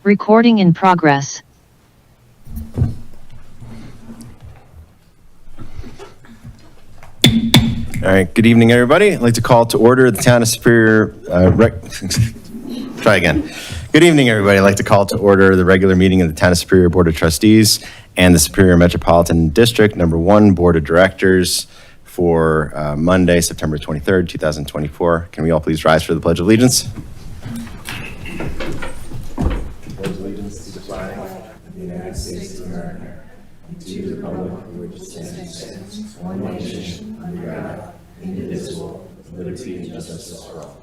Recording in progress. All right, good evening, everybody. I'd like to call to order the Town of Superior, try again. Good evening, everybody. I'd like to call to order the regular meeting of the Town of Superior Board of Trustees and the Superior Metropolitan District Number 1 Board of Directors for Monday, September 23rd, 2024. Can we all please rise for the Pledge of Allegiance? Pledge allegiance to the flag of the United States of America, and to the republic for which it stands, one nation, under God, indivisible, with liberty and justice for all.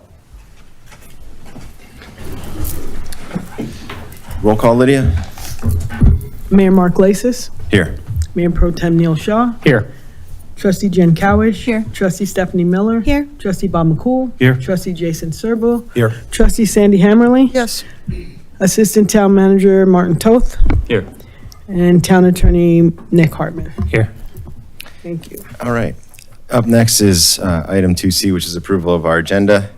Roll call, Lydia. Mayor Mark Lasis. Here. Mayor Pro Tem Neil Shaw. Here. Trustee Jen Cowish. Here. Trustee Stephanie Miller. Here. Trustee Bob McCool. Here. Trustee Jason Servo. Here. Trustee Sandy Hammerly. Yes. Assistant Town Manager Martin Toth. Here. And Town Attorney Nick Hartman. Here. Thank you. All right. Up next is item 2C, which is approval of our agenda.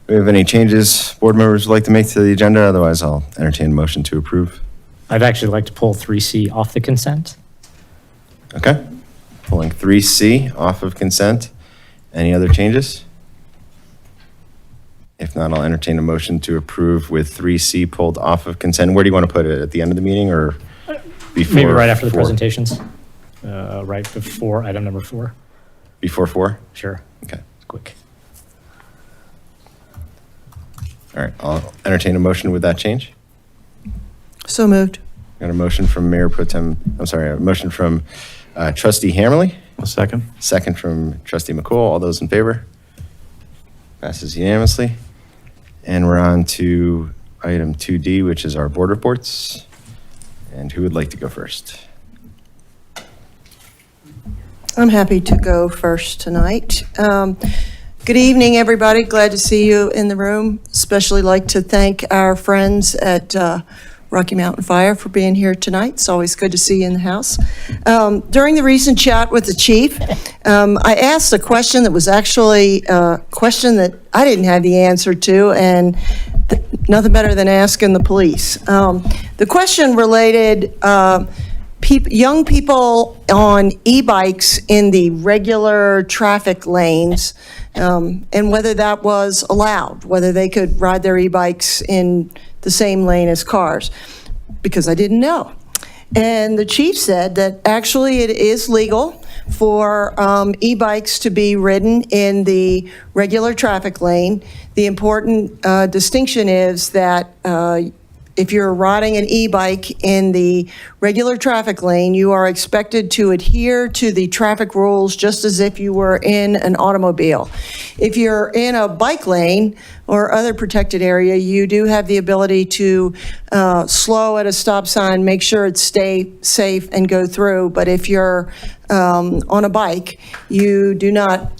Do we have any changes board members would like to make to the agenda? Otherwise, I'll entertain a motion to approve. I'd actually like to pull 3C off the consent. Okay. Pulling 3C off of consent. Any other changes? If not, I'll entertain a motion to approve with 3C pulled off of consent. Where do you want to put it? At the end of the meeting or before? Maybe right after the 4? presentations. Right before item number 4. Before 4? Sure. Okay. It's quick. All right. I'll entertain a motion with that change. So moved. Got a motion from Mayor Pro Tem, a motion from Trustee Hammerly. A second. Second from Trustee McCool. All those in favor? Passes unanimously. And we're on to item 2D, which is our board reports. And who would like to go first? I'm happy to go first tonight. Good evening, everybody. Glad to see you in the room. Especially like to thank our friends at Rocky Mountain Fire for being here tonight. It's always good to see you in the house. During the recent chat with the chief, I asked a question that was actually a question that I didn't have the answer to, and nothing better than asking the police. The question related young people on e-bikes in the regular traffic lanes, and whether that was allowed, whether they could ride their e-bikes in the same lane as cars, because I didn't know. And the chief said that actually it is legal for e-bikes to be ridden in the regular traffic lane. The important distinction is that if you're riding an e-bike in the regular traffic lane, you are expected to adhere to the traffic rules just as if you were in an automobile. If you're in a bike lane or other protected area, you do have the ability to slow at a stop sign, make sure it's stay safe and go through. But if you're on a bike, you do not,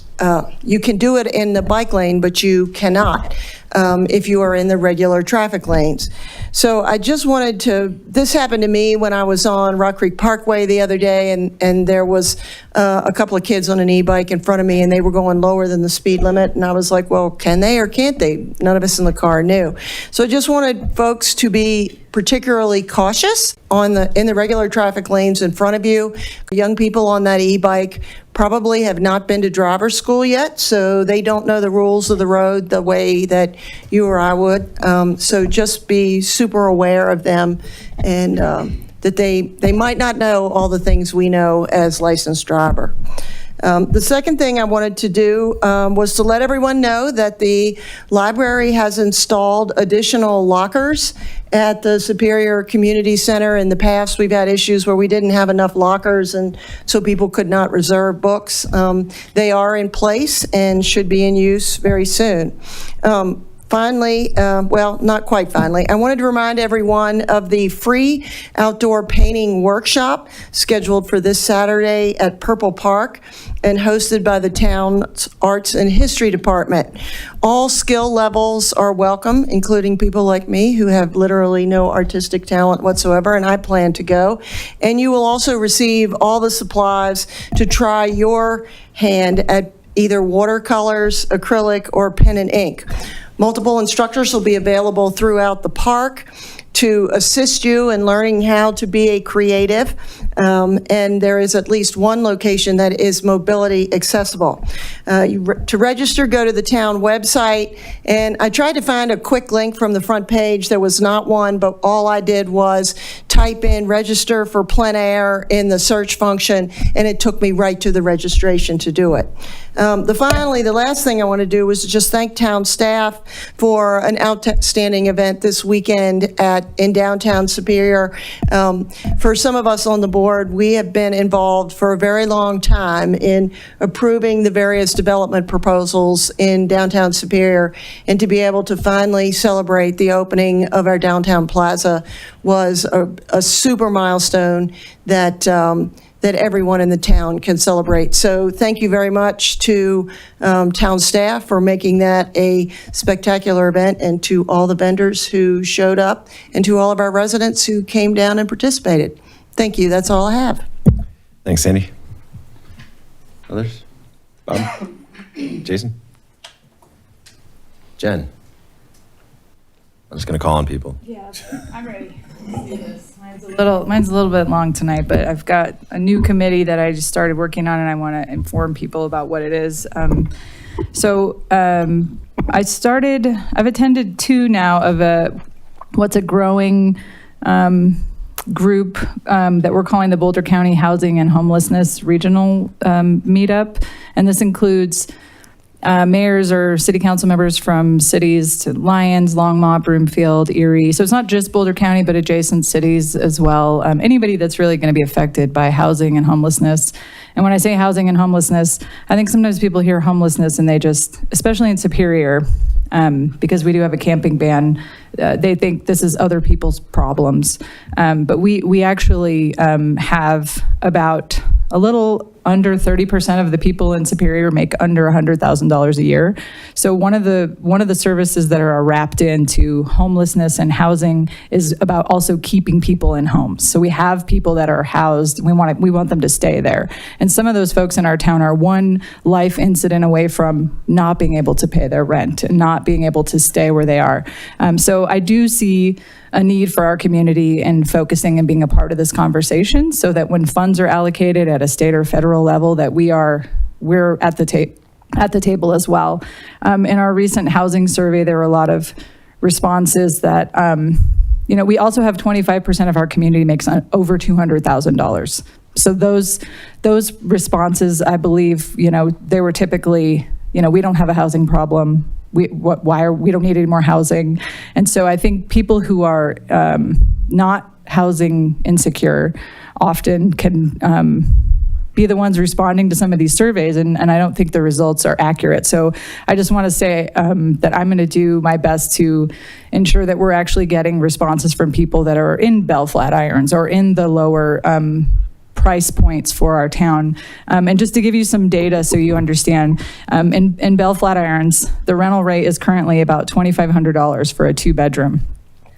you can do it in the bike lane, but you cannot if you are in the regular traffic lanes. So I just wanted to, this happened to me when I was on Rock Creek Parkway the other day, and there was a couple of kids on an e-bike in front of me, and they were going lower than the speed limit, and I was like, well, can they or can't they? None of us in the car knew. So I just wanted folks to be particularly cautious in the regular traffic lanes in front of you. Young people on that e-bike probably have not been to driver's school yet, so they don't know the rules of the road the way that you or I would. So just be super aware of them, and that they might not know all the things we know as licensed driver. The second thing I wanted to do was to let everyone know that the library has installed additional lockers at the Superior Community Center. In the past, we've had issues where we didn't have enough lockers, and so people could not reserve books. They are in place and should be in use very soon. Finally, well, not quite finally, I wanted to remind everyone of the free outdoor painting workshop scheduled for this Saturday at Purple Park and hosted by the town's Arts and History Department. All skill levels are welcome, including people like me who have literally no artistic talent whatsoever, and I plan to go. And you will also receive all the supplies to try your hand at either watercolors, acrylic, or pen and ink. Multiple instructors will be available throughout the park to assist you in learning how to be a creative. And there is at least one location that is mobility accessible. To register, go to the town website, and I tried to find a quick link from the front page. There was not one, but all I did was type in register for plein air in the search function, and it took me right to the registration to do it. The last thing I want to do was to just thank town staff for an outstanding event this weekend in downtown Superior. For some of us on the board, we have been involved for a very long time in approving the various development proposals in downtown Superior, and to be able to finally celebrate the opening of our downtown plaza was a super milestone that everyone in the town can celebrate. So thank you very much to town staff for making that a spectacular event, and to all the vendors who showed up, and to all of our residents who came down and participated. Thank you. That's all I have. Thanks, Sandy. Others? Bob? Jason? Jen? I'm just going to call on people. Yeah, I'm ready. Mine's a little bit long tonight, but I've got a new committee that I just started working on, and I want to inform people about what it is. I've attended two now of what's a growing group that we're calling the Boulder County Housing and Homelessness Regional Meetup. And this includes mayors or city council members from cities to Lyons, Longmont, Broomfield, Erie. So it's not just Boulder County, but adjacent cities as well. Anybody that's really going to be affected by housing and homelessness. And when I say housing and homelessness, I think sometimes people hear homelessness and they just, especially in Superior, because we do have a camping ban, they think this is other people's problems. But we actually have about a little under 30% of the people in Superior make under $100,000 a year. So one of the services that are wrapped into homelessness and housing is about also keeping people in homes. So we have people that are housed. We want them to stay there. And some of those folks in our town are one life incident away from not being able to pay their rent and not being able to stay where they are. So I do see a need for our community and focusing and being a part of this conversation, so that when funds are allocated at a state or federal level, that we're at the table as well. In our recent housing survey, there were a lot of responses that, we also have 25% of our community makes over $200,000. So those responses, I believe, they were typically, we don't have a housing problem. We don't need any more housing. And so I think people who are not housing insecure often can be the ones responding to some of these surveys, and I don't think the results are accurate. So I just want to say that I'm going to do my best to ensure that we're actually getting responses from people that are in Bell Flatirons or in the lower price points for our town. And just to give you some data so you understand, in Bell Flatirons, the rental rate is currently about $2,500 for a 2-bedroom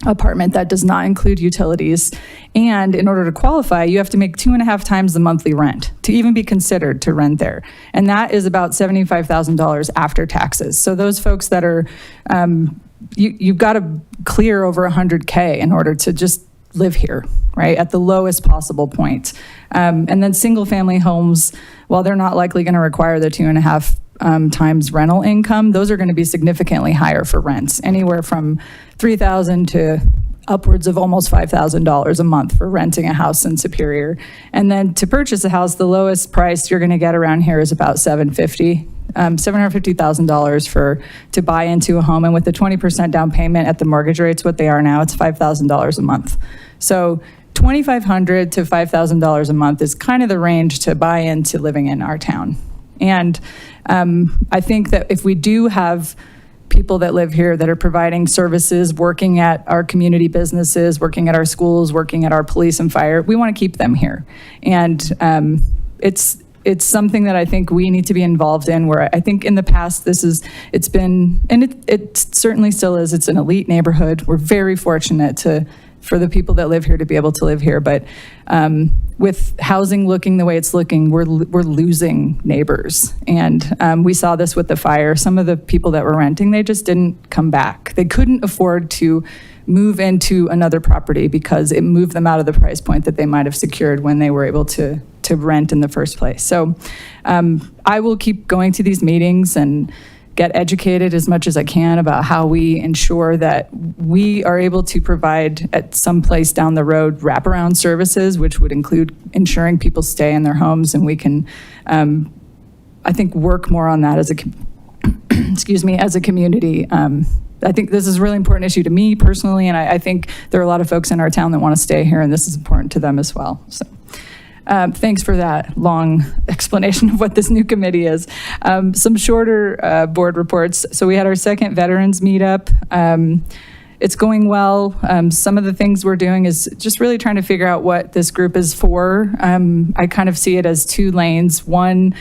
apartment. That does not include utilities. And in order to qualify, you have to make 2.5 times the monthly rent to even be considered to rent there. And that is about $75,000 after taxes. So those folks that are, you've got to clear over $100K in order to just live here, right, at the lowest possible point. And then single family homes, while they're not likely going to require the 2.5 times rental income, those are going to be significantly higher for rents, anywhere from $3,000 to upwards of almost $5,000 a month for renting a house in Superior. And then to purchase a house, the lowest price you're going to get around here is about $750,000 to buy into a home. And with the 20% down payment at the mortgage rates, what they are now, it's $5,000 a month. So $2,500 to $5,000 a month is kind of the range to buy into living in our town. And I think that if we do have people that live here that are providing services, working at our community businesses, working at our schools, working at our police and fire, we want to keep them here. And it's something that I think we need to be involved in, where I think in the past it certainly still is, it's an elite neighborhood. We're very fortunate to for the people that live here to be able to live here. But with housing looking the way it's looking, we're losing neighbors. And we saw this with the fire. Some of the people that were renting, they just didn't come back. They couldn't afford to move into another property because it moved them out of the price point that they might have secured when they were able to rent in the first place. So I will keep going to these meetings and get educated as much as I can about how we ensure that we are able to provide at some place down the road wraparound services, which would include ensuring people stay in their homes, and we can, I think, work more on that as a, excuse me, as a community. I think this is a really important issue to me personally, and I think there are a lot of folks in our town that want to stay here, and this is important to them as well. So. Thanks for that long explanation of what this new committee is. Some shorter board reports. So we had our second veterans meetup. It's going well. Some of the things we're doing is just really trying to figure out what this group is for. I kind of see it as two lanes. One,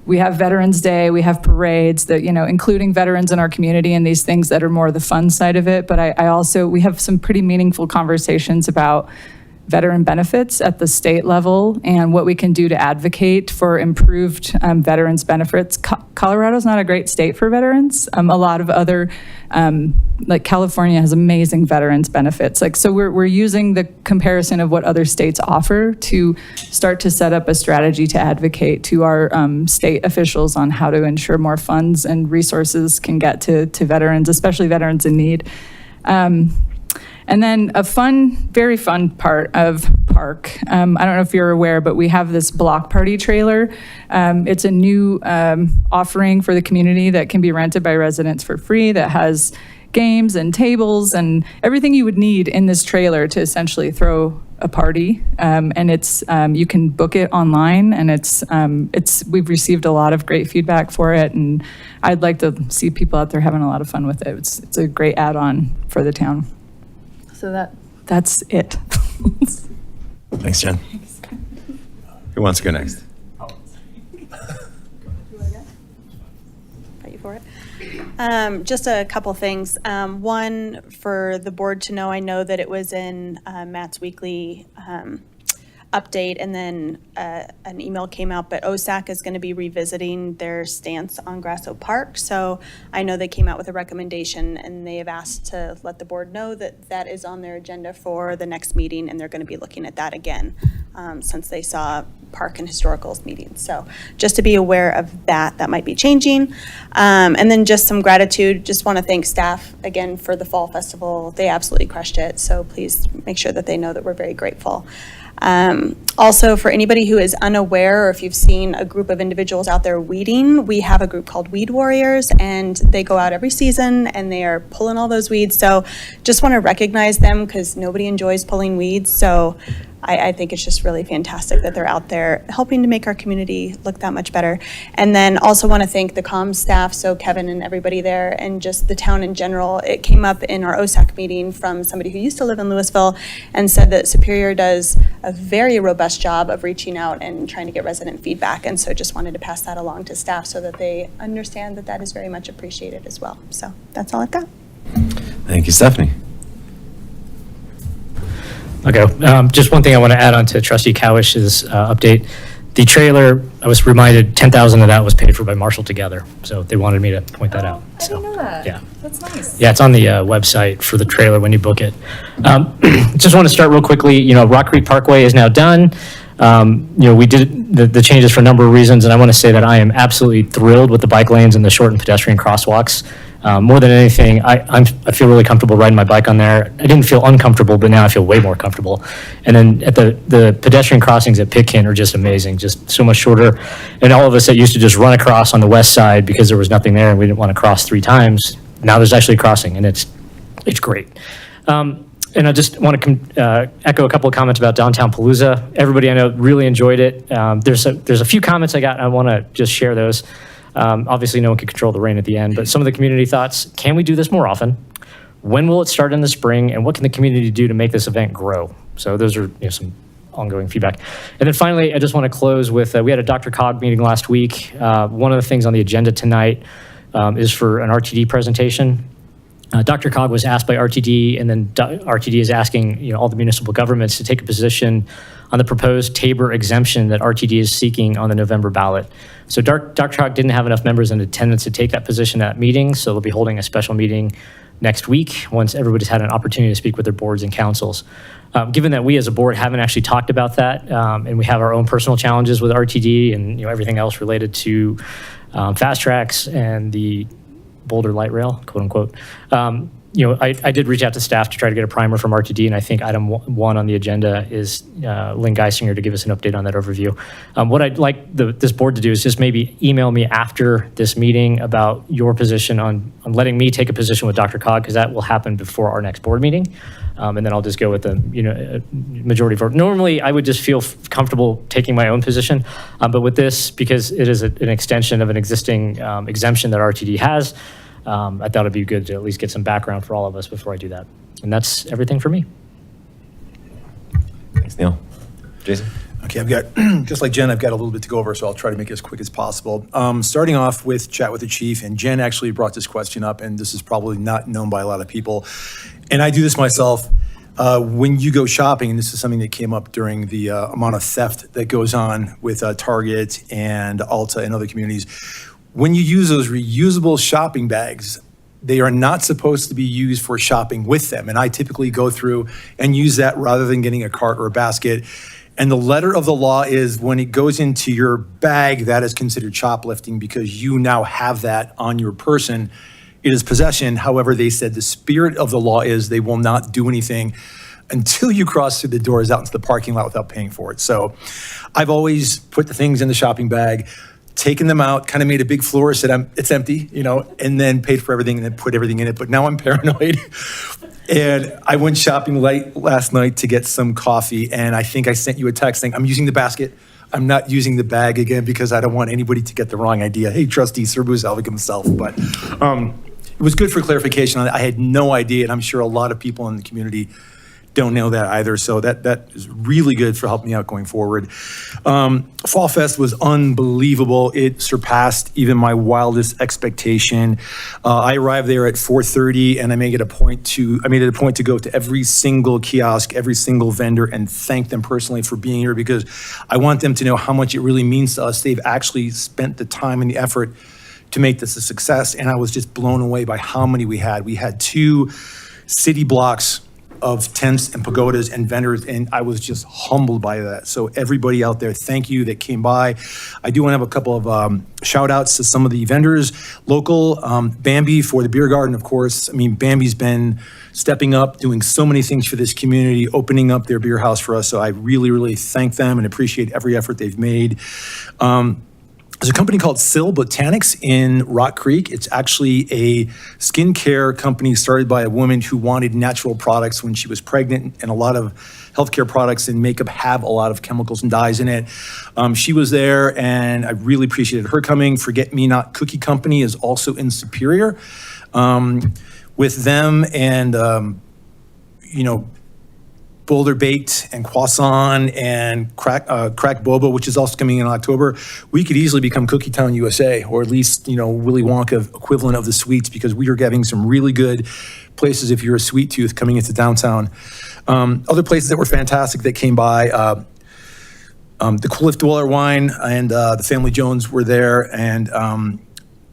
we have Veterans Day, we have parades that, including veterans in our community and these things that are more the fun side of it. But I also, we have some pretty meaningful conversations about veteran benefits at the state level and what we can do to advocate for improved veterans benefits. Colorado's not a great state for veterans. A lot of other, like California has amazing veterans benefits. So we're using the comparison of what other states offer to start to set up a strategy to advocate to our state officials on how to ensure more funds and resources can get to veterans, especially veterans in need. And then a very fun part of Park, I don't know if you're aware, but we have this block party trailer. It's a new offering for the community that can be rented by residents for free that has games and tables and everything you would need in this trailer to essentially throw a party. And it's you can book it online, and we've received a lot of great feedback for it, and I'd like to see people out there having a lot of fun with it. It's a great add-on for the town. So that's it. Thanks, Jen. Who wants to go next? Fight you for it. Just a couple things. One, for the board to know, I know that it was in Matt's weekly update, and then an email came out, but OSAC is going to be revisiting their stance on Grasso Park. So I know they came out with a recommendation, and they have asked to let the board know that that is on their agenda for the next meeting, and they're going to be looking at that again since they saw Park and Historicals meetings. So just to be aware of that might be changing. And then just some gratitude. Just want to thank staff again for the Fall Festival. They absolutely crushed it. So please make sure that they know that we're very grateful. Also, for anybody who is unaware, or if you've seen a group of individuals out there weeding, we have a group called Weed Warriors, and they go out every season and they are pulling all those weeds. So just want to recognize them because nobody enjoys pulling weeds. So I think it's just really fantastic that they're out there helping to make our community look that much better. And then also want to thank the comms staff, so Kevin and everybody there, and just the town in general. It came up in our OSAC meeting from somebody who used to live in Louisville and said that Superior does a very robust job of reaching out and trying to get resident feedback. And so just wanted to pass that along to staff so that they understand that that is very much appreciated as well. So that's all I've got. Thank you, Stephanie. Okay, just one thing I want to add on to Trustee Cowish's update. The trailer, I was reminded 10,000 of that was paid for by Marshall Together. So they wanted me to point that out. I didn't know that. Yeah. That's nice. Yeah, it's on the website for the trailer when you book it. Just want to start real quickly. Rock Creek Parkway is now done. We did the changes for a number of reasons, and I want to say that I am absolutely thrilled with the bike lanes and the shortened pedestrian crosswalks. More than anything, I feel really comfortable riding my bike on there. I didn't feel uncomfortable, but now I feel way more comfortable. And then at the pedestrian crossings at Pitkin are just amazing, just so much shorter. And all of us that used to just run across on the west side because there was nothing there and we didn't want to cross 3 times, now there's actually a crossing, and it's great. And I just want to echo a couple of comments about Downtown Palooza. Everybody I know really enjoyed it. There's a few comments I got. I want to just share those. Obviously, no one can control the rain at the end, but some of the community thoughts: can we do this more often? When will it start in the spring? And what can the community do to make this event grow? So those are some ongoing feedback. And then finally, I just want to close with we had a Dr. Cog meeting last week. One of the things on the agenda tonight is for an RTD presentation. DRCOG was asked by RTD, and then RTD is asking all the municipal governments to take a position on the proposed Tabor exemption that RTD is seeking on the November ballot. So DRCOG didn't have enough members in attendance to take that position at meeting, so they'll be holding a special meeting next week once everybody's had an opportunity to speak with their boards and councils. Given that we as a board haven't actually talked about that, and we have our own personal challenges with RTD and everything else related to fast tracks and the Boulder Light Rail, quote unquote. I did reach out to staff to try to get a primer from RTD, and I think item one on the agenda is Lynn Geisinger to give us an update on that overview. What I'd like this board to do is just maybe email me after this meeting about your position on letting me take a position with DRCOG, because that will happen before our next board meeting. And then I'll just go with the majority vote. Normally, I would just feel comfortable taking my own position, but with this, because it is an extension of an existing exemption that RTD has, I thought it'd be good to at least get some background for all of us before I do that. And that's everything for me. Thanks, Neil. Jason? Okay, I've got, just like Jen, I've got a little bit to go over, so I'll try to make it as quick as possible. Starting off with chat with the chief, and Jen actually brought this question up, and this is probably not known by a lot of people. And I do this myself. When you go shopping, and this is something that came up during the amount of theft that goes on with Target and Ulta and other communities, when you use those reusable shopping bags, they are not supposed to be used for shopping with them. And I typically go through and use that rather than getting a cart or a basket. And the letter of the law is when it goes into your bag, that is considered shoplifting because you now have that on your person. It is possession. However, they said the spirit of the law is they will not do anything until you cross through the doors out into the parking lot without paying for it. So I've always put the things in the shopping bag, taken them out, kind of made a big floor, said it's empty, and then paid for everything and then put everything in it. But now I'm paranoid. And I went shopping late last night to get some coffee, and I think I sent you a text saying, I'm using the basket. I'm not using the bag again because I don't want anybody to get the wrong idea. Hey, trustee Serbuzelvik himself. But it was good for clarification on that. I had no idea, and I'm sure a lot of people in the community don't know that either. So that is really good for helping me out going forward. Fall Fest was unbelievable. It surpassed even my wildest expectation. I arrived there at 4:30, and I made it a point to go to every single kiosk, every single vendor, and thank them personally for being here because I want them to know how much it really means to us. They've actually spent the time and the effort to make this a success, and I was just blown away by how many we had. We had 2 city blocks of tents and pagodas and vendors, and I was just humbled by that. So everybody out there, thank you that came by. I do want to have a couple of shout outs to some of the vendors. Local, Bambi for the beer garden, of course. I mean, Bambi's been stepping up, doing so many things for this community, opening up their beer house for us. So I really, really thank them and appreciate every effort they've made. There's a company called Sill Botanics in Rock Creek. It's actually a skincare company started by a woman who wanted natural products when she was pregnant, and a lot of healthcare products and makeup have a lot of chemicals and dyes in it. She was there, and I really appreciated her coming. Forget Me Not Cookie Company is also in Superior. With them and, Boulder Baked and Croissant and Crack Boba, which is also coming in October, we could easily become Cookie Town USA, or at least, Willy Wonka equivalent of the sweets, because we are getting some really good places if you're a sweet tooth coming into downtown. Other places that were fantastic that came by, the Cliff Dweller Wine and the Family Jones were there. And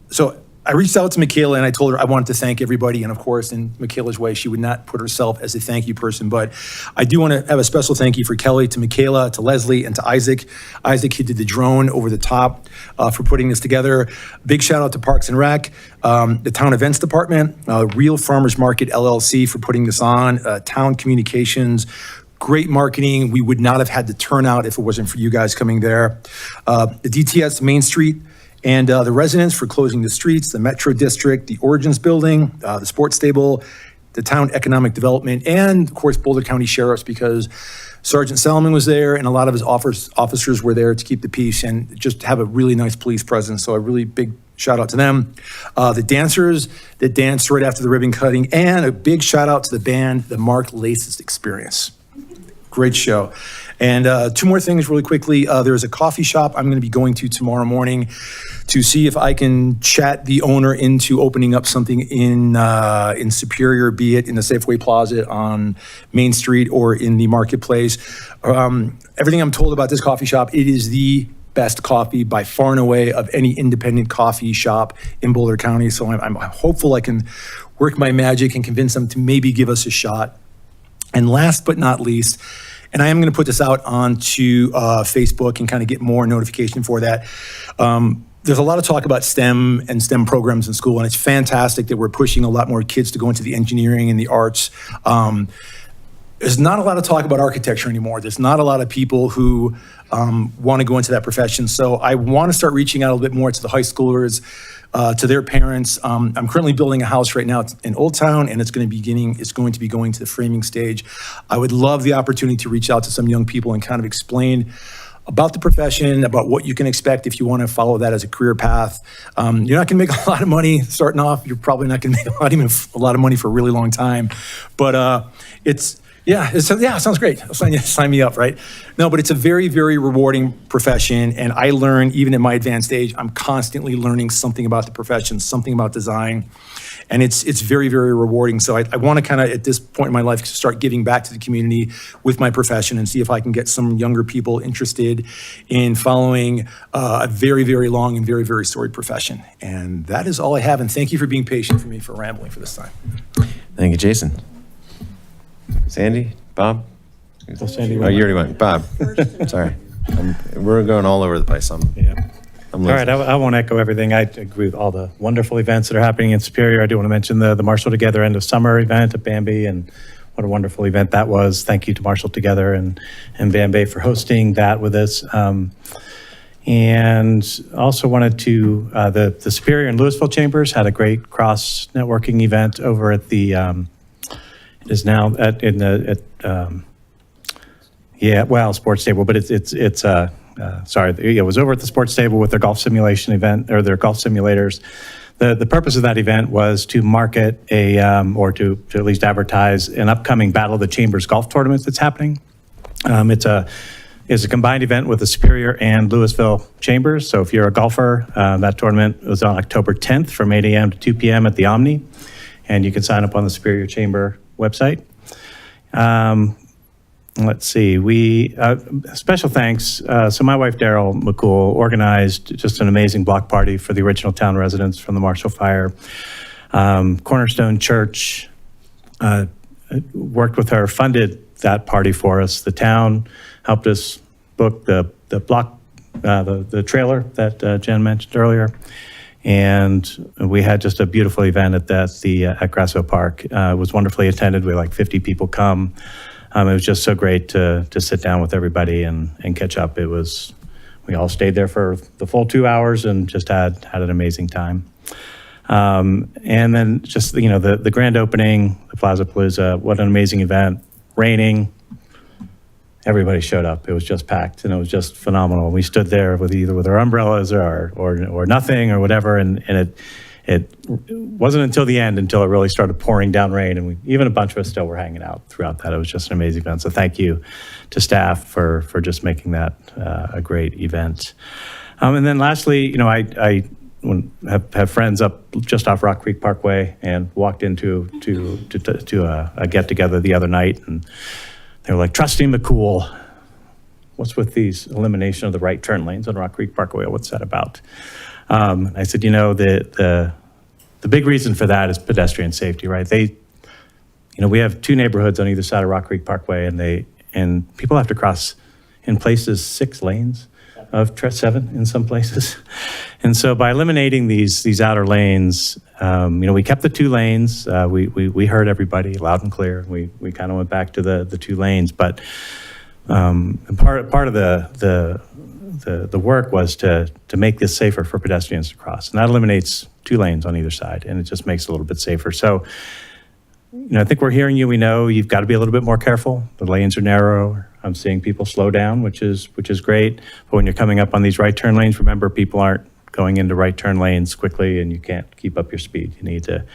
so I reached out to Michaela and I told her I wanted to thank everybody. And of course, in Michaela's way, she would not put herself as a thank you person. But I do want to have a special thank you for Kelly, to Michaela, to Leslie, and to Isaac. Isaac, he did the drone over the top for putting this together. Big shout out to Parks and Rec, the Town Events Department, Real Farmers Market LLC for putting this on, Town Communications. Great marketing. We would not have had the turnout if it wasn't for you guys coming there. The DTS Main Street and the residents for closing the streets, the Metro District, the Origins Building, the Sports Stable, the Town Economic Development, and of course Boulder County Sheriff's, because Sergeant Salomon was there and a lot of his officers were there to keep the peace and just have a really nice police presence. So a really big shout out to them. The dancers that danced right after the ribbon cutting, and a big shout out to the band, the Mark Laces Experience. Great show. And two more things really quickly. There's a coffee shop I'm going to be going to tomorrow morning to see if I can chat the owner into opening up something in Superior, be it in the Safeway Plaza on Main Street or in the marketplace. Everything I'm told about this coffee shop, it is the best coffee by far and away of any independent coffee shop in Boulder County. So I'm hopeful I can work my magic and convince them to maybe give us a shot. And last but not least, and I am going to put this out onto Facebook and kind of get more notification for that. There's a lot of talk about STEM and STEM programs in school, and it's fantastic that we're pushing a lot more kids to go into the engineering and the arts. There's not a lot of talk about architecture anymore. There's not a lot of people who want to go into that profession. So I want to start reaching out a little bit more to the high schoolers, to their parents. I'm currently building a house right now in Old Town, and it's going to be going to the framing stage. I would love the opportunity to reach out to some young people and kind of explain about the profession, about what you can expect if you want to follow that as a career path. You're not going to make a lot of money starting off. You're probably not going to make a lot of money for a really long time. But it sounds great. Sign me up, right? No, but it's a very, very rewarding profession. And I learn, even at my advanced age, I'm constantly learning something about the profession, something about design. And it's very, very rewarding. So I want to kind of, at this point in my life, start giving back to the community with my profession and see if I can get some younger people interested in following a very, very long and very, very storied profession. And that is all I have. And thank you for being patient for me for rambling for this time. Thank you, Jason. Sandy? Bob? Sandy Oh, you already went. Bob. Sorry. We're going all over the place. I'm All right, I won't echo everything. I agree with all the wonderful events that are happening in Superior. I do want to mention the Marshall Together end of summer event at Bambi, and what a wonderful event that was. Thank you to Marshall Together and Bambi for hosting that with us. And also wanted to, the Superior and Louisville Chambers had a great cross-networking event over at the, it is now sports table, but it was over at the sports table with their golf simulation event, or their golf simulators. The purpose of that event was to market or to at least advertise an upcoming Battle of the Chambers golf tournament that's happening. It's a combined event with the Superior and Louisville Chambers. So if you're a golfer, that tournament was on October 10th from 8 a.m. to 2 p.m. at the Omni, and you can sign up on the Superior Chamber website. Let's see, special thanks. So my wife, Daryl McCool, organized just an amazing block party for the original town residents from the Marshall Fire. Cornerstone Church worked with her, funded that party for us. The town helped us book the block, the trailer that Jen mentioned earlier. And we had just a beautiful event at Grassville Park. It was wonderfully attended. We had like 50 people come. It was just so great to sit down with everybody and catch up. We all stayed there for the full 2 hours and just had an amazing time. And then just, the grand opening, the Plaza Palooza, what an amazing event. Raining, everybody showed up. It was just packed and it was just phenomenal. We stood there with our umbrellas or nothing or whatever, and it wasn't until the end, until it really started pouring down rain, and even a bunch of us still were hanging out throughout that. It was just an amazing event. So thank you to staff for just making that a great event. And then lastly, I have friends up just off Rock Creek Parkway, and walked into a get together the other night, and they were like, "Trustee McCool, what's with these elimination of the right turn lanes on Rock Creek Parkway? What's that about?" I said, the big reason for that is pedestrian safety, right? We have two neighborhoods on either side of Rock Creek Parkway, and people have to cross, in places, 6 lanes of 7 in some places. And so by eliminating these outer lanes, we kept the 2 lanes. We heard everybody loud and clear. We kind of went back to the 2 lanes, but part of the work was to make this safer for pedestrians to cross, and that eliminates 2 lanes on either side, and it just makes it a little bit safer. So, I think we're hearing you. We know you've got to be a little bit more careful. The lanes are narrow. I'm seeing people slow down, which is great. But when you're coming up on these right turn lanes, remember, people aren't going into right turn lanes quickly, and you can't keep up your speed. You need to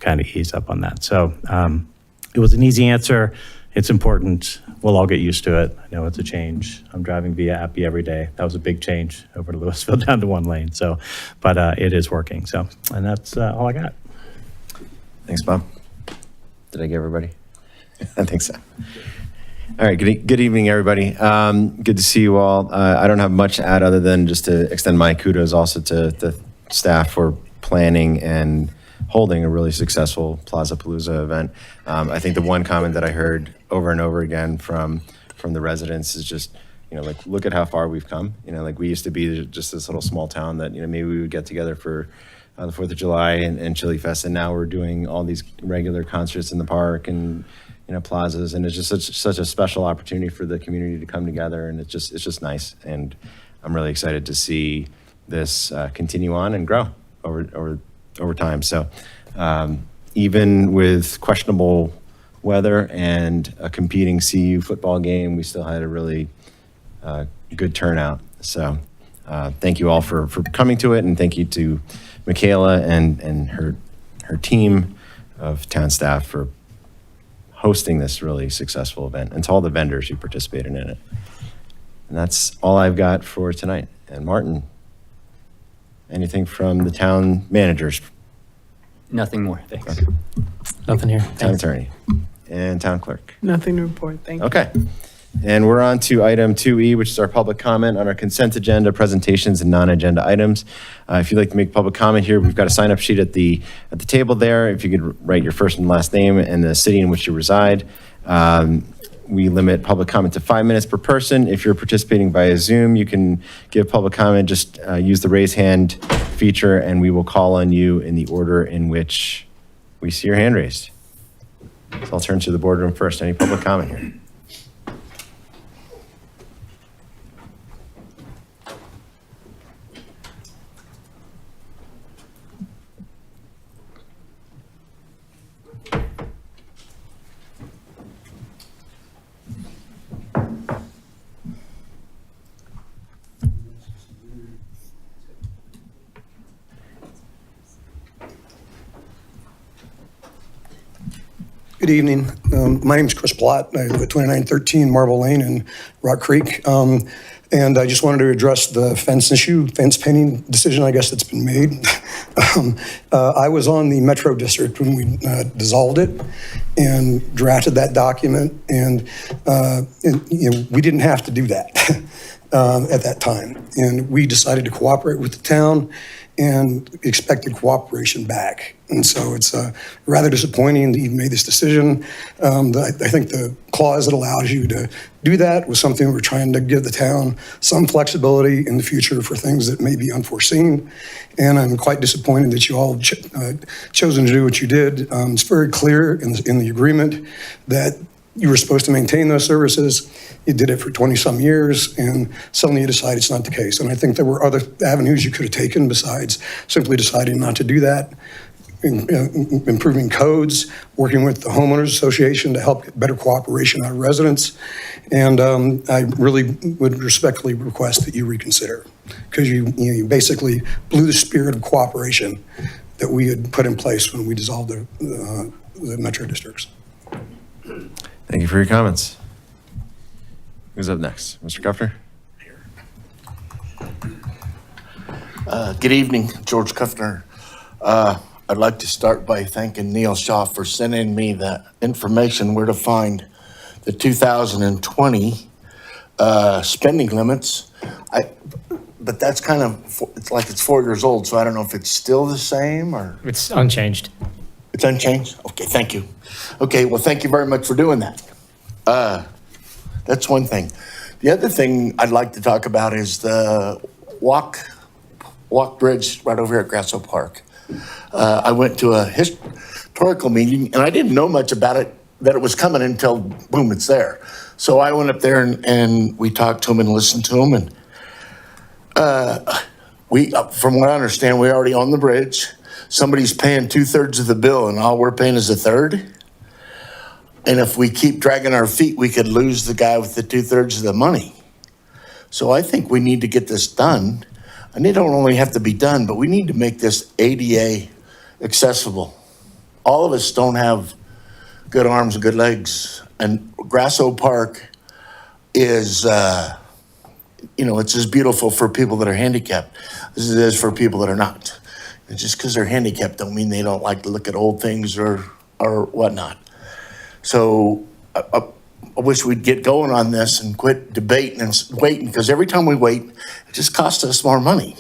kind of ease up on that. So it was an easy answer. it's important. We'll all get used to it. I know it's a change. I'm driving via Appy every day. That was a big change over to Louisville down to one lane. So, but it is working. So, and that's all I got. Thanks, Bob. Did I get everybody? I think so. All right, good evening, everybody. Good to see you all. I don't have much to add other than just to extend my kudos also to the staff for planning and holding a really successful Plaza Palooza event. I think the one comment that I heard over and over again from the residents is just, like, look at how far we've come. Like, we used to be just this little small town that, maybe we would get together for the 4th of July and Chili Fest, and now we're doing all these regular concerts in the park and plazas, and it's just such a special opportunity for the community to come together, and it's just nice, and I'm really excited to see this continue on and grow over time. So even with questionable weather and a competing CU football game, we still had a really good turnout. So thank you all for coming to it, and thank you to Michaela and her team of town staff for hosting this really successful event, and to all the vendors who participated in it. And that's all I've got for tonight. And Martin, anything from the town managers, Nothing more, thanks. Nothing here. town attorney, and town clerk? Nothing to report. Thank you. Okay. And we're on to item 2E, which is our public comment on our consent agenda, presentations and non-agenda items. If you'd like to make public comment here, we've got a sign-up sheet at the table there. If you could write your first and last name and the city in which you reside. We limit public comment to 5 minutes per person. If you're participating via Zoom, you can give public comment. Just use the raise hand feature, and we will call on you in the order in which we see your hand raised. So I'll turn to the boardroom first. Any public comment here? Good evening. My name is Chris Plott. I live at 2913 Marble Lane in Rock Creek. And I just wanted to address the fence issue, fence painting decision, I guess, that's been made. I was on the Metro District when we dissolved it and drafted that document. And we didn't have to do that at that time. And we decided to cooperate with the town and expected cooperation back. And so it's rather disappointing that you made this decision. I think the clause that allows you to do that was something we're trying to give the town some flexibility in the future for things that may be unforeseen. And I'm quite disappointed that you all chosen to do what you did. It's very clear in the agreement that you were supposed to maintain those services. You did it for 20-some years, and suddenly you decide it's not the case. And I think there were other avenues you could have taken besides simply deciding not to do that. Improving codes, working with the homeowners association to help get better cooperation out of residents. And I really would respectfully request that you reconsider, because you basically blew the spirit of cooperation that we had put in place when we dissolved the metro districts. Thank you for your comments. Who's up next? Mr. Kuffner? Good evening, George Kuffner. I'd like to start by thanking Neil Shaw for sending me the information where to find the 2020 spending limits. But that's kind of, it's like it's 4 years old, so I don't know if it's still the same or. It's unchanged. It's unchanged? Okay, thank you. Okay, well, thank you very much for doing that. That's one thing. The other thing I'd like to talk about is the walk bridge right over here at Grasso Park. I went to a historical meeting, and I didn't know much about it, that it was coming until, boom, it's there. So I went up there and we talked to him and listened to him. And from what I understand, we're already on the bridge. Somebody's paying 2/3 of the bill, and all we're paying is 1/3. And if we keep dragging our feet, we could lose the guy with the 2/3 of the money. So I think we need to get this done. And it don't only have to be done, but we need to make this ADA accessible. All of us don't have good arms and good legs. and Grasso Park is, it's as beautiful for people that are handicapped as it is for people that are not. And just because they're handicapped don't mean they don't like to look at old things or whatnot. So I wish we'd get going on this and quit debating and waiting, because every time we wait, it just costs us more money.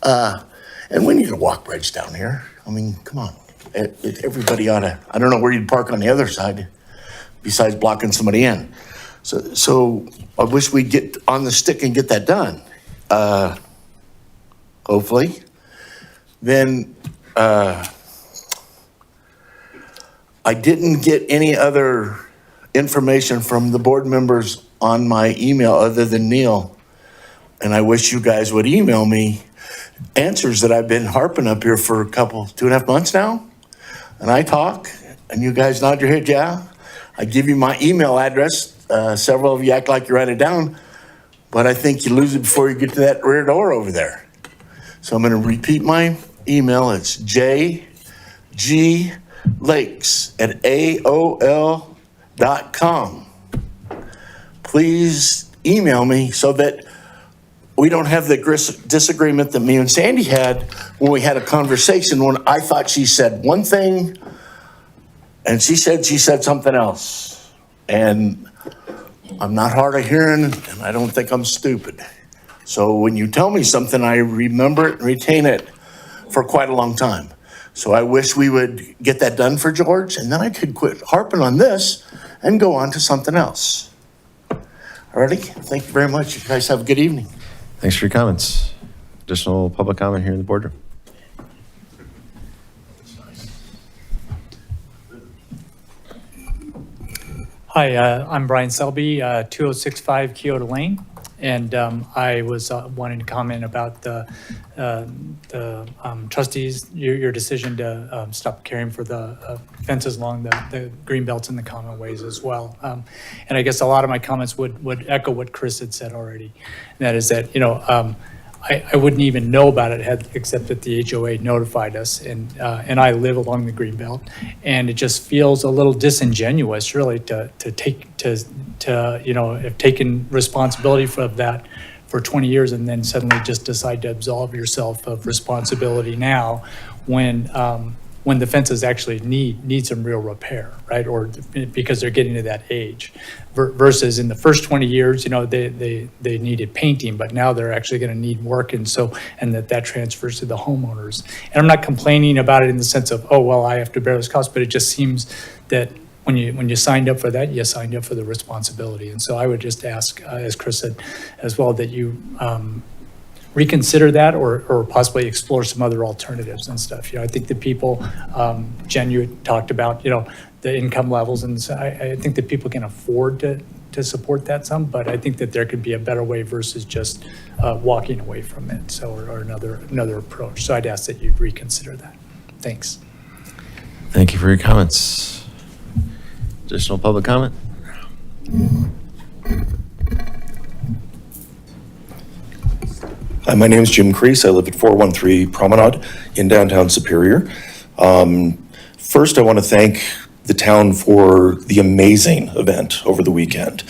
And we need a walk bridge down here. I mean, come on. Everybody ought to, I don't know where you'd park on the other side besides blocking somebody in. So I wish we'd get on the stick and get that done. Hopefully. Then I didn't get any other information from the board members on my email other than Neil. And I wish you guys would email me answers that I've been harping up here for 2.5 months now. And I talk, and you guys nod your head, yeah. I give you my email address. Several of you act like you write it down, but I think you lose it before you get to that rear door over there. So I'm going to repeat my email. It's jglakes@aol.com. Please email me so that we don't have the disagreement that me and Sandy had when we had a conversation, when I thought she said one thing and she said something else. And I'm not hard of hearing, and I don't think I'm stupid. So when you tell me something, I remember it and retain it for quite a long time. So I wish we would get that done for George, and then I could quit harping on this and go on to something else. Alrighty, thank you very much. You guys have a good evening. Thanks for your comments. Additional public comment here in the boardroom. Hi, I'm Brian Selby, 2065 Kyoto Lane, and I was wanting to comment about the trustees, your decision to stop caring for the fences along the green belts and the common ways as well. And I guess a lot of my comments would echo what Chris had said already. And that is that, I wouldn't even know about it except that the HOA notified us, and I live along the green belt, and it just feels a little disingenuous, really, to have taken responsibility for that for 20 years and then suddenly just decide to absolve yourself of responsibility now when the fences actually need some real repair, right? Or because they're getting to that age, versus in the first 20 years, they needed painting, but now they're actually going to need work, and that transfers to the homeowners. And I'm not complaining about it in the sense of, oh well, I have to bear this cost, but it just seems that when you signed up for that, you signed up for the responsibility. And so I would just ask, as Chris said as well, that you reconsider that or possibly explore some other alternatives and stuff. I think the people, Jen, you had talked about, the income levels, and so I think that people can afford to support that some, but I think that there could be a better way versus just walking away from it. So, or another approach. So I'd ask that you reconsider that. Thanks. Thank you for your comments. Additional public comment? Hi, my name is Jim Crease. I live at 413 Promenade in downtown Superior. First, I want to thank the town for the amazing event over the weekend.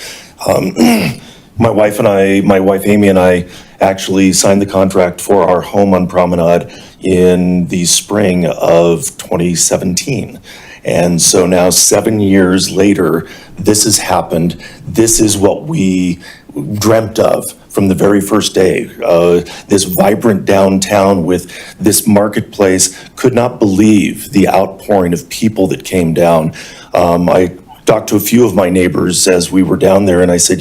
My wife Amy and I actually signed the contract for our home on Promenade in the spring of 2017. And so now 7 years later, this has happened. This is what we dreamt of from the very first day. This vibrant downtown with this marketplace. Could not believe the outpouring of people that came down. I talked to a few of my neighbors as we were down there, and I said,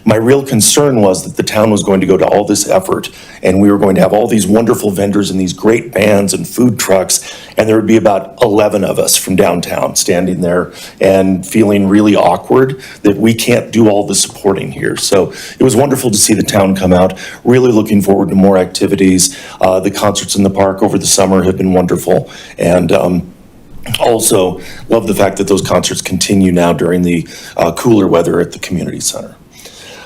my real concern was that the town was going to go to all this effort, and we were going to have all these wonderful vendors and these great bands and food trucks, and there would be about 11 of us from downtown standing there and feeling really awkward that we can't do all the supporting here. So it was wonderful to see the town come out. Really looking forward to more activities. The concerts in the park over the summer have been wonderful, and also love the fact that those concerts continue now during the cooler weather at the community center.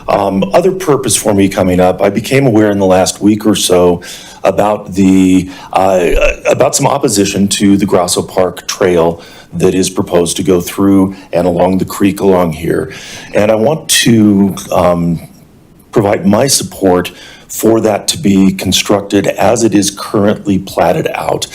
Other purpose for me coming up, I became aware in the last week or so about some opposition to the Grasso Park Trail that is proposed to go through and along the creek along here. And I want to provide my support for that to be constructed as it is currently platted out.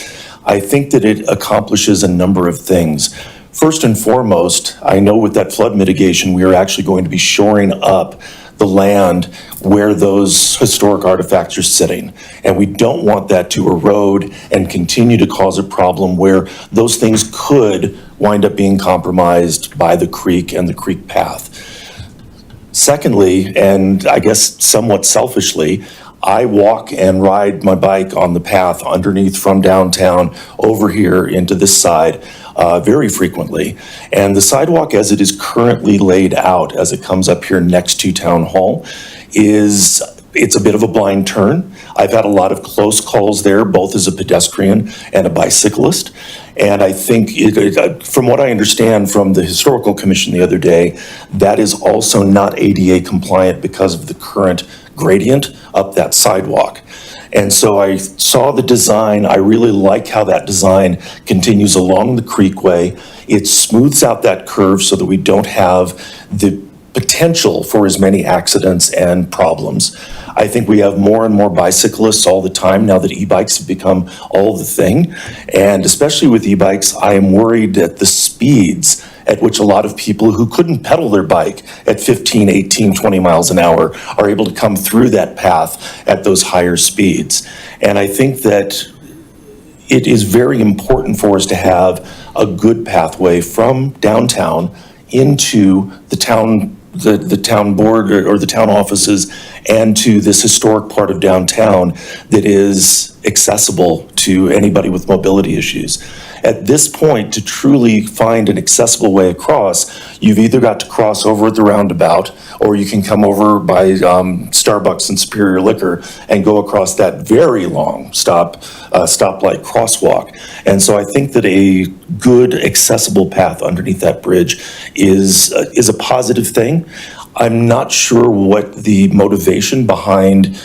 I think that it accomplishes a number of things. First and foremost, I know with that flood mitigation, we are actually going to be shoring up the land where those historic artifacts are sitting. And we don't want that to erode and continue to cause a problem where those things could wind up being compromised by the creek and the creek path. Secondly, and I guess somewhat selfishly, I walk and ride my bike on the path underneath from downtown over here into this side very frequently. And the sidewalk as it is currently laid out, as it comes up here next to Town Hall, it's a bit of a blind turn. I've had a lot of close calls there, both as a pedestrian and a bicyclist. And I think, from what I understand from the Historical Commission the other day, that is also not ADA compliant because of the current gradient up that sidewalk. And so I saw the design. I really like how that design continues along the creekway. It smooths out that curve so that we don't have the potential for as many accidents and problems. I think we have more and more bicyclists all the time now that e-bikes have become all the thing. And especially with e-bikes, I am worried at the speeds at which a lot of people who couldn't pedal their bike at 15, 18, 20 miles an hour are able to come through that path at those higher speeds. And I think that it is very important for us to have a good pathway from downtown into the town, the town board or the town offices, and to this historic part of downtown that is accessible to anybody with mobility issues. At this point, to truly find an accessible way across, you've either got to cross over at the roundabout, or you can come over by Starbucks and Superior Liquor and go across that very long stoplight crosswalk. And so I think that a good accessible path underneath that bridge is a positive thing. I'm not sure what the motivation behind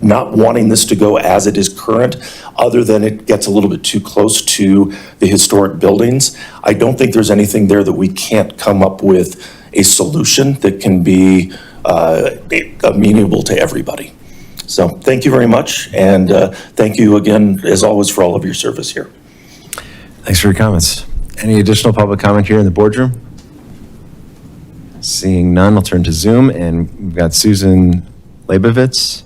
not wanting this to go as it is current, other than it gets a little bit too close to the historic buildings. I don't think there's anything there that we can't come up with a solution that can be amenable to everybody. So thank you very much, and thank you again, as always, for all of your service here. Thanks for your comments. Any additional public comment here in the boardroom? Seeing none, I'll turn to Zoom, and we've got Susan Leibovitz.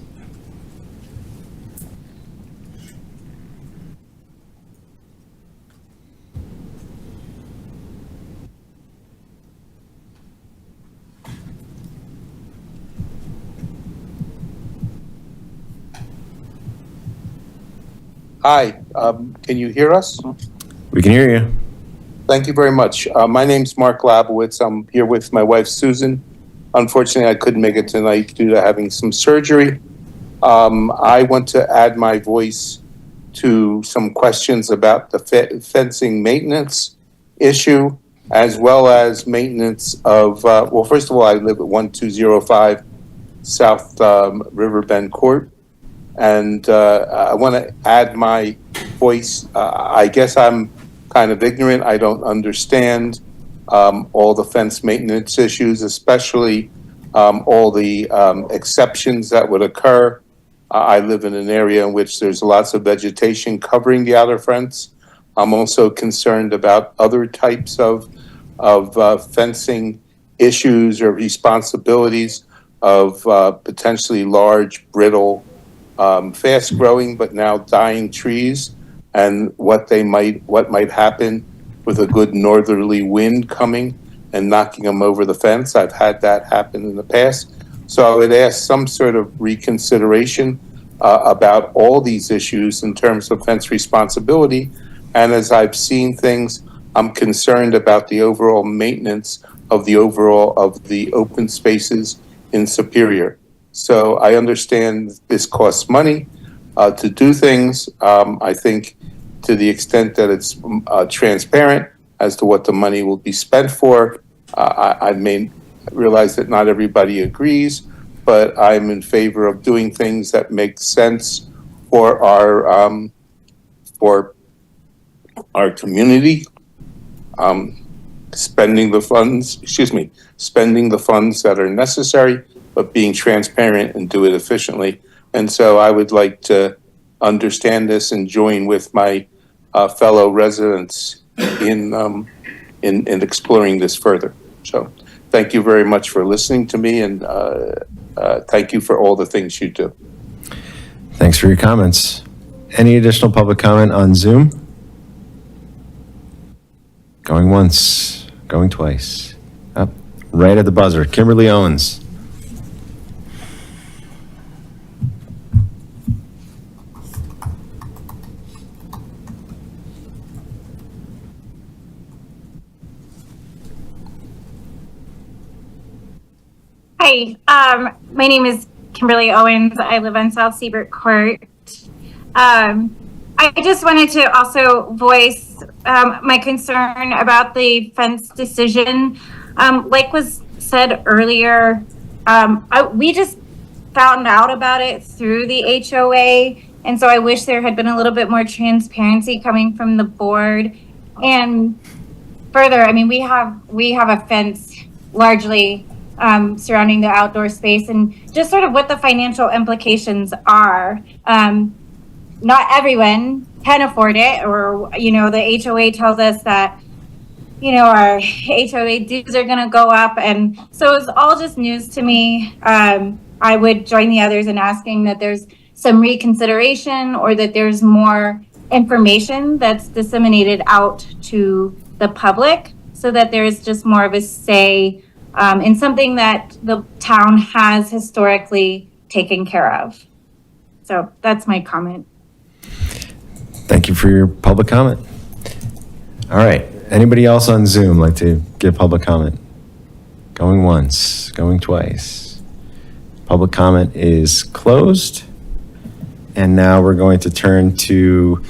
Hi, can you hear us? We can hear you. Thank you very much. My name's Mark Labowitz. I'm here with my wife, Susan. Unfortunately, I couldn't make it tonight due to having some surgery. I want to add my voice to some questions about the fencing maintenance issue, as well as maintenance of, well, first of all, I live at 1205 South Riverbend Court. And I want to add my voice. I guess I'm kind of ignorant. I don't understand all the fence maintenance issues, especially all the exceptions that would occur. I live in an area in which there's lots of vegetation covering the outer fence. I'm also concerned about other types of fencing issues or responsibilities of potentially large, brittle, fast-growing but now dying trees, and what might happen with a good northerly wind coming and knocking them over the fence. I've had that happen in the past. So I would ask some sort of reconsideration about all these issues in terms of fence responsibility. And as I've seen things, I'm concerned about the overall maintenance of the open spaces in Superior. So I understand this costs money to do things. I think to the extent that it's transparent as to what the money will be spent for, I may realize that not everybody agrees, but I'm in favor of doing things that make sense for our our community, spending the funds that are necessary, but being transparent and do it efficiently. And so I would like to understand this and join with my fellow residents in exploring this further. So thank you very much for listening to me, and thank you for all the things you do. Thanks for your comments. Any additional public comment on Zoom? Going once, going twice. Up, right at the buzzer. Kimberly Owens. Hi, my name is Kimberly Owens. I live on South Seabrook Court. I just wanted to also voice my concern about the fence decision. Like was said earlier, we just found out about it through the HOA, and so I wish there had been a little bit more transparency coming from the board. And further, I mean, we have a fence largely surrounding the outdoor space, and just sort of what the financial implications are. Not everyone can afford it, or, the HOA tells us that, our HOA dues are going to go up. And so it's all just news to me. I would join the others in asking that there's some reconsideration, or that there's more information that's disseminated out to the public, so that there's just more of a say in something that the town has historically taken care of. So that's my comment. Thank you for your public comment. All right. Anybody else on Zoom like to give public comment? Going once, going twice. Public comment is closed. And now we're going to turn to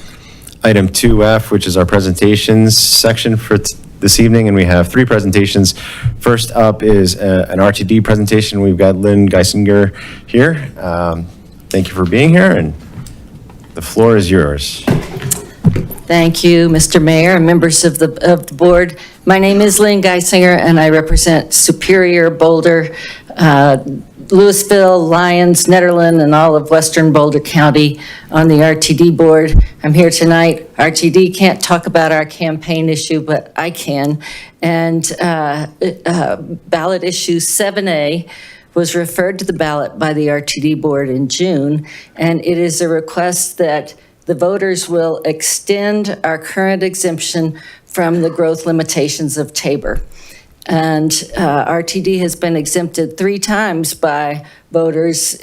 item 2F, which is our presentations section for this evening. And we have 3 presentations. First up is an RTD presentation. We've got Lynn Geisinger here. Thank you for being here, and the floor is yours. Thank you, Mr. Mayor and members of the board. My name is Lynn Geisinger, and I represent Superior, Boulder, Louisville, Lyons, Nederland, and all of Western Boulder County on the RTD board. I'm here tonight. RTD can't talk about our campaign issue, but I can. And ballot issue 7A was referred to the ballot by the RTD board in June, and it is a request that the voters will extend our current exemption from the growth limitations of Tabor. And RTD has been exempted 3 times by voters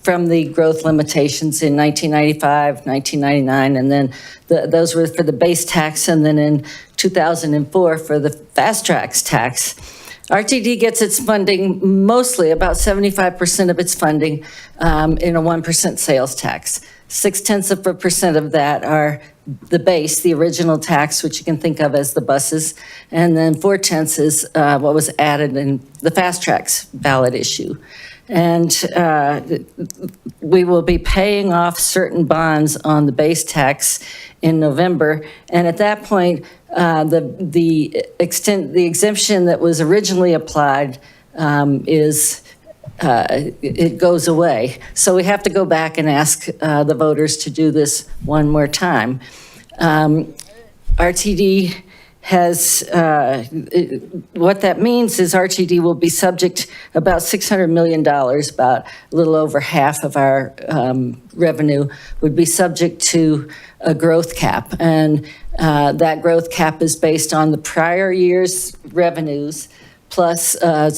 from the growth limitations in 1995, 1999, and then those were for the base tax, and then in 2004 for the fast tracks tax. RTD gets its funding, mostly about 75% of its funding in a 1% sales tax. 0.6% of that are the base, the original tax, which you can think of as the buses, and then 0.4 is what was added in the fast tracks ballot issue. And we will be paying off certain bonds on the base tax in November, and at that point, the exemption that was originally applied it goes away. So we have to go back and ask the voters to do this one more time. RTD has, what that means is RTD will be subject about $600 million, about a little over half of our revenue would be subject to a growth cap. And that growth cap is based on the prior year's revenues plus a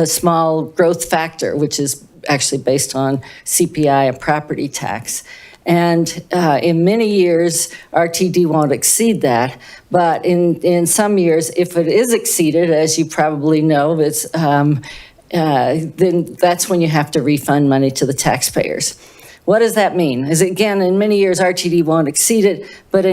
small growth factor, which is actually based on CPI and property tax. And in many years, RTD won't exceed that. But in some years, if it is exceeded, as you probably know, it's, then that's when you have to refund money to the taxpayers. What does that mean? Is again, in many years, RTD won't exceed it. But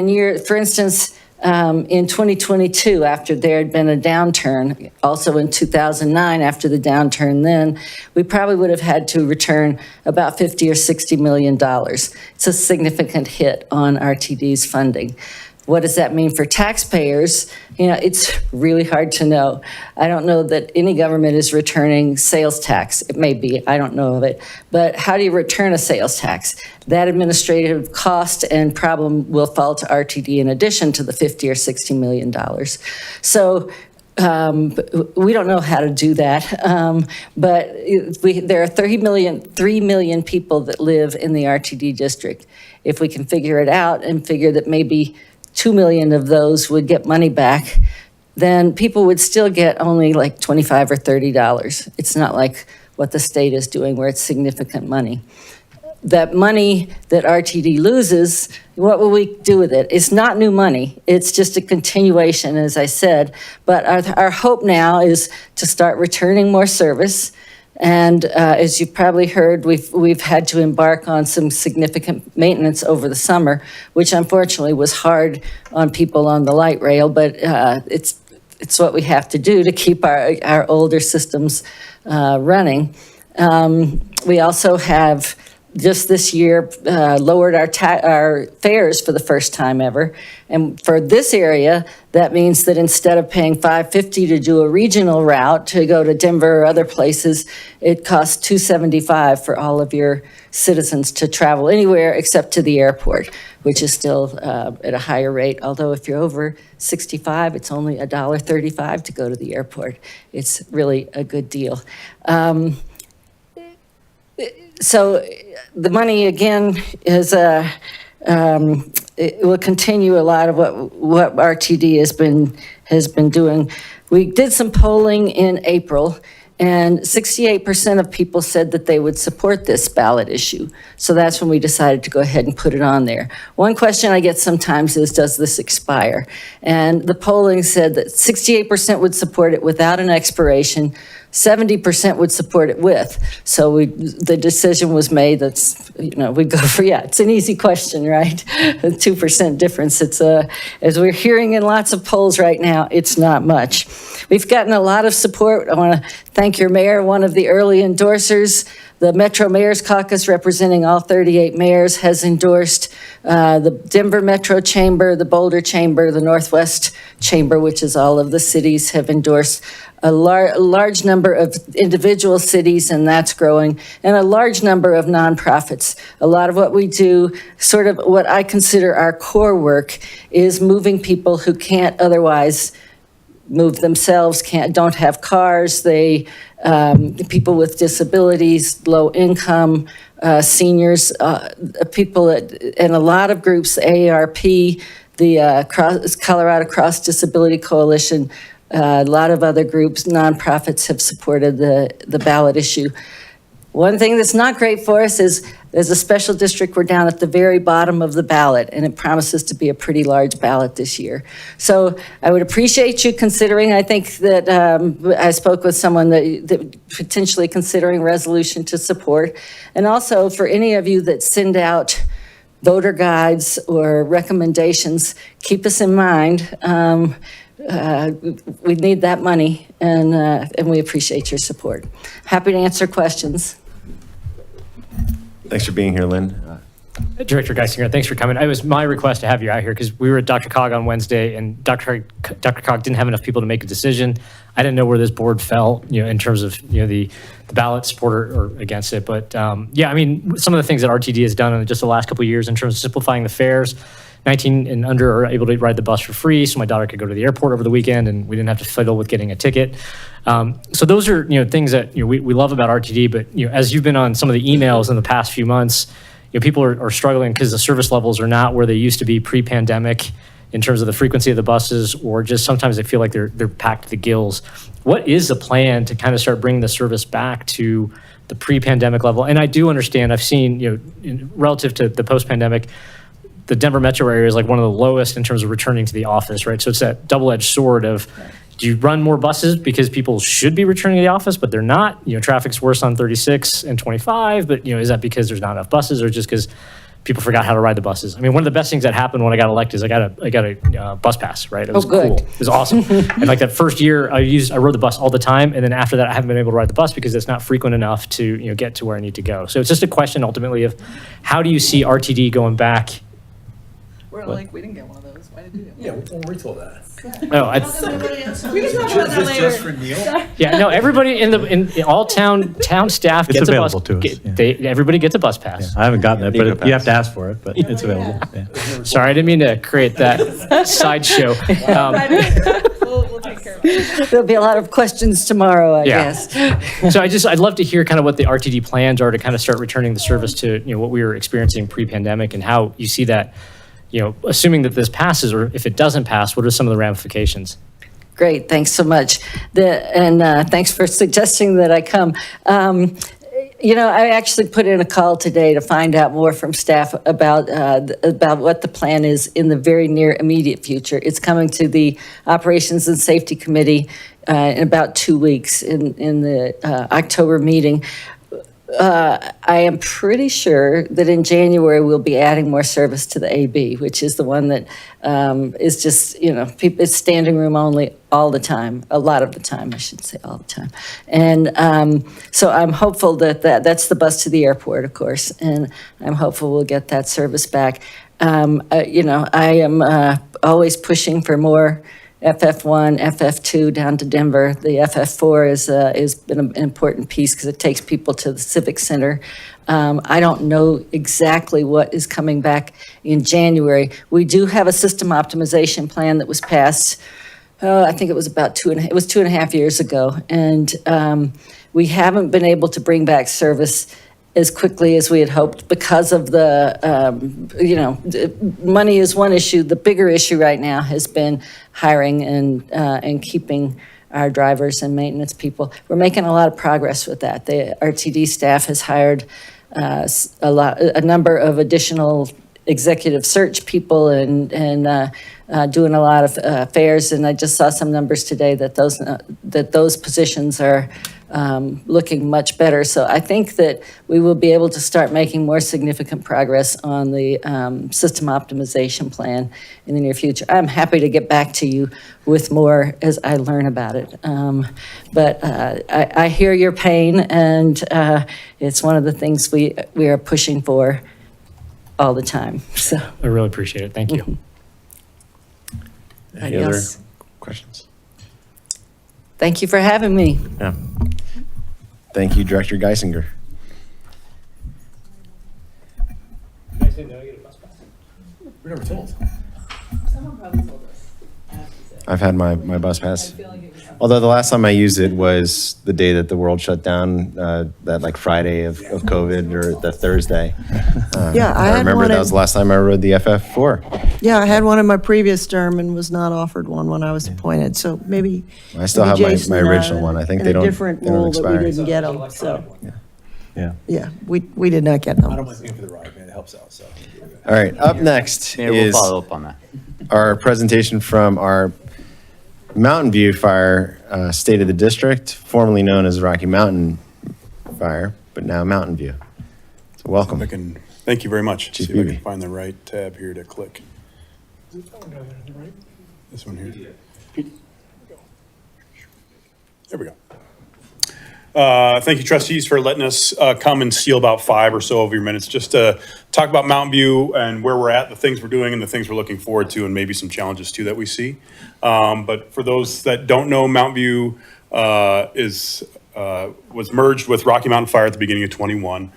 for instance, in 2022, after there had been a downturn, also in 2009, after the downturn then, we probably would have had to return about $50 or $60 million. It's a significant hit on RTD's funding. What does that mean for taxpayers? You know, it's really hard to know. I don't know that any government is returning sales tax. It may be, I don't know of it. But how do you return a sales tax? That administrative cost and problem will fall to RTD in addition to the $50 or $60 million. So we don't know how to do that, but there are 3 million people that live in the RTD district. If we can figure it out and figure that maybe 2 million of those would get money back, then people would still get only like $25 or $30. It's not like what the state is doing where it's significant money. That money that RTD loses, what will we do with it? It's not new money. It's just a continuation, as I said. But our hope now is to start returning more service. And as you've probably heard, we've had to embark on some significant maintenance over the summer, which unfortunately was hard on people on the light rail, but it's what we have to do to keep our older systems running. We also have just this year lowered our fares for the first time ever. And for this area, that means that instead of paying $5.50 to do a regional route to go to Denver or other places, it costs $2.75 for all of your citizens to travel anywhere except to the airport, which is still at a higher rate. Although if you're over 65, it's only $1.35 to go to the airport. It's really a good deal. So the money, again, is it will continue a lot of what RTD has been doing. We did some polling in April, and 68% of people said that they would support this ballot issue. So that's when we decided to go ahead and put it on there. One question I get sometimes is, does this expire? And the polling said that 68% would support it without an expiration, 70% would support it with. So the decision was made that's, we'd go for, it's an easy question, right? A 2% difference. It's as we're hearing in lots of polls right now, it's not much. We've gotten a lot of support. I want to thank your mayor, one of the early endorsers. The Metro Mayor's Caucus, representing all 38 mayors, has endorsed the Denver Metro Chamber, the Boulder Chamber, the Northwest Chamber, which is all of the cities, have endorsed a large number of individual cities, and that's growing, and a large number of nonprofits. A lot of what we do, sort of what I consider our core work, is moving people who can't otherwise move themselves, don't have cars, people with disabilities, low income, seniors, people and a lot of groups, AARP, the Colorado Cross Disability Coalition, a lot of other groups, nonprofits have supported the ballot issue. One thing that's not great for us is there's a special district, we're down at the very bottom of the ballot, and it promises to be a pretty large ballot this year. So I would appreciate you considering, I think that I spoke with someone that potentially considering resolution to support. And also for any of you that send out voter guides or recommendations, keep us in mind. We need that money, and we appreciate your support. Happy to answer questions. Thanks for being here, Lynn. Director Geisinger, thanks for coming. It was my request to have you out here because we were at Dr. Cog on Wednesday, and Dr. Cog didn't have enough people to make a decision. I didn't know where this board fell, in terms of the ballot support or against it. But some of the things that RTD has done in just the last couple of years in terms of simplifying the fares. 19 and under are able to ride the bus for free, so my daughter could go to the airport over the weekend, and we didn't have to fiddle with getting a ticket. So those are things that we love about RTD. But as you've been on some of the emails in the past few months, people are struggling because the service levels are not where they used to be pre-pandemic in terms of the frequency of the buses, or just sometimes they feel like they're packed to the gills. What is the plan to kind of start bringing the service back to the pre-pandemic level? And I do understand, I've seen relative to the post-pandemic, the Denver metro area is like one of the lowest in terms of returning to the office, right? So it's that double-edged sword of, do you run more buses because people should be returning to the office, but they're not? Traffic's worse on 36 and 25, but is that because there's not enough buses, or just because people forgot how to ride the buses? I mean, one of the best things that happened when I got elected is I got a bus pass, right? It was cool. It was awesome. And like that first year, I rode the bus all the time, and then after that, I haven't been able to ride the bus because it's not frequent enough to get to where I need to go. So it's just a question ultimately of how do you see RTD going back? We're like, we didn't get one of those. Why Yeah, we'll wait till that. Oh, We can talk about that later. Just for Neil? yeah, no, everybody in all town staff It's gets a bus. available to us, Everybody gets a bus pass. I haven't gotten it, Nico but you have pass. to ask for it, but it's available. Yeah. Sorry, I didn't mean to create that sideshow. We'll take care of it. There'll be a lot of questions tomorrow, I Yeah. guess. So I'd love to hear kind of what the RTD plans are to kind of start returning the service to, what we were experiencing pre-pandemic and how you see that, assuming that this passes, or if it doesn't pass, what are some of the ramifications? Great, thanks so much. Thanks for suggesting that I come. I actually put in a call today to find out more from staff about what the plan is in the very near immediate future. It's coming to the Operations and Safety Committee in about 2 weeks in the October meeting. I am pretty sure that in January, we'll be adding more service to the AB, which is the one that is just, it's standing room only all the time, a lot of the time, I should say all the time. And so I'm hopeful that's the bus to the airport, of course, and I'm hopeful we'll get that service back. I am always pushing for more FF1, FF2 down to Denver. The FF4 is been an important piece because it takes people to the Civic Center. I don't know exactly what is coming back in January. We do have a system optimization plan that was passed. I think it was about 2.5 years ago, and we haven't been able to bring back service as quickly as we had hoped because of the, money is one issue. The bigger issue right now has been hiring and keeping our drivers and maintenance people. We're making a lot of progress with that. The RTD staff has hired a number of additional executive search people and doing a lot of fairs. And I just saw some numbers today that those positions are looking much better. So I think that we will be able to start making more significant progress on the system optimization plan in the near future. I'm happy to get back to you with more as I learn about it. But I hear your pain, and it's one of the things we are pushing for all the time. So I really appreciate it. Thank you. Any other questions? Thank you for having me. Yeah. Thank you, Director Geisinger. We're never told. Someone probably told us. I've had my bus pass. Although the last time I used it was the day that the world shut down, that like Friday of COVID or the Thursday. Yeah, I had remember one that in- was the last time I rode the FF4. Yeah, I had one in my previous term and was not offered one when I was appointed, so maybe. I still maybe have Jason, my original one. I think in they a don't- different they don't role that we expire. didn't get them, so, Yeah. yeah, we did not get I don't them. mind paying for the ride, man, it helps out, so. All right, up next Mayor, we'll is follow up on that. our presentation from our Mountain View Fire State of the District, formerly known as Rocky Mountain Fire, but now Mountain View. So welcome. Thank you very much. Chief See if I Beebe. can find the right tab here to click. This one here. There we go. Thank you, trustees, for letting us come and steal about 5 or so of your minutes, just to talk about Mountain View and where we're at, the things we're doing and the things we're looking forward to, and maybe some challenges too that we see. But for those that don't know, Mountain View was merged with Rocky Mountain Fire at the beginning of '21.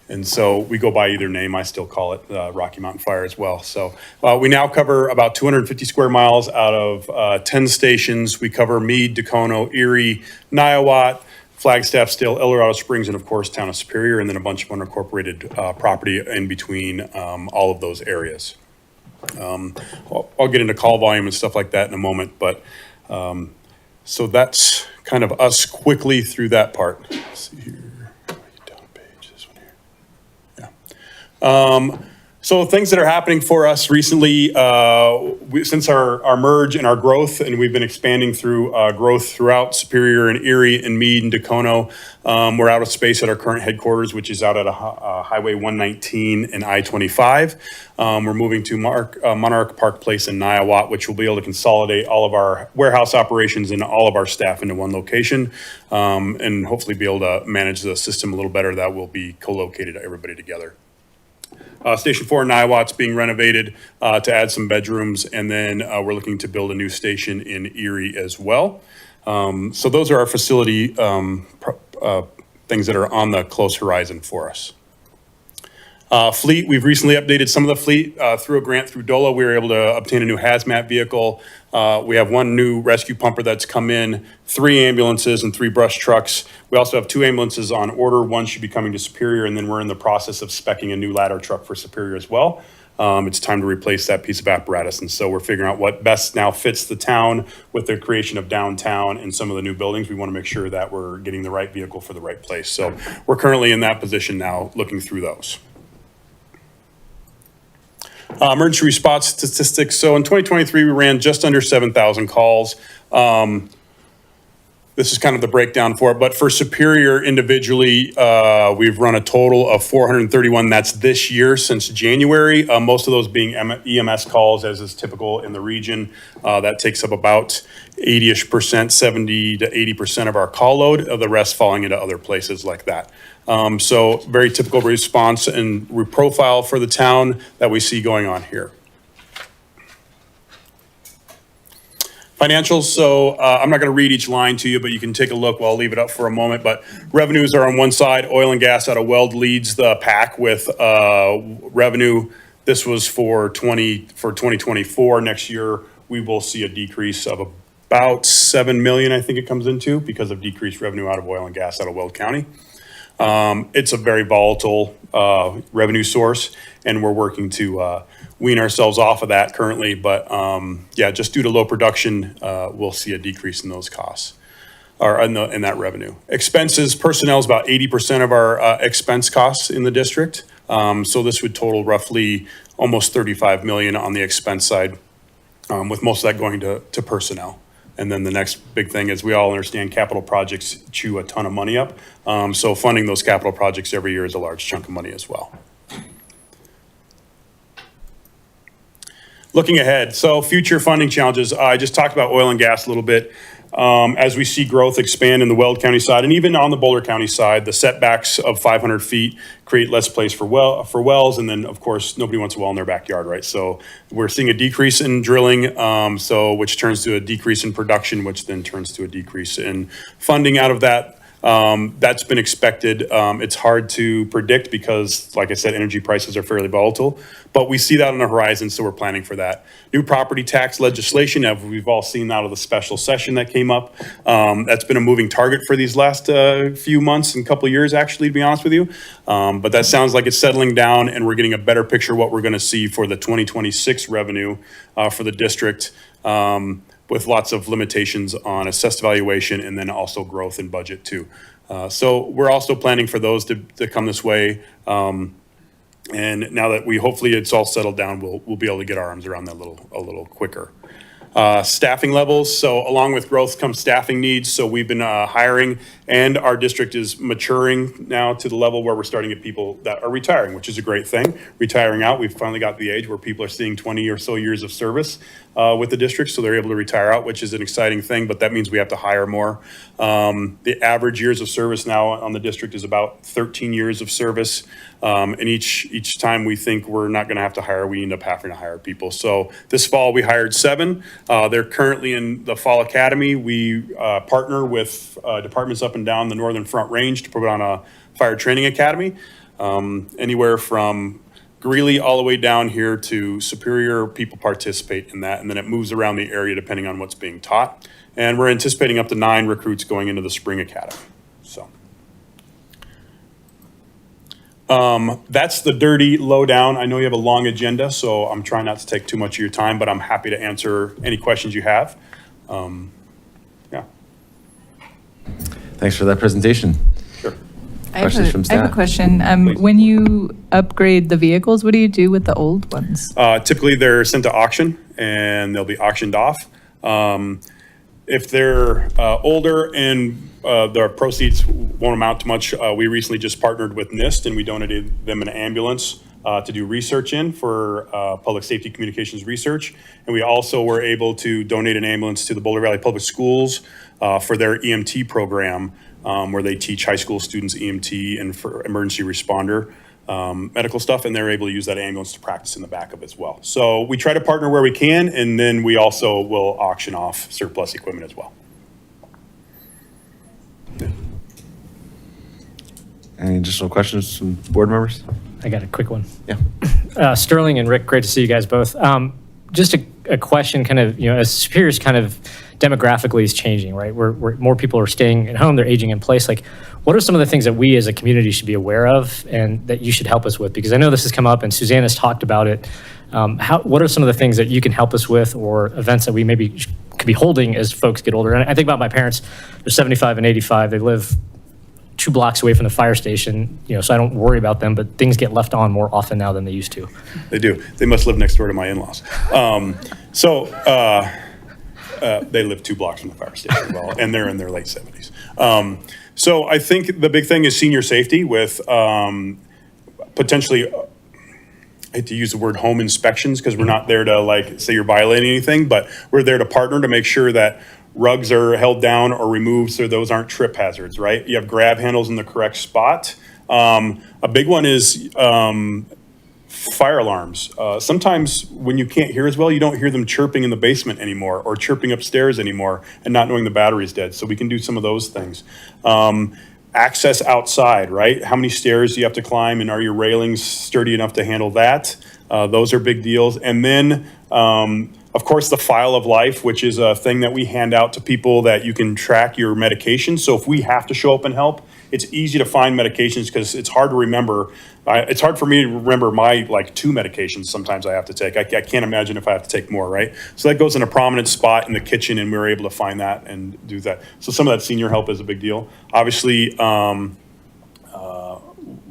And so we go by either name. I still call it Rocky Mountain Fire as well. So we now cover about 250 square miles out of 10 stations. We cover Meade, Dacono, Erie, Niawat, Flagstaff, Still, El Dorado Springs, and of course, Town of Superior, and then a bunch of unincorporated property in between all of those areas. I'll get into call volume and stuff like that in a moment, but so that's kind of us quickly through that part. Let's see here. So things that are happening for us recently, since our merge and our growth, and we've been expanding through growth throughout Superior and Erie and Meade and Dacono. We're out of space at our current headquarters, which is out at Highway 119 and I-25. We're moving to Monarch Park Place in Niawat, which will be able to consolidate all of our warehouse operations and all of our staff into one location, and hopefully be able to manage the system a little better. That will be co-located everybody together. Station 4 in Niwot's being renovated to add some bedrooms, and then we're looking to build a new station in Erie as well. So those are our facility things that are on the close horizon for us. Fleet, we've recently updated some of the fleet through a grant through DOLA. We were able to obtain a new hazmat vehicle. We have one new rescue pumper that's come in, 3 ambulances and 3 brush trucks. We also have 2 ambulances on order. One should be coming to Superior, and then we're in the process of speccing a new ladder truck for Superior as well. It's time to replace that piece of apparatus, and so we're figuring out what best now fits the town with the creation of downtown and some of the new buildings. We want to make sure that we're getting the right vehicle for the right place. So we're currently in that position now, looking through those. Emergency response statistics. So in 2023, we ran just under 7,000 calls. This is kind of the breakdown for it, but for Superior individually, we've run a total of 431. That's this year since January. Most of those being EMS calls, as is typical in the region. That takes up about 80-ish%, 70 to 80% of our call load, of the rest falling into other places like that. So very typical response and profile for the town that we see going on here. Financials, so I'm not going to read each line to you, but you can take a look. Well, I'll leave it up for a moment. But revenues are on one side. Oil and gas out of Weld leads the pack with revenue. This was for 2024. Next year, we will see a decrease of about $7 million, I think it comes into, because of decreased revenue out of oil and gas out of Weld County. It's a very volatile revenue source, and we're working to wean ourselves off of that currently. But yeah, just due to low production, we'll see a decrease in those costs, or in that revenue. Expenses, personnel is about 80% of our expense costs in the district. So this would total roughly almost $35 million on the expense side, with most of that going to personnel. And then the next big thing is, we all understand capital projects chew a ton of money up. So funding those capital projects every year is a large chunk of money as well. Looking ahead, so future funding challenges. I just talked about oil and gas a little bit. As we see growth expand in the Weld County side, and even on the Boulder County side, the setbacks of 500 feet create less place for wells, and then of course nobody wants a well in their backyard, right? So we're seeing a decrease in drilling, which turns to a decrease in production, which then turns to a decrease in funding out of that. That's been expected. It's hard to predict because, like I said, energy prices are fairly volatile, but we see that on the horizon, so we're planning for that. New property tax legislation, we've all seen out of the special session that came up. That's been a moving target for these last few months and couple of years, actually, to be honest with you. But that sounds like it's settling down, and we're getting a better picture of what we're going to see for the 2026 revenue for the district. With lots of limitations on assessed valuation and then also growth in budget too. So we're also planning for those to come this way. And now that hopefully it's all settled down, we'll be able to get our arms around that a little quicker. Staffing levels, so along with growth comes staffing needs. So we've been hiring, and our district is maturing now to the level where we're starting to get people that are retiring, which is a great thing. Retiring out, we've finally got the age where people are seeing 20 or so years of service with the district, so they're able to retire out, which is an exciting thing, but that means we have to hire more. The average years of service now on the district is about 13 years of service, and each time we think we're not gonna have to hire, we end up having to hire people. So this fall, we hired 7. They're currently in the Fall Academy. We partner with departments up and down the Northern Front Range to put on a fire training academy. Anywhere from Greeley all the way down here to Superior, people participate in that, and then it moves around the area depending on what's being taught. And we're anticipating up to 9 recruits going into the Spring Academy. So that's the dirty lowdown. I know you have a long agenda, so I'm trying not to take too much of your time, but I'm happy to answer any questions you have. Yeah. Thanks for that presentation. Sure. Questions from I have a staff? question. When you upgrade the vehicles, what do you do with the old ones? Typically, they're sent to auction, and they'll be auctioned off. If they're older and the proceeds won't amount to much, we recently just partnered with NIST, and we donated them an ambulance to do research for public safety communications research. And we also were able to donate an ambulance to the Boulder Valley Public Schools for their EMT program, where they teach high school students EMT and for emergency responder. medical stuff, and they're able to use that ambulance to practice in the back of it as well. So we try to partner where we can, and then we also will auction off surplus equipment as well. Any additional questions from board members? I got a quick one. Yeah. Sterling and Rick, great to see you guys both. Just a question, kind of, as Superior's kind of demographically is changing, right? Where more people are staying at home, they're aging in place. Like, what are some of the things that we as a community should be aware of and that you should help us with? Because I know this has come up and Susanna's talked about it. What are some of the things that you can help us with, or events that we maybe could be holding as folks get older? And I think about my parents, they're 75 and 85. They live 2 blocks away from the fire station, so I don't worry about them, but things get left on more often now than they used to. They do. They must live next door to my in-laws. They live 2 blocks from the fire station as well, and they're in their late 70s. So I think the big thing is senior safety with potentially, I hate to use the word home inspections because we're not there to say you're violating anything, but we're there to partner to make sure that rugs are held down or removed so those aren't trip hazards, right? You have grab handles in the correct spot. A big one is fire alarms. Sometimes when you can't hear as well, you don't hear them chirping in the basement anymore or chirping upstairs anymore and not knowing the battery's dead. So we can do some of those things. Access outside, right? How many stairs do you have to climb, and are your railings sturdy enough to handle that? Those are big deals. And then, of course, the file of life, which is a thing that we hand out to people that you can track your medications. So if we have to show up and help, it's easy to find medications because it's hard to remember. It's hard for me to remember my 2 medications sometimes I have to take. I can't imagine if I have to take more, right? So that goes in a prominent spot in the kitchen, and we were able to find that and do that. So some of that senior help is a big deal. Obviously,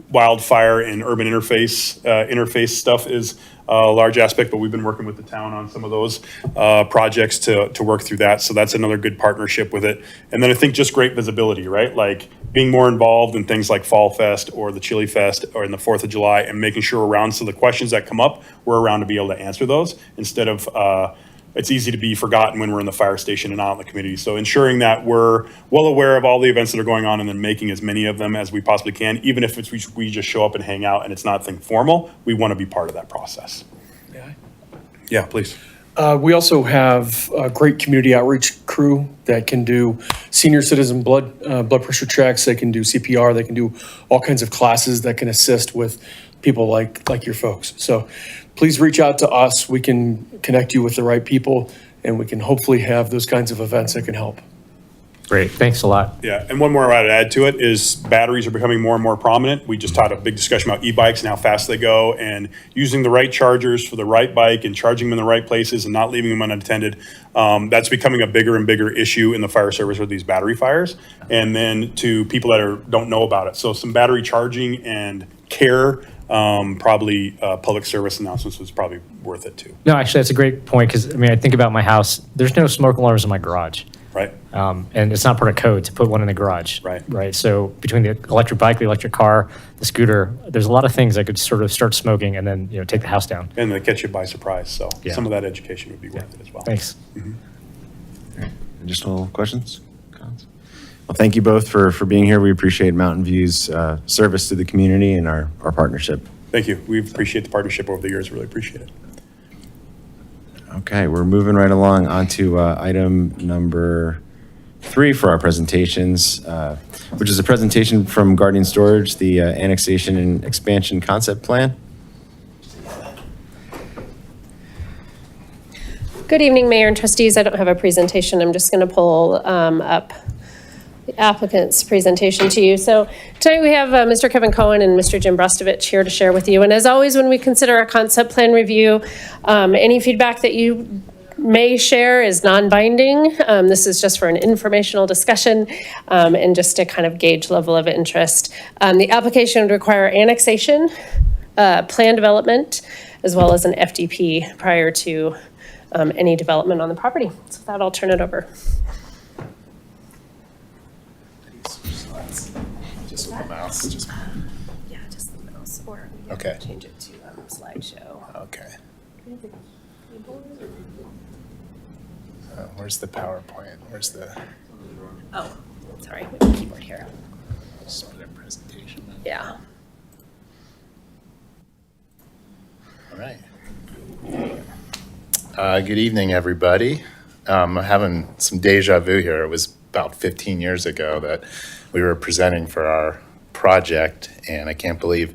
wildfire and urban interface stuff is a large aspect, but we've been working with the town on some of those projects to work through that. So that's another good partnership with it. And then I think just great visibility, right? Like being more involved in things like Fall Fest or the Chili Fest or in the 4th of July, and making sure we're around. So the questions that come up, we're around to be able to answer those instead of, it's easy to be forgotten when we're in the fire station and out in the community. So ensuring that we're well aware of all the events that are going on and then making as many of them as we possibly can, even if we just show up and hang out and it's not anything formal, we want to be part of that process. Yeah, please. We also have a great community outreach crew that can do senior citizen blood pressure checks. They can do CPR. They can do all kinds of classes that can assist with people like your folks. So please reach out to us. We can connect you with the right people, and we can hopefully have those kinds of events that can help. Great, thanks a lot. Yeah, and one more I'd add to it is batteries are becoming more and more prominent. We just had a big discussion about e-bikes and how fast they go, and using the right chargers for the right bike and charging them in the right places and not leaving them unattended. That's becoming a bigger and bigger issue in the fire service with these battery fires, and then to people that don't know about it. So some battery charging and care, probably public service announcements was probably worth it too. No, actually, that's a great point, because I think about my house. There's no smoke alarms in my garage. Right. And it's not part of code to put one in the garage. Right. So between the electric bike, the electric car, the scooter, there's a lot of things that could sort of start smoking and then take the house down. And they catch you by surprise. So Yeah. some of that education would be worth it as well. Thanks. Additional questions? Comments? Well, thank you both for being here. We appreciate Mountain View's service to the community and our partnership. Thank you. We appreciate the partnership over the years. Really appreciate it. Okay, we're moving right along onto item number 3 for our presentations, which is a presentation from Guardian Storage, the annexation and expansion concept plan. Good evening, Mayor and trustees. I don't have a presentation. I'm just going to pull up the applicant's presentation to you. So tonight we have Mr. Kevin Cohen and Mr. Jim Brustovich here to share with you. And as always, when we consider a concept plan review, any feedback that you may share is non-binding. This is just for an informational discussion and just to kind of gauge level of interest. The application would require annexation, plan development, as well as an FDP prior to any development on the property. So with that, I'll turn it over. Just with the mouse, just Yeah, just the mouse, or we Okay. can change it to slideshow. okay. Where's the PowerPoint? Where's the Oh, sorry, we have a keyboard here. split presentation? Yeah. All right. Good evening, everybody. I'm having some deja vu here. It was about 15 years ago that we were presenting for our project, and I can't believe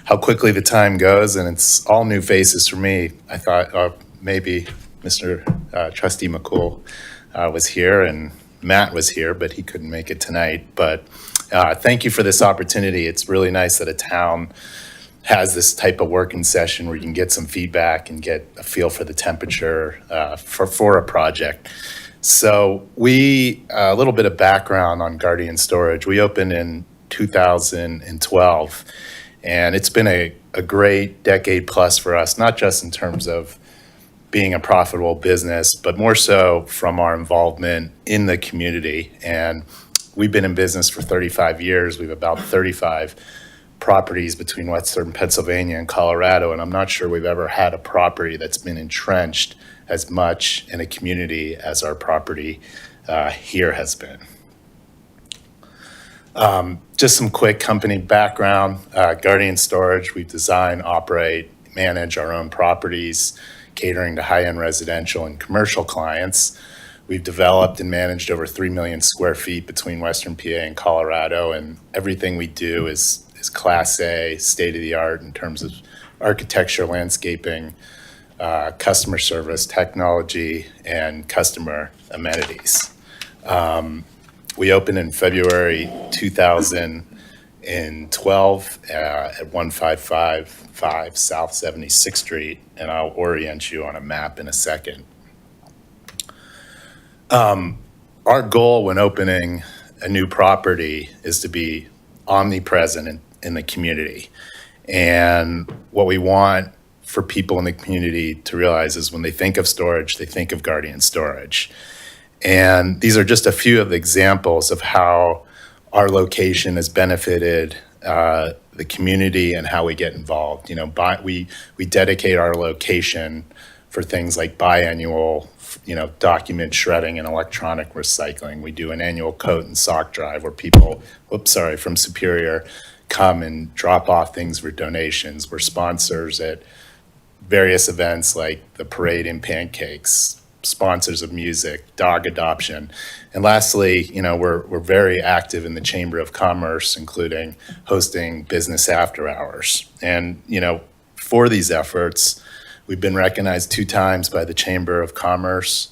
how quickly the time goes, and it's all new faces for me. I thought maybe Mr. Trustee McCool was here and Matt was here, but he couldn't make it tonight. But thank you for this opportunity. It's really nice that a town has this type of working session where you can get some feedback and get a feel for the temperature for a project. So a little bit of background on Guardian Storage. We opened in 2012, and it's been a great decade plus for us, not just in terms of being a profitable business, but more so from our involvement in the community. And we've been in business for 35 years. We have about 35 properties between Western Pennsylvania and Colorado, and I'm not sure we've ever had a property that's been entrenched as much in a community as our property here has been. Just some quick company background. Guardian Storage, we design, operate, manage our own properties, catering to high-end residential and commercial clients. We've developed and managed over 3 million square feet between Western PA and Colorado, and everything we do is Class A, state-of-the-art in terms of architecture, landscaping, customer service, technology, and customer amenities. We opened in February 2012 at 1555 South 76th Street, and I'll orient you on a map in a second. Our goal when opening a new property is to be omnipresent in the community. And what we want for people in the community to realize is when they think of storage, they think of Guardian Storage. And these are just a few of the examples of how our location has benefited the community and how we get involved. You know, we dedicate our location for things like biannual, document shredding and electronic recycling. We do an annual coat and sock drive where people, from Superior come and drop off things for donations. We're sponsors at various events like the Parade and Pancakes, sponsors of music, dog adoption. And lastly, we're very active in the Chamber of Commerce, including hosting business after hours. And, for these efforts, we've been recognized 2 times by the Chamber of Commerce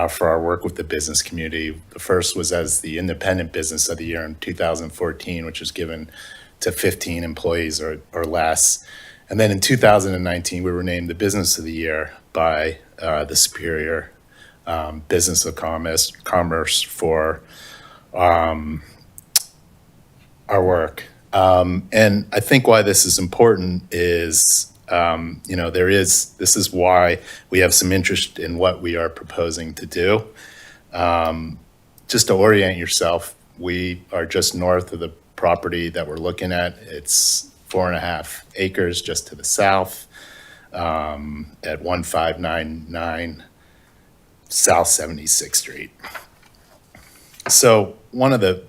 for our work with the business community. The first was as the Independent Business of the Year in 2014, which was given to 15 employees or less. And then in 2019, we were named the Business of the Year by the Superior Business of Commerce for our work. And I think why this is important is, this is why we have some interest in what we are proposing to do. Just to orient yourself, we are just north of the property that we're looking at. It's 4.5 acres just to the south at 1599 South 76th Street. So going to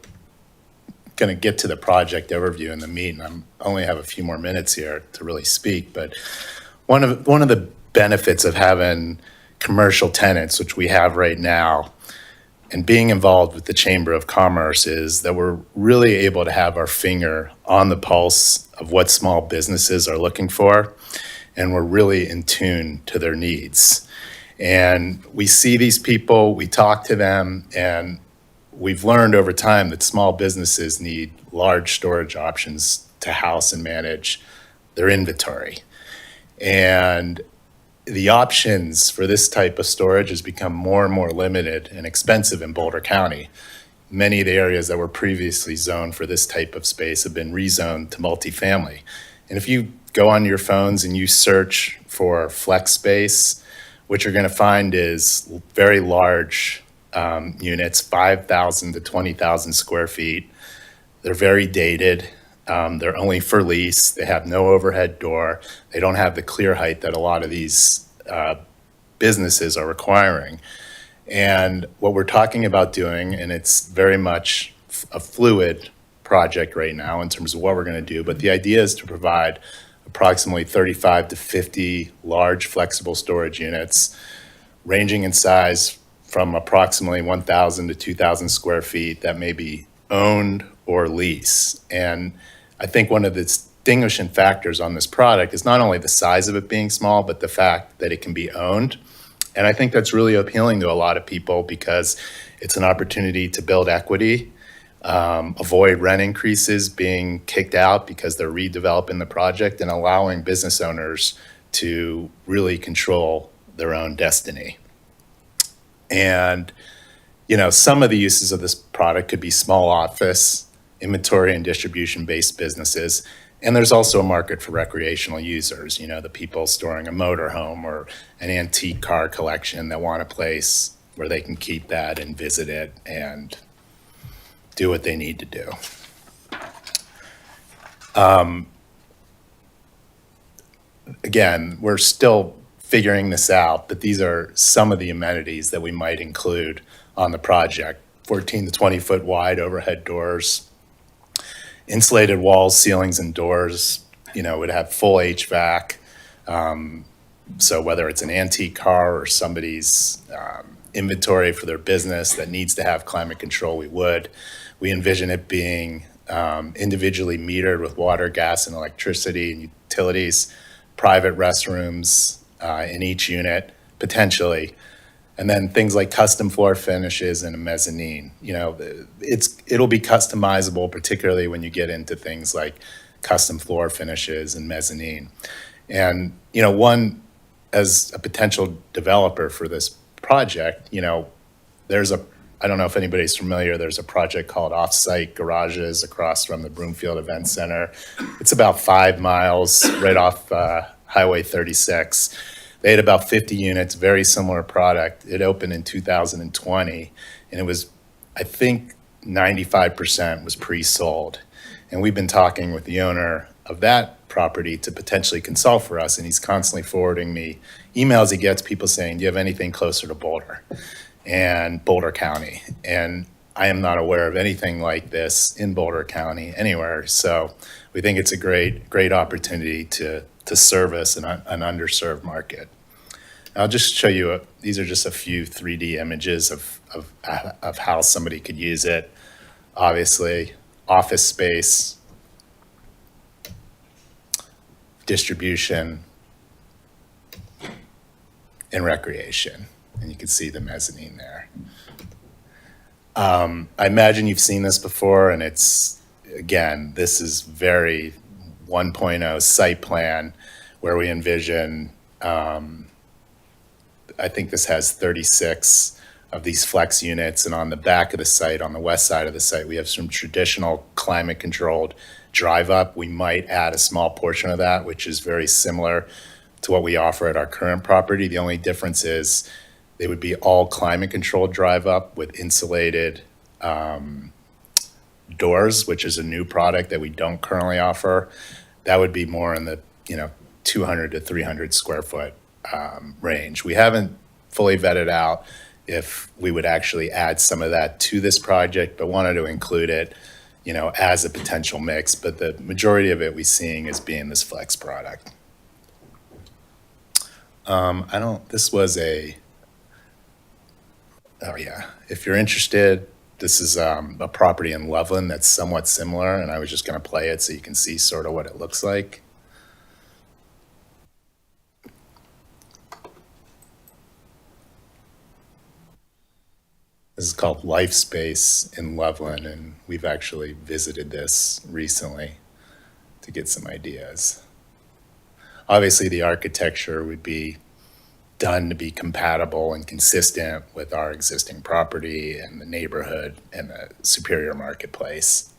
get to the project overview in the meat, and I only have a few more minutes here to really speak, but one of the benefits of having commercial tenants, which we have right now, and being involved with the Chamber of Commerce is that we're really able to have our finger on the pulse of what small businesses are looking for, and we're really in tune to their needs. And we see these people, we talk to them, and we've learned over time that small businesses need large storage options to house and manage their inventory. And the options for this type of storage has become more and more limited and expensive in Boulder County. Many of the areas that were previously zoned for this type of space have been rezoned to multifamily. And if you go on your phones and you search for flex space, what you're going to find is very large units, 5,000 to 20,000 square feet. They're very dated. They're only for lease. They have no overhead door. They don't have the clear height that a lot of these businesses are requiring. And what we're talking about doing, and it's very much a fluid project right now in terms of what we're going to do, but the idea is to provide a approximately 35 to 50 large flexible storage units, ranging in size from approximately 1,000 to 2,000 square feet that may be owned or leased. And I think one of the distinguishing factors on this product is not only the size of it being small, but the fact that it can be owned. And I think that's really appealing to a lot of people because it's an opportunity to build equity, avoid rent increases being kicked out because they're redeveloping the project, and allowing business owners to really control their own destiny. And, you know, some of the uses of this product could be small office, inventory and distribution-based businesses. And there's also a market for recreational users, you know, the people storing a motorhome or an antique car collection that want a place where they can keep that and visit it and do what they need to do. Again, we're still figuring this out, but these are some of the amenities that we might include on the project. 14 to 20 foot wide overhead doors, insulated walls, ceilings, and doors. You know, would have full HVAC. So whether it's an antique car or somebody's inventory for their business that needs to have climate control, we would. We envision it being individually metered with water, gas, and electricity and utilities, private restrooms in each unit, potentially. And then things like custom floor finishes and a mezzanine. You know, it'll be customizable, particularly when you get into things like custom floor finishes and mezzanine. And, you know, one, as a potential developer for this project, you know, I don't know if anybody's familiar, there's a project called Offsite Garages across from the Broomfield Event Center. It's about 5 miles right off Highway 36. They had about 50 units, very similar product. It opened in 2020, and it was, I think, 95% was pre-sold. And we've been talking with the owner of that property to potentially consult for us, and he's constantly forwarding me emails he gets, people saying, do you have anything closer to Boulder and Boulder County? And I am not aware of anything like this in Boulder County anywhere. So we think it's a great opportunity to service an underserved market. I'll just show you, these are just a few 3D images of how somebody could use it. Obviously, office space, distribution, and recreation. And you can see the mezzanine there. I imagine you've seen this before, and it's, again, this is very 1.0 site plan where we envision, I think this has 36 of these flex units, and on the back of the site, on the west side of the site, we have some traditional climate controlled drive up. We might add a small portion of that, which is very similar to what we offer at our current property. The only difference is they would be all climate controlled drive up with insulated doors, which is a new product that we don't currently offer. That would be more in the 200 to 300 square foot range. We haven't fully vetted out if we would actually add some of that to this project, but wanted to include it, as a potential mix. But the majority of it we're seeing is being this flex product. If you're interested, this is a property in Loveland that's somewhat similar, and I was just going to play it so you can see sort of what it looks like. This is called Life Space in Loveland, and we've actually visited this recently to get some ideas. Obviously, the architecture would be done to be compatible and consistent with our existing property and the neighborhood and the Superior Marketplace.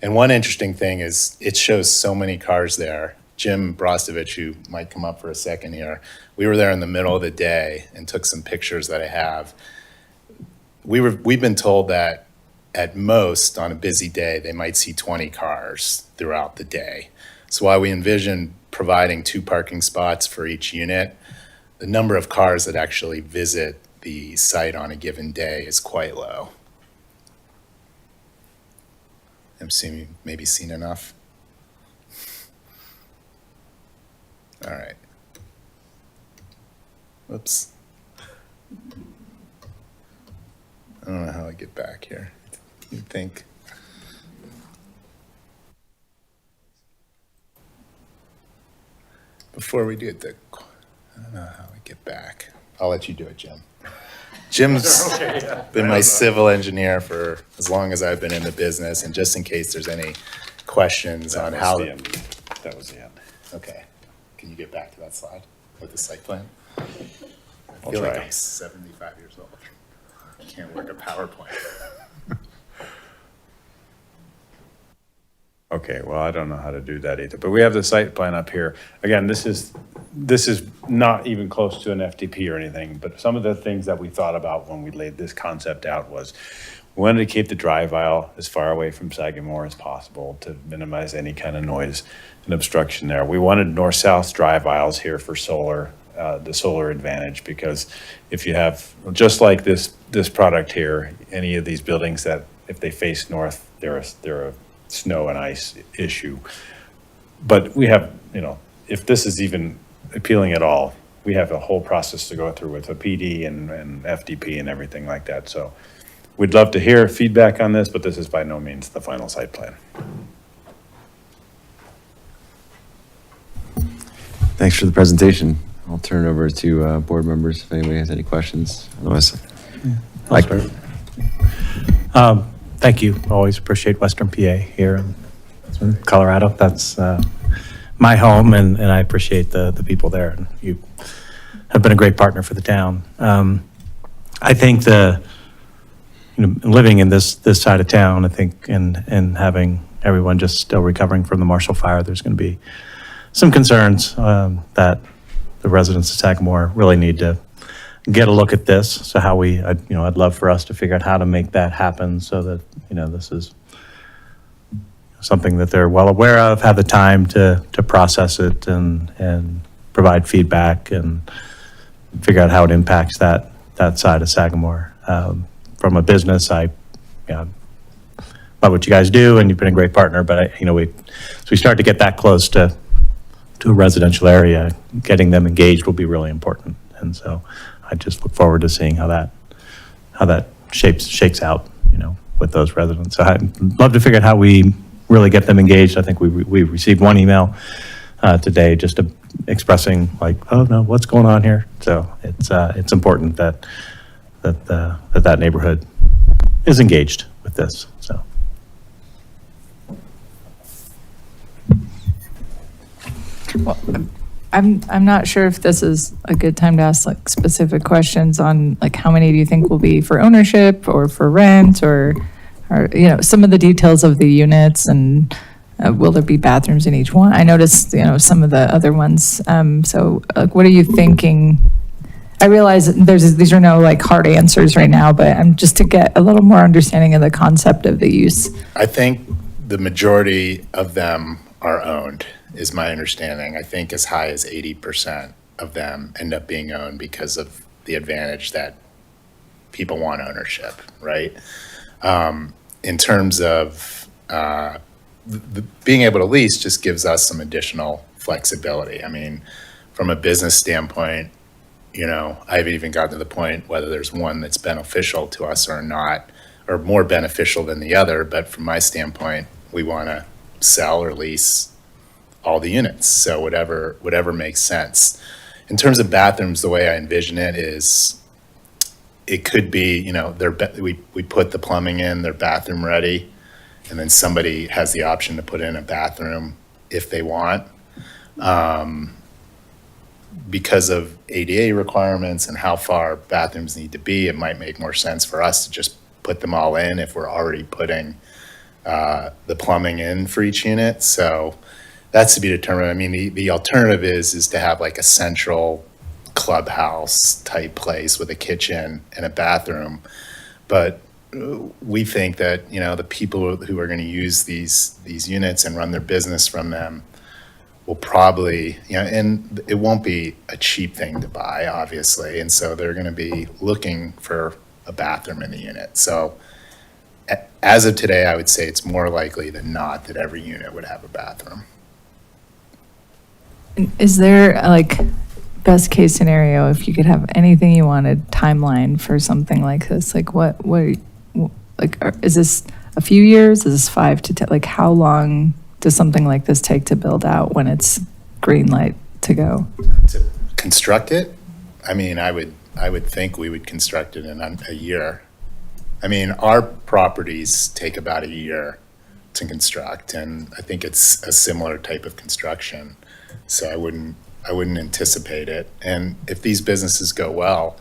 And one interesting thing is it shows so many cars there. Jim Brostovich, who might come up for a second here, we were there in the middle of the day and took some pictures that I have. We've been told that at most on a busy day, they might see 20 cars throughout the day. So while we envision providing 2 parking spots for each unit, the number of cars that actually visit the site on a given day is quite low. I'm assuming you've maybe seen enough. All right. Whoops. I don't know how I get back here. You'd think. Before we do it, I don't know how I get back. I'll let you do it, Jim. Jim's been my civil engineer for as long as I've been in the business, and just in case there's any questions on how. That was the end. Okay. Can you get back to that slide with the site plan? I I'll feel like try. I'm 75 years old. I can't work a PowerPoint. Okay, well, I don't know how to do that either, but we have the site plan up here. Again, this is not even close to an FDP or anything, but some of the things that we thought about when we laid this concept out was we wanted to keep the drive aisle as far away from Sagamore as possible to minimize any kind of noise and obstruction there. We wanted north-south drive aisles here for solar, the solar advantage, because if you have, just like this product here, any of these buildings that if they face north, they're a snow and ice issue. But we have, if this is even appealing at all, we have a whole process to go through with a PD and FDP and everything like that. So we'd love to hear feedback on this, but this is by no means the final site plan. Thanks for the presentation. I'll turn it over to board members if anybody has any questions. Otherwise, I'll start. Thank you. Always appreciate Western PA here in Colorado. That's my home, and I appreciate the people there. And you have been a great partner for the town. I think living in this side of town, I think, and having everyone just still recovering from the Marshall Fire, there's going to be some concerns that the residents of Sagamore really need to get a look at this. So I'd love for us to figure out how to make that happen so that, this is something that they're well aware of, have the time to process it and provide feedback and figure out how it impacts that side of Sagamore. From a business, I love what you guys do, and you've been a great partner, but as we start to get that close to a residential area, getting them engaged will be really important. And so I just look forward to seeing how that shakes out, with those residents. So I'd love to figure out how we really get them engaged. I think we received one email today just expressing like, oh no, what's going on here? So it's important that neighborhood is engaged with this. So. Well, I'm not sure if this is a good time to ask like specific questions on like how many do you think will be for ownership or for rent or some of the details of the units, and will there be bathrooms in each one? I noticed some of the other ones. So like, what are you thinking? I realize these are no like hard answers right now, but I'm just to get a little more understanding of the concept of the use. I think the majority of them are owned, is my understanding. I think as high as 80% of them end up being owned because of the advantage that people want ownership, right? In terms of being able to lease just gives us some additional flexibility. I mean, from a business standpoint, I've even gotten to the point whether there's one that's beneficial to us or not, or more beneficial than the other. But from my standpoint, we want to sell or lease all the units. So whatever makes sense. In terms of bathrooms, the way I envision it is it could be, we put the plumbing in, they're bathroom ready, and then somebody has the option to put in a bathroom if they want. Because of ADA requirements and how far bathrooms need to be, it might make more sense for us to just put them all in if we're already putting the plumbing in for each unit. So that's to be determined. I mean, the alternative is to have like a central clubhouse type place with a kitchen and a bathroom. But we think that, the people who are going to use these units and run their business from them will probably, and it won't be a cheap thing to buy, obviously. And so they're going to be looking for a bathroom in the unit. So as of today, I would say it's more likely than not that every unit would have a bathroom. Is there like best case scenario, if you could have anything you wanted, timeline for something like this? Like is this a few years? Is this 5 to 10? Like how long does something like this take to build out when it's green light to go? To construct it, I mean, I would think we would construct it in a year. I mean, our properties take about a year to construct, and I think it's a similar type of construction. So I wouldn't anticipate it. And if these businesses go well,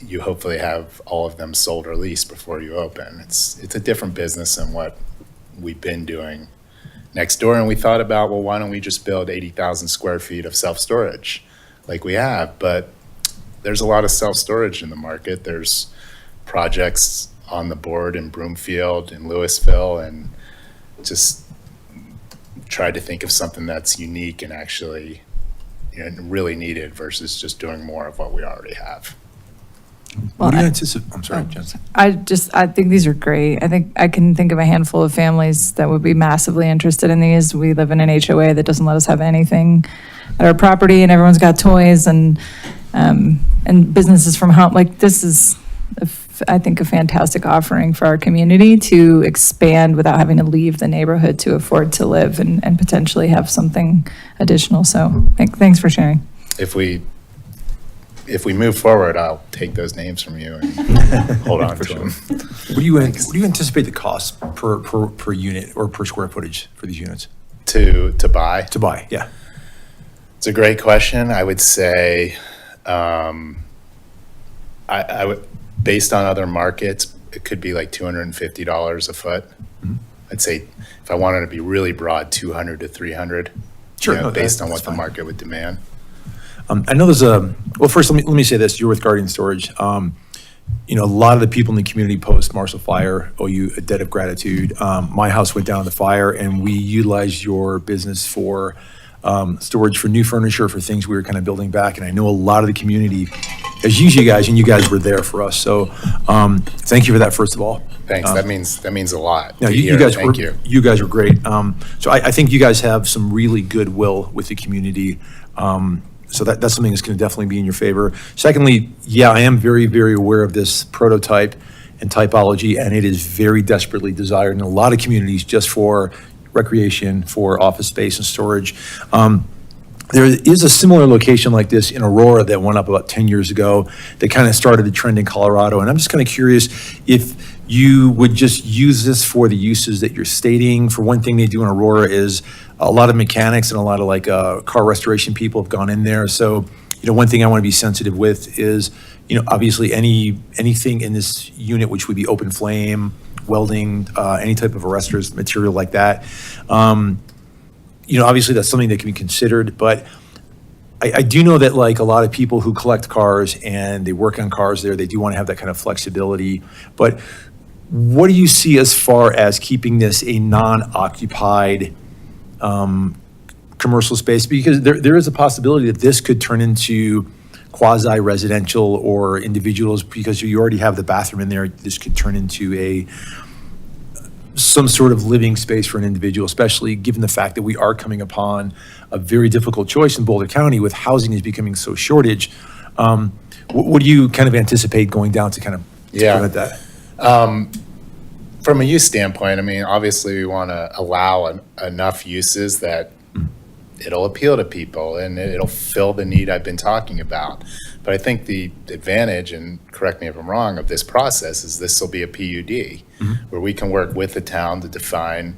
you hopefully have all of them sold or leased before you open. It's a different business than what we've been doing next door. And we thought about, well, why don't we just build 80,000 square feet of self-storage like we have? But there's a lot of self-storage in the market. There's projects on the board in Broomfield, in Louisville, and just tried to think of something that's unique and actually, you know, really needed versus just doing more of what we already have. What do you anticipate? I'm sorry, Jen. I think these are great. I think I can think of a handful of families that would be massively interested in these. We live in an HOA that doesn't let us have anything at our property, and everyone's got toys and businesses from home. Like this is, I think, a fantastic offering for our community to expand without having to leave the neighborhood to afford to live and potentially have something additional. So thanks for sharing. If we move forward, I'll take those names from you and hold on to them. What do you anticipate the cost per unit or per square footage for these units? To buy? To buy, yeah. It's a great question. I would say, I would, based on other markets, it could be like $250 a foot. Mm-hmm. I'd say if I wanted to be really broad, 200 to 300. Sure, you know, no, based on that's what the fine. market would demand. I know there's well, first, let me say this. You're with Guardian Storage. You know, a lot of the people in the community post Marshall Fire owe you a debt of gratitude. My house went down in the fire, and we utilized your business for storage for new furniture, for things we were kind of building back. And I know a lot of the community has used you guys, and you guys were there for us. So thank you for that, first of all. Thanks. That means a lot. No, to you hear. guys Thank were you guys were great. So I think you guys have some really goodwill with the community. So that's something that's going to definitely be in your favor. Secondly, yeah, I am very, very aware of this prototype and typology, and it is very desperately desired in a lot of communities just for recreation, for office space and storage. There is a similar location like this in Aurora that went up about 10 years ago that kind of started the trend in Colorado. And I'm just kind of curious if you would just use this for the uses that you're stating. For one thing they do in Aurora is a lot of mechanics and a lot of like car restoration people have gone in there. So, you know, one thing I want to be sensitive with is, you know, obviously anything in this unit which would be open flame, welding, any type of arresters material like that. You know, obviously that's something that can be considered, but I do know that like a lot of people who collect cars and they work on cars there, they do want to have that kind of flexibility. But what do you see as far as keeping this a non-occupied commercial space? Because there is a possibility that this could turn into quasi-residential or individuals, because you already have the bathroom in there. This could turn into some sort of living space for an individual, especially given the fact that we are coming upon a very difficult choice in Boulder County with housing is becoming so shortage. What do you kind of anticipate going down to kind of prevent that? From a use standpoint, I mean, obviously we want to allow enough uses that it'll appeal to people and it'll fill the need I've been talking about. But I think the advantage, and correct me if I'm wrong, of this process is this will be a PUD where we can work with the town to define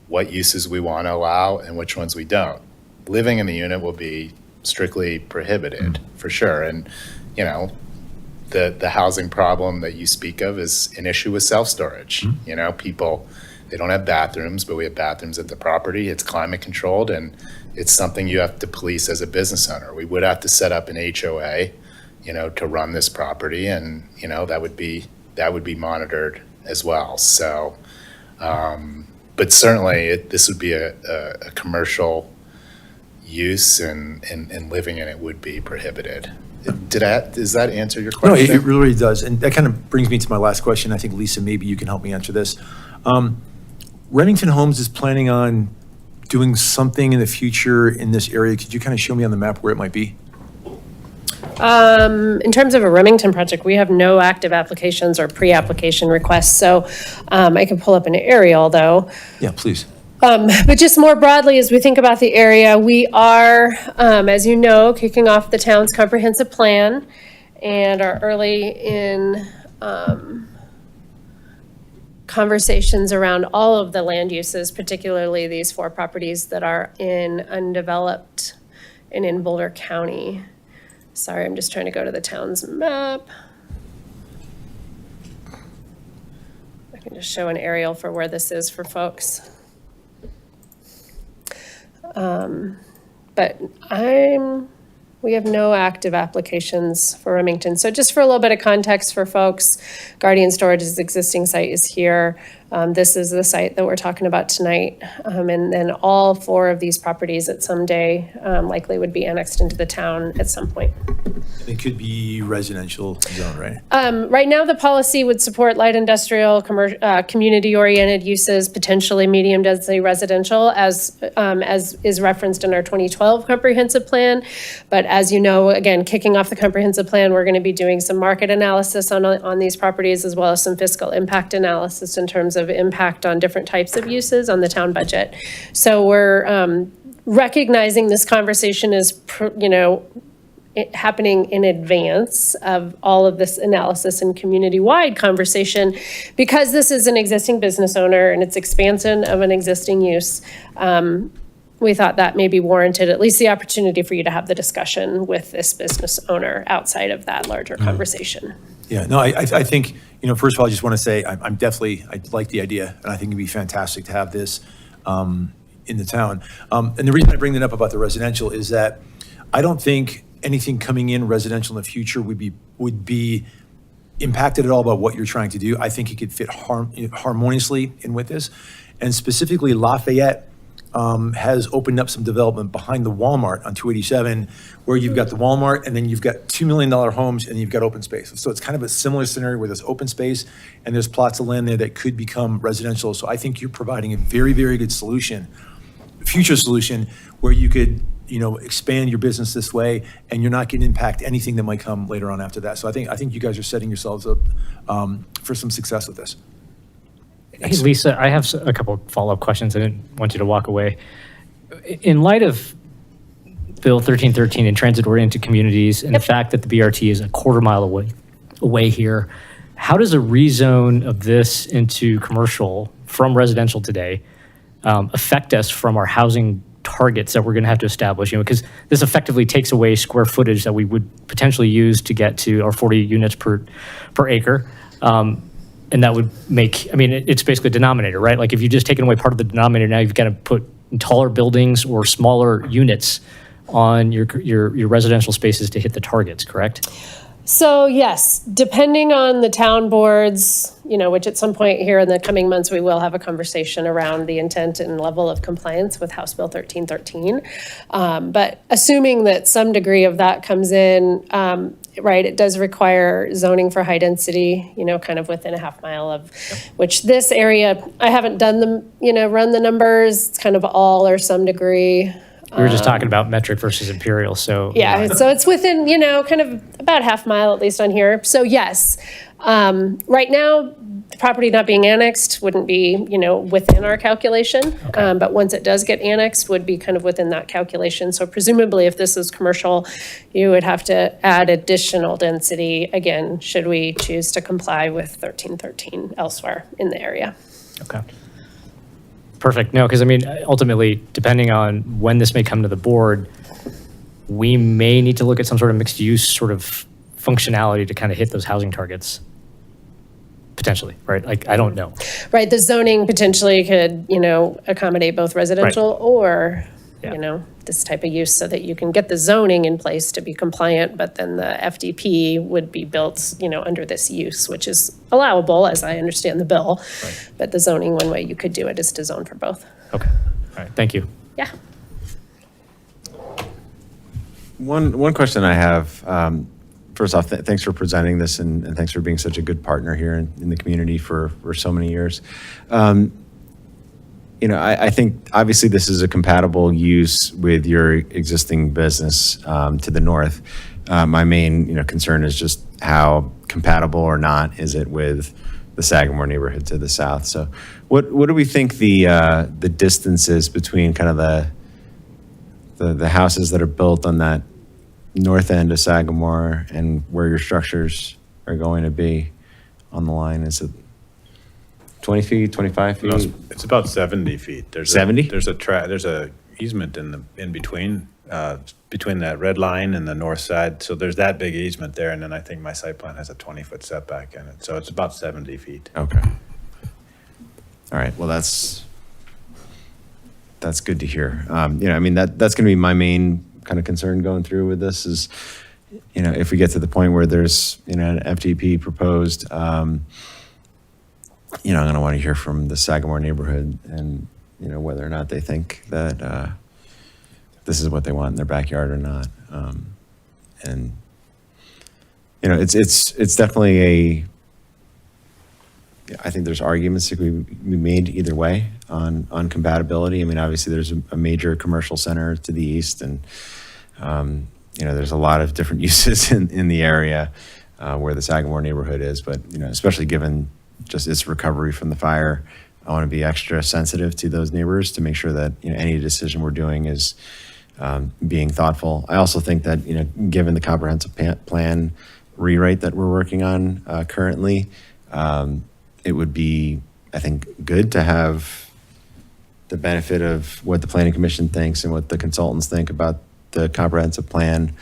what uses we want to allow and which ones we don't. Living in the unit will be strictly prohibited for sure. And, you know, the housing problem that you speak of is an issue with self-storage. You know, people, they don't have bathrooms, but we have bathrooms at the property. It's climate controlled, and it's something you have to police as a business owner. We would have to set up an HOA, you know, to run this property, and, you know, that would be monitored as well. So, but certainly this would be a commercial use, and living in it would be prohibited. Does that answer your question? No, it really does. And that kind of brings me to my last question. I think, Lisa, maybe you can help me answer this. Remington Homes is planning on doing something in the future in this area. Could you kind of show me on the map where it might be? In terms of a Remington project, we have no active applications or pre-application requests, so I can pull up an aerial, though. Yeah, please. But just more broadly, as we think about the area, we are, as you know, kicking off the town's comprehensive plan and are early in conversations around all of the land uses, particularly these 4 properties that are in undeveloped and in Boulder County. Sorry, I'm just trying to go to the town's map. I can just show an aerial for where this is for folks. But we have no active applications for Remington. So just for a little bit of context for folks, Guardian Storage's existing site is here. This is the site that we're talking about tonight. And then all 4 of these properties at some day likely would be annexed into the town at some point. It could be residential zone, right? Right now, the policy would support light industrial, community-oriented uses, potentially medium density residential, as is referenced in our 2012 comprehensive plan. But as you know, again, kicking off the comprehensive plan, we're going to be doing some market analysis on these properties, as well as some fiscal impact analysis in terms of impact on different types of uses on the town budget. So we're recognizing this conversation is, happening in advance of all of this analysis and community-wide conversation, because this is an existing business owner and it's expansion of an existing use. We thought that may be warranted, at least the opportunity for you to have the discussion with this business owner outside of that larger conversation. Yeah, no, I think, first of all, I just want to say I like the idea, and I think it'd be fantastic to have this in the town. And the reason I bring that up about the residential is that I don't think anything coming in residential in the future would be impacted at all by what you're trying to do. I think it could fit harmoniously in with this. And specifically, Lafayette has opened up some development behind the Walmart on 287, where you've got the Walmart and then you've got $2 million homes and you've got open space. So it's kind of a similar scenario where there's open space and there's plots of land there that could become residential. So I think you're providing a very, very good solution, future solution, where you could expand your business this way, and you're not going to impact anything that might come later on after that. So I think you guys are setting yourselves up for some success with this. Hey, Lisa, I have a couple of follow-up questions. I didn't want you to walk away. In light of Bill 1313 and transit-oriented communities, and the fact that the BRT is a quarter-mile away here, how does a rezone of this into commercial from residential today affect us from our housing targets that we're going to have to establish, because this effectively takes away square footage that we would potentially use to get to our 40 units per acre. And that would make, it's basically a denominator, right? Like if you've just taken away part of the denominator, now you've got to put taller buildings or smaller units on your residential spaces to hit the targets, correct? So yes, depending on the town boards, which at some point here in the coming months, we will have a conversation around the intent and level of compliance with House Bill 1313. But assuming that some degree of that comes in, right, it does require zoning for high density, kind of within a half mile of, which this area, I haven't done run the numbers, it's kind of all or some degree. We were just talking about metric versus imperial, so. Yeah, so it's within, kind of about half mile at least on here. So yes, right now, the property not being annexed wouldn't be, within our calculation. Okay. But once it does get annexed, would be kind of within that calculation. So presumably if this is commercial, you would have to add additional density, again, should we choose to comply with 1313 elsewhere in the area. Okay. Perfect. No, because ultimately, depending on when this may come to the board, we may need to look at some sort of mixed use sort of functionality to kind of hit those housing targets. Potentially, right? Like, I don't know. Right. The zoning potentially could, accommodate both residential or, this type of use so that you can get the zoning in place to be compliant, but then the FDP would be built, under this use, which is allowable as I understand the bill. Right. But the zoning, one way you could do it is to zone for both. Okay. All right. Thank you. Yeah. One question I have, first off, thanks for presenting this and thanks for being such a good partner here in the community for so many years. I think obviously this is a compatible use with your existing business to the north. My main, concern is just how compatible or not is it with the Sagamore neighborhood to the south. So what do we think the distance is between kind of the houses that are built on that north end of Sagamore and where your structures are going to be on the line? Is it 20 feet, 25 feet? No, it's about 70 feet. There's 70? There's a easement in between that red line and the north side. So there's that big easement there, and then I think my site plan has a 20-foot setback in it. So it's about 70 feet. Okay. All right. Well, that's good to hear. That's going to be my main kind of concern going through with this is, if we get to the point where there's, an FDP proposed, I'm going to want to hear from the Sagamore neighborhood and, whether or not they think that this is what they want in their backyard or not. It's definitely I think there's arguments that can be made either way on compatibility. I mean, obviously there's a major commercial center to the east and, there's a lot of different uses in the area where the Sagamore neighborhood is, but, especially given just its recovery from the fire, I want to be extra sensitive to those neighbors to make sure that, any decision we're doing is being thoughtful. I also think that, given the comprehensive plan rewrite that we're working on currently, it would be, I think, good to have the benefit of what the Planning Commission thinks and what the consultants think about the comprehensive plan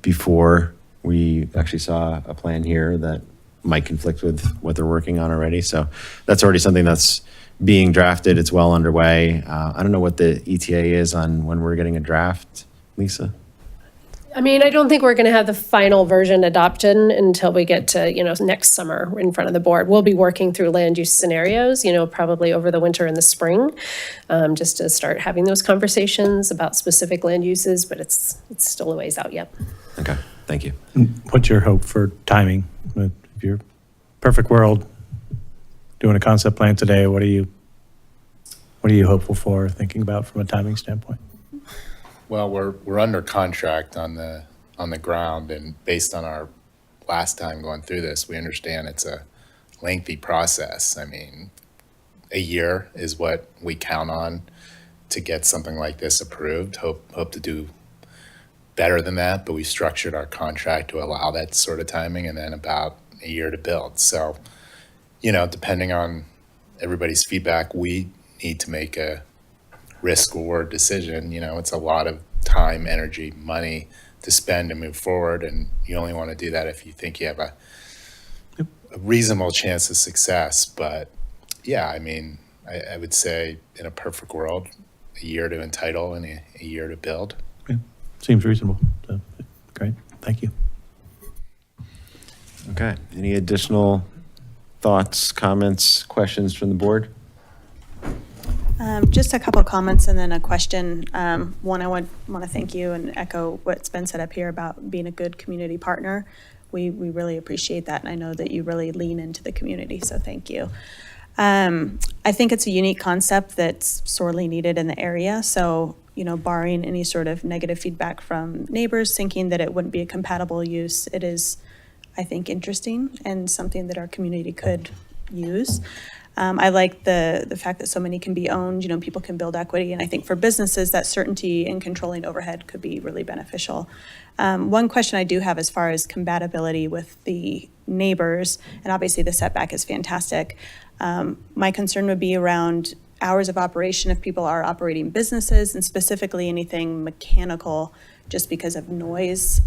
before we actually saw a plan here that might conflict with what they're working on already. So that's already something that's being drafted. It's well underway. I don't know what the ETA is on when we're getting a draft, Lisa? I mean, I don't think we're going to have the final version adopted until we get to, next summer in front of the board. We'll be working through land use scenarios, probably over the winter and the spring, just to start having those conversations about specific land uses, but it's still a ways out yet. Okay, thank you. What's your hope for timing? If you're perfect world, doing a concept plan today, what are you hopeful for, thinking about from a timing standpoint? Well, we're under contract on the ground, and based on our last time going through this, we understand it's a lengthy process. I mean, a year is what we count on to get something like this approved. Hope to do better than that, but we structured our contract to allow that sort of timing, and then about a year to build. So, depending on everybody's feedback, we need to make a risk-reward decision. It's a lot of time, energy, money to spend and move forward, and you only want to do that if you think you have a reasonable chance of success. But yeah, I mean, I would say in a perfect world, a year to entitle and a year to build. Yeah, seems reasonable. So, great, thank you. Okay, any additional thoughts, comments, questions from the board? Just a couple of comments and then a question. One, I want to thank you and echo what's been said up here about being a good community partner. We really appreciate that, and I know that you really lean into the community, so thank you. I think it's a unique concept that's sorely needed in the area, so barring any sort of negative feedback from neighbors thinking that it wouldn't be a compatible use, it is, I think, interesting and something that our community could use. I like the fact that so many can be owned, people can build equity. And I think for businesses, that certainty in controlling overhead could be really beneficial. One question I do have as far as compatibility with the neighbors, and obviously the setback is fantastic. My concern would be around hours of operation if people are operating businesses, and specifically anything mechanical just because of noise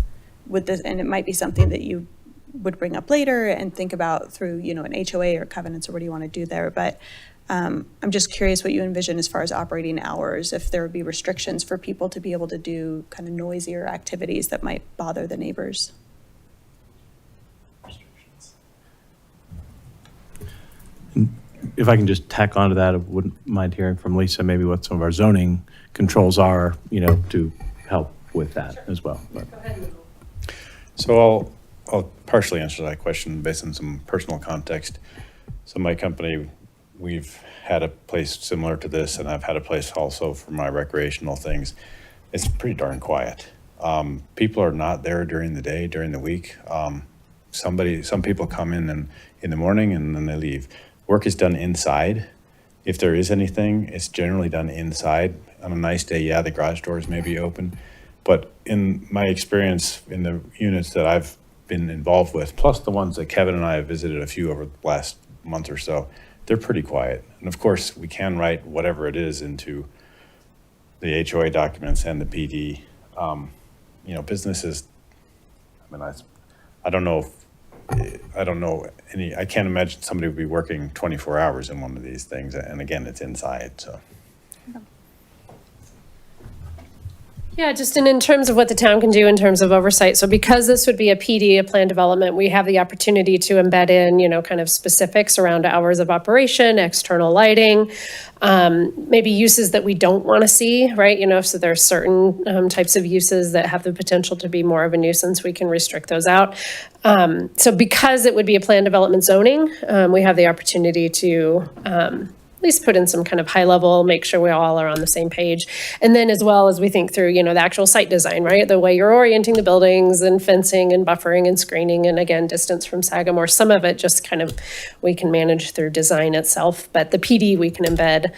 with this. And it might be something that you would bring up later and think about through, an HOA or covenants or what do you want to do there. But I'm just curious what you envision as far as operating hours, if there would be restrictions for people to be able to do kind of noisier activities that might bother the neighbors. If I can just tack onto that, I wouldn't mind hearing from Lisa maybe what some of our zoning controls are, to help with that as well. But. So I'll partially answer that question based on some personal context. So my company we've had a place similar to this, and I've had a place also for my recreational things. It's pretty darn quiet. People are not there during the day, during the week. Some people come in the morning and then they leave. Work is done inside. If there is anything, it's generally done inside. On a nice day, yeah, the garage doors may be open. But in my experience in the units that I've been involved with, plus the ones that Kevin and I have visited a few over the last month or so, they're pretty quiet. And of course, we can write whatever it is into the HOA documents and the PD. You know, businesses, I mean, I don't know any, I can't imagine somebody would be working 24 hours in one of these things. And again, it's inside, so. Yeah, just in terms of what the town can do in terms of oversight. So because this would be a PD, a plan development, we have the opportunity to embed in, you know, kind of specifics around hours of operation, external lighting, maybe uses that we don't want to see, right? You know, so there's certain types of uses that have the potential to be more of a nuisance, we can restrict those out. So because it would be a plan development zoning, we have the opportunity to at least put in some kind of high level, make sure we all are on the same page. And then as well as we think through, you know, the actual site design, right? The way you're orienting the buildings and fencing and buffering and screening and again, distance from Sagamore. Some of it just kind of, we can manage through design itself, but the PD, we can embed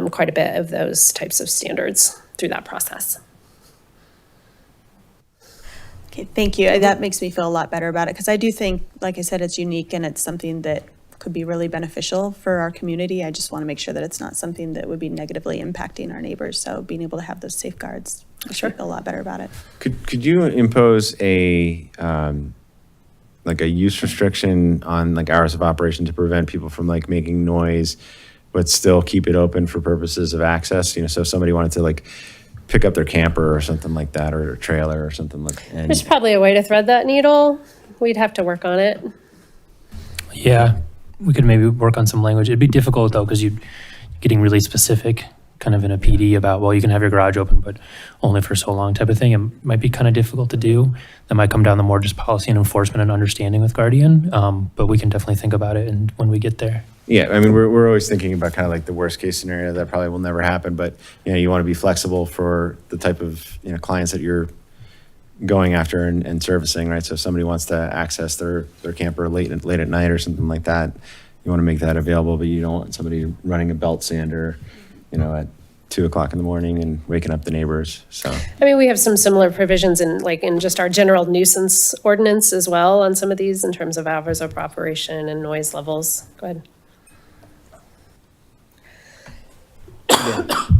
quite a bit of those types of standards through that process. Okay, thank you. That makes me feel a lot better about it because I do think, like I said, it's unique and it's something that could be really beneficial for our community. I just want to make sure that it's not something that would be negatively impacting our neighbors. So being able to have those safeguards, I feel a lot better about it. Could you impose a like a use restriction on like hours of operation to prevent people from like making noise, but still keep it open for purposes of access? You know, so if somebody wanted to like pick up their camper or something like that, or a trailer or something like that. There's probably a way to thread that needle. We'd have to work on it. Yeah, we could maybe work on some language. It'd be difficult though, because you're getting really specific kind of in a PD about, well, you can have your garage open, but only for so long type of thing. It might be kind of difficult to do. That might come down to more just policy and enforcement and understanding with Guardian, but we can definitely think about it and when we get there. Yeah, I mean, we're always thinking about kind of like the worst case scenario that probably will never happen, but you know, you want to be flexible for the type of, you know, clients that you're going after and servicing, right? So if somebody wants to access their camper late at night or something like that, you want to make that available, but you don't want somebody running a belt sander, you know, at 2 o'clock in the morning and waking up the neighbors. So I mean, we have some similar provisions in just our general nuisance ordinance as well on some of these in terms of hours of operation and noise levels. Go ahead.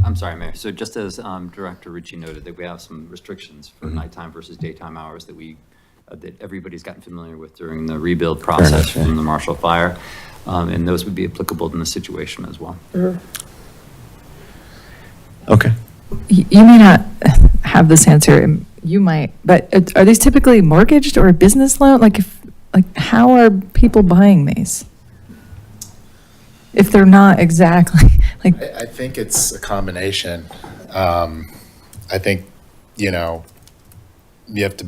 I'm sorry, Mayor. So just as Director Ritchie noted that we have some restrictions for nighttime versus daytime hours that everybody's gotten familiar with during the rebuild process from the Marshall Fire. And those would be applicable in this situation as well. Okay. You may not have this answer, you might, but are these typically mortgaged or a business loan? Like how are people buying these? If they're not exactly, like. I think it's a combination. I think, you know, you have to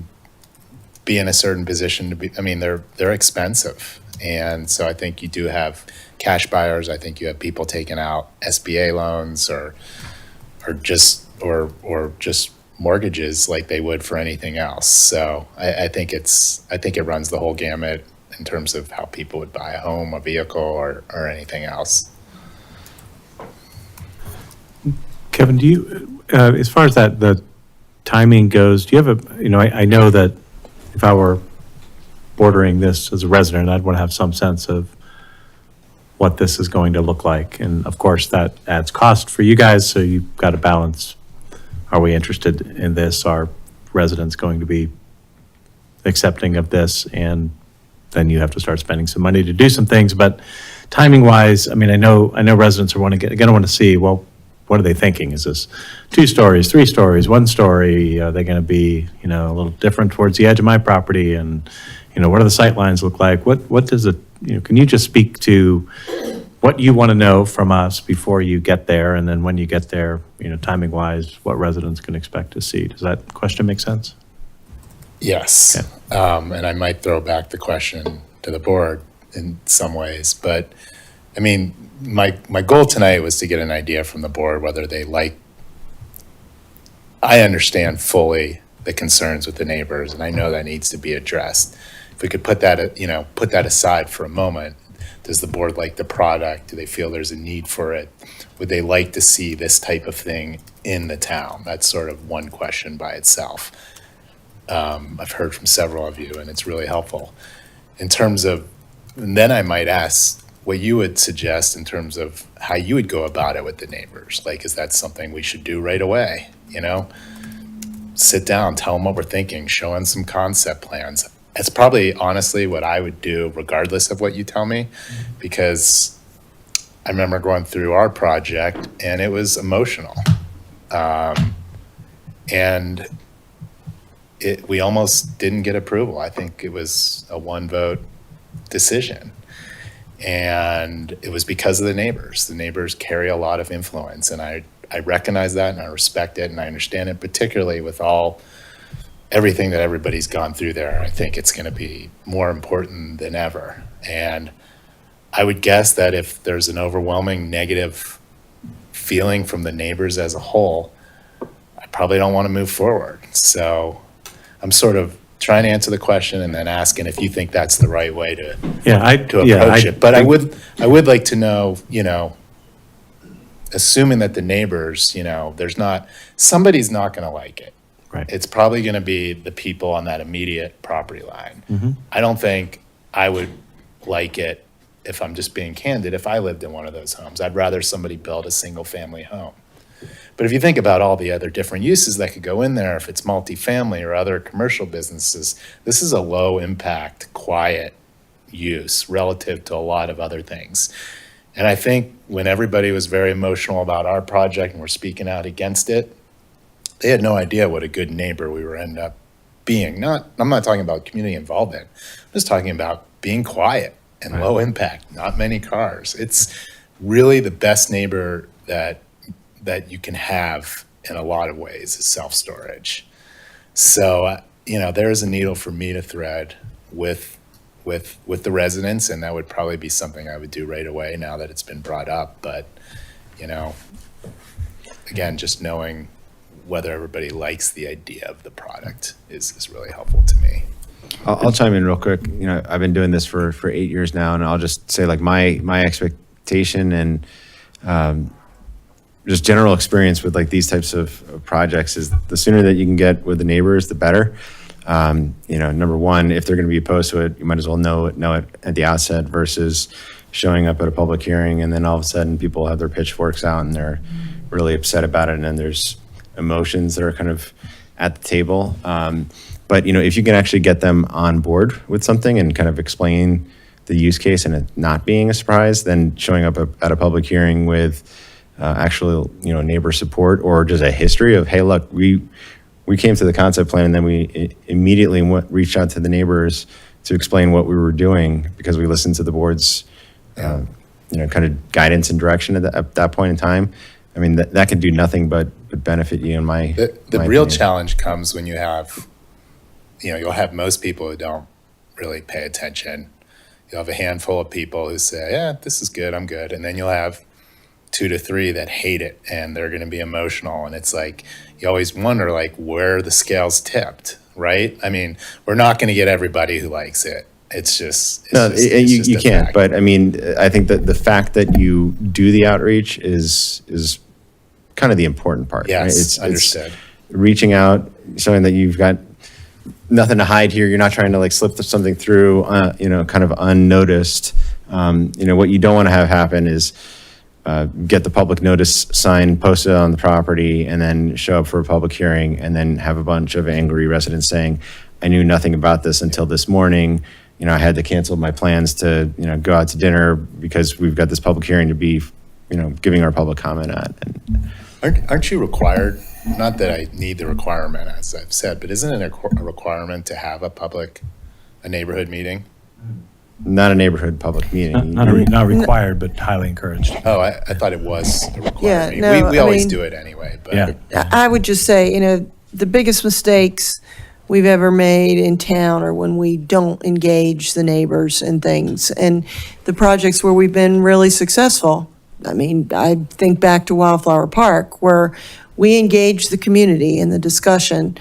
be in a certain position to be, I mean, they're expensive. And so I think you do have cash buyers. I think you have people taking out SBA loans or just mortgages like they would for anything else. So I think it runs the whole gamut in terms of how people would buy a home, a vehicle, or anything else. Kevin, do you, as far as the timing goes, do you have I know that if I were bordering this as a resident, I'd want to have some sense of what this is going to look like. And of course, that adds cost for you guys, so you've got to balance, are we interested in this? Are residents going to be accepting of this? And then you have to start spending some money to do some things. But timing wise, I mean, I know residents are going to want to see, well, what are they thinking? Is this 2 stories, 3 stories, 1 story? Are they going to be, a little different towards the edge of my property? And, what do the sight lines look like? What does it, can you just speak to what you want to know from us before you get there? And then when you get there, timing wise, what residents can expect to see? Does that question make sense? Yes. Okay. And I might throw back the question to the board in some ways, but I mean, my goal tonight was to get an idea from the board whether they like, I understand fully the concerns with the neighbors, and I know that needs to be addressed. If we could put that, put that aside for a moment, does the board like the product? Do they feel there's a need for it? Would they like to see this type of thing in the town? That's sort of one question by itself. I've heard from several of you, and it's really helpful. In terms of, and then I might ask what you would suggest in terms of how you would go about it with the neighbors. Like, is that something we should do right away? Sit down, tell them what we're thinking, show them some concept plans. It's probably honestly what I would do regardless of what you tell me, because I remember going through our project and it was emotional. And we almost didn't get approval. I think it was a 1-vote decision. And it was because of the neighbors. The neighbors carry a lot of influence, and I recognize that and I respect it and I understand it, particularly with everything that everybody's gone through there. I think it's going to be more important than ever. And I would guess that if there's an overwhelming negative feeling from the neighbors as a whole, I probably don't want to move forward. So I'm sort of trying to answer the question and then asking if you think that's the right way to approach it. But I would like to know, assuming that the neighbors, somebody's not going to like it. Right. It's probably going to be the people on that immediate property line. Mm-hmm. I don't think I would like it, if I'm just being candid, if I lived in one of those homes. I'd rather somebody build a single family home. But if you think about all the other different uses that could go in there, if it's multifamily or other commercial businesses, this is a low impact, quiet use relative to a lot of other things. And I think when everybody was very emotional about our project and were speaking out against it, they had no idea what a good neighbor we were end up being. I'm not talking about community involvement. I'm just talking about being quiet and low impact, not many cars. It's really the best neighbor that you can have in a lot of ways is self-storage. So, there is a needle for me to thread with the residents, and that would probably be something I would do right away now that it's been brought up. But, again, just knowing whether everybody likes the idea of the product is really helpful to me. I'll chime in real quick. I've been doing this for 8 years now, and I'll just say like my expectation and just general experience with like these types of projects is the sooner that you can get with the neighbors, the better. Number one, if they're going to be opposed to it, you might as well know it at the outset versus showing up at a public hearing and then all of a sudden people have their pitchforks out and they're really upset about it, and then there's emotions that are kind of at the table. But if you can actually get them on board with something and kind of explain the use case and it not being a surprise, then showing up at a public hearing with actual neighbor support or just a history of, hey, look, we came to the concept plan and then we immediately reached out to the neighbors to explain what we were doing because we listened to the board's kind of guidance and direction at that point in time. I mean, that could do nothing but benefit you in my The real challenge comes when you have, you'll have most people who don't really pay attention. You'll have a handful of people who say, yeah, this is good, I'm good. And then you'll have 2 to 3 that hate it and they're going to be emotional. And it's like, you always wonder like where the scales tipped, right? I mean, we're not going to get everybody who likes it. It's just, you can't. Fact. But I mean, I think that the fact that you do the outreach is kind of the important part. Yes, right? It's understood. It's reaching out, showing that you've got nothing to hide here. You're not trying to like slip something through, kind of unnoticed. What you don't want to have happen is get the public notice sign posted on the property and then show up for a public hearing and then have a bunch of angry residents saying, I knew nothing about this until this morning. I had to cancel my plans to, go out to dinner because we've got this public hearing to be, giving our public comment at. And aren't you required, not that I need the requirement, as I've said, but isn't it a requirement to have a neighborhood meeting? Not a neighborhood public meeting. Not required, but highly encouraged. Oh, I thought it was a requirement. Yeah, no, we always I mean, do it anyway. But I would just say, the biggest mistakes we've ever made in town, or when we don't engage the neighbors and things. And the projects where we've been really successful, I mean, I think back to Wildflower Park, where we engaged the community in the discussion,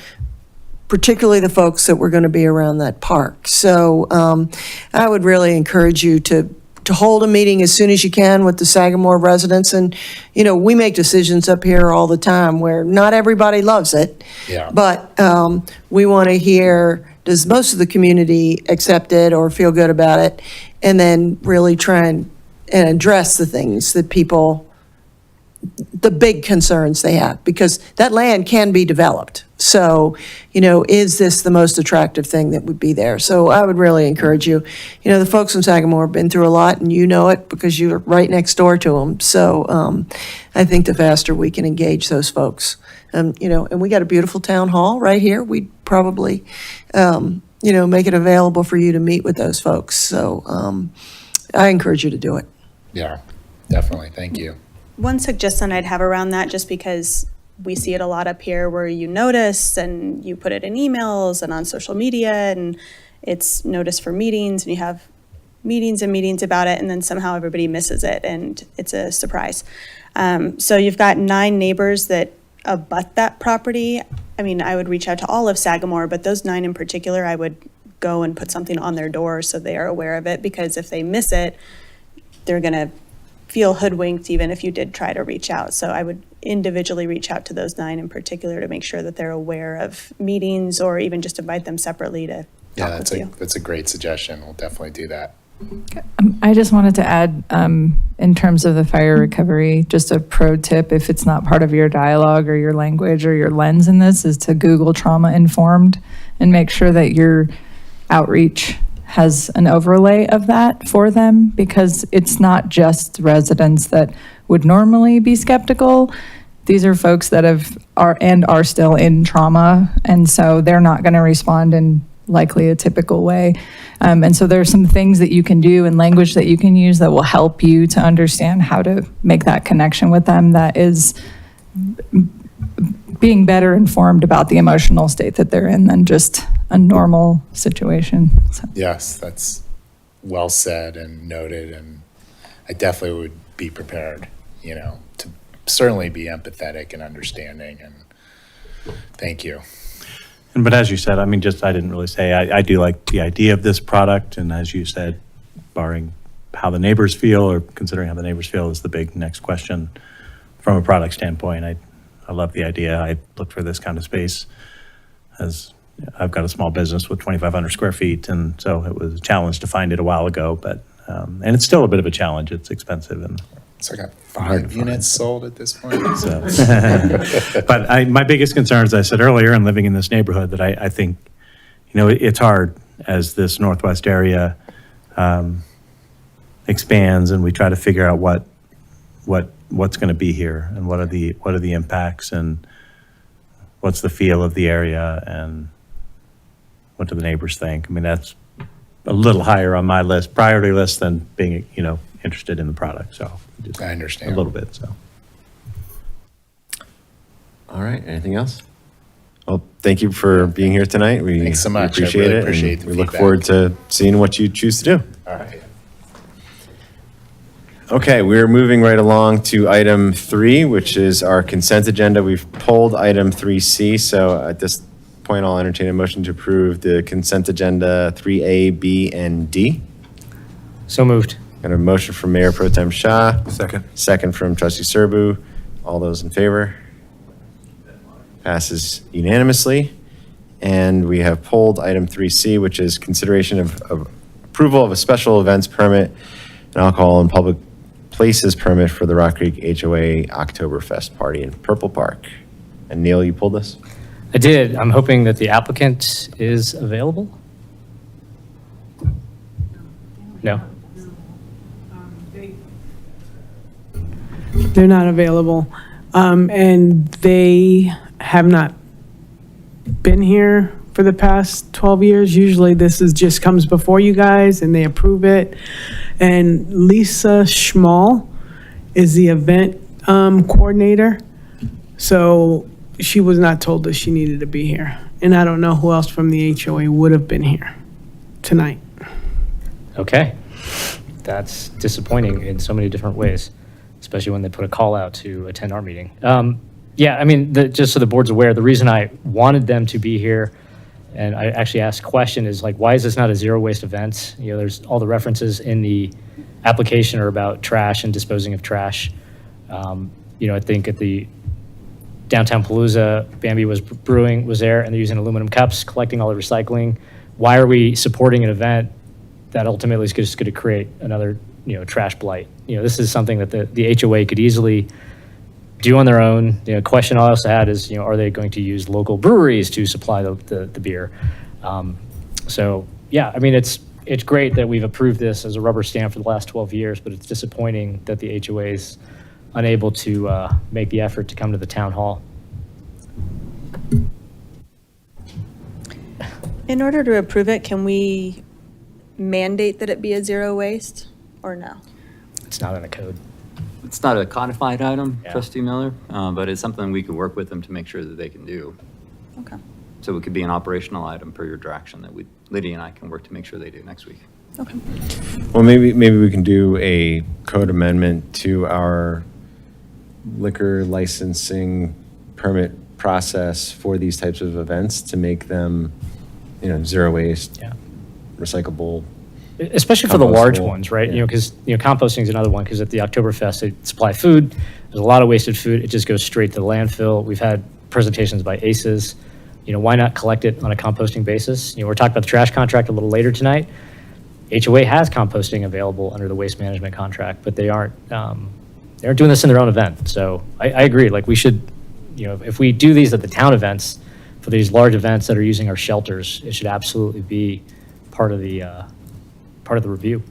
particularly the folks that were going to be around that park. So I would really encourage you to hold a meeting as soon as you can with the Sagamore residents. And, you know, we make decisions up here all the time where not everybody loves it. Yeah. But we want to hear, does most of the community accept it or feel good about it? And then really try and address the things that people, the big concerns they have, because that land can be developed. So, you know, is this the most attractive thing that would be there? So I would really encourage you. You know, the folks in Sagamore have been through a lot, and you know it because you're right next door to them. So I think the faster we can engage those folks, you know, and we got a beautiful town hall right here. We'd probably, you know, make it available for you to meet with those folks. So I encourage you to do it. Yeah, definitely. Thank you. One suggestion I'd have around that, just because we see it a lot up here where you notice and you put it in emails and on social media, and it's noticed for meetings, and you have meetings and meetings about it, and then somehow everybody misses it and it's a surprise. So you've got 9 neighbors that abut that property. I mean, I would reach out to all of Sagamore, but those 9 in particular, I would go and put something on their door so they are aware of it, because if they miss it, they're going to feel hoodwinked even if you did try to reach out. So I would individually reach out to those 9 in particular to make sure that they're aware of meetings, or even just invite them separately to Yeah, talk with you. that's a great suggestion. We'll definitely do that. I just wanted to add, in terms of the fire recovery, just a pro tip, if it's not part of your dialogue or your language or your lens in this, is to Google trauma informed and make sure that your outreach has an overlay of that for them, because it's not just residents that would normally be skeptical. These are folks that are still in trauma, and so they're not going to respond in likely a typical way. And so there are some things that you can do and language that you can use that will help you to understand how to make that connection with them, that is being better informed about the emotional state that they're in than just a normal situation. So. Yes, that's well said and noted, and I definitely would be prepared, you know, to certainly be empathetic and understanding, and thank you. But as you said, I mean, I didn't really say, I do like the idea of this product, and as you said, barring how the neighbors feel, or considering how the neighbors feel, is the big next question from a product standpoint. I love the idea. I look for this kind of space, as I've got a small business with 2,500 square feet, and so it was a challenge to find it a while ago, but, and it's still a bit of a challenge. It's expensive, and So I got 5 units sold at this point. so. But my biggest concern, as I said earlier, in living in this neighborhood, that I think, you know, it's hard as this Northwest area expands, and we try to figure out what's going to be here, and what are the impacts, and what's the feel of the area, and what do the neighbors think. I mean, that's a little higher on my priority list than being, you know, interested in the product. So just I understand a little bit. So. All right, anything else? Well, thank you for being here tonight. Thanks so much. I Appreciate really it. appreciate and the we look feedback. forward to seeing what you choose to do. All right. Okay, we're moving right along to item 3, which is our consent agenda. We've pulled item 3C, so at this point, I'll entertain a motion to approve the consent agenda 3A, B, and D. So moved. Got a motion from Mayor Pro Tem Shah. Second. Second from Trustee Serbu. All those in favor? Passes unanimously. And we have pulled item 3C, which is consideration of approval of a special events permit and alcohol in public places permit for the Rock Creek HOA Oktoberfest party in Purple Park. And Neil, you pulled this? I did. I'm hoping that the applicant is available. No? They're not available. And they have not been here for the past 12 years. Usually this just comes before you guys and they approve it. And Lisa Schmall is the event coordinator. So she was not told that she needed to be here. and I don't know who else from the HOA would have been here tonight. Okay. That's disappointing in so many different ways, especially when they put a call out to attend our meeting. Yeah, I mean, just so the board's aware, the reason I wanted them to be here, and I actually asked a question, is like, why is this not a zero waste event? You know, there's all the references in the application are about trash and disposing of trash. You know, I think at the downtown Palooza, Bambi was brewing, was there, and they're using aluminum cups, collecting all the recycling. Why are we supporting an event that ultimately is just going to create another, you know, trash blight? You know, this is something that the HOA could easily do on their own. You know, question I also had is, you know, are they going to use local breweries to supply the beer? So yeah, I mean, it's great that we've approved this as a rubber stamp for the last 12 years, but it's disappointing that the HOA is unable to make the effort to come to the town hall. In order to approve it, can we mandate that it be a zero waste or no? It's not in the code. It's not a codified item, Yeah. Trustee Miller, but it's something we can work with them to make sure that they can do. Okay. So it could be an operational item per your direction that Lydia and I can work to make sure they do next week. Okay. Well, maybe we can do a code amendment to our liquor licensing permit process for these types of events to make them, you know, zero waste, Yeah. recyclable. Especially for the large compostable. ones, right? Yeah. You know, because, you know, composting is another one, because at the Oktoberfest, they supply food. There's a lot of wasted food. It just goes straight to the landfill. We've had presentations by ACES. You know, why not collect it on a composting basis? You know, we're talking about the trash contract a little later tonight. HOA has composting available under the waste management contract, but they aren't doing this in their own event. So I agree, like, we should, you know, if we do these at the town events, for these large events that are using our shelters, it should absolutely be part of the review.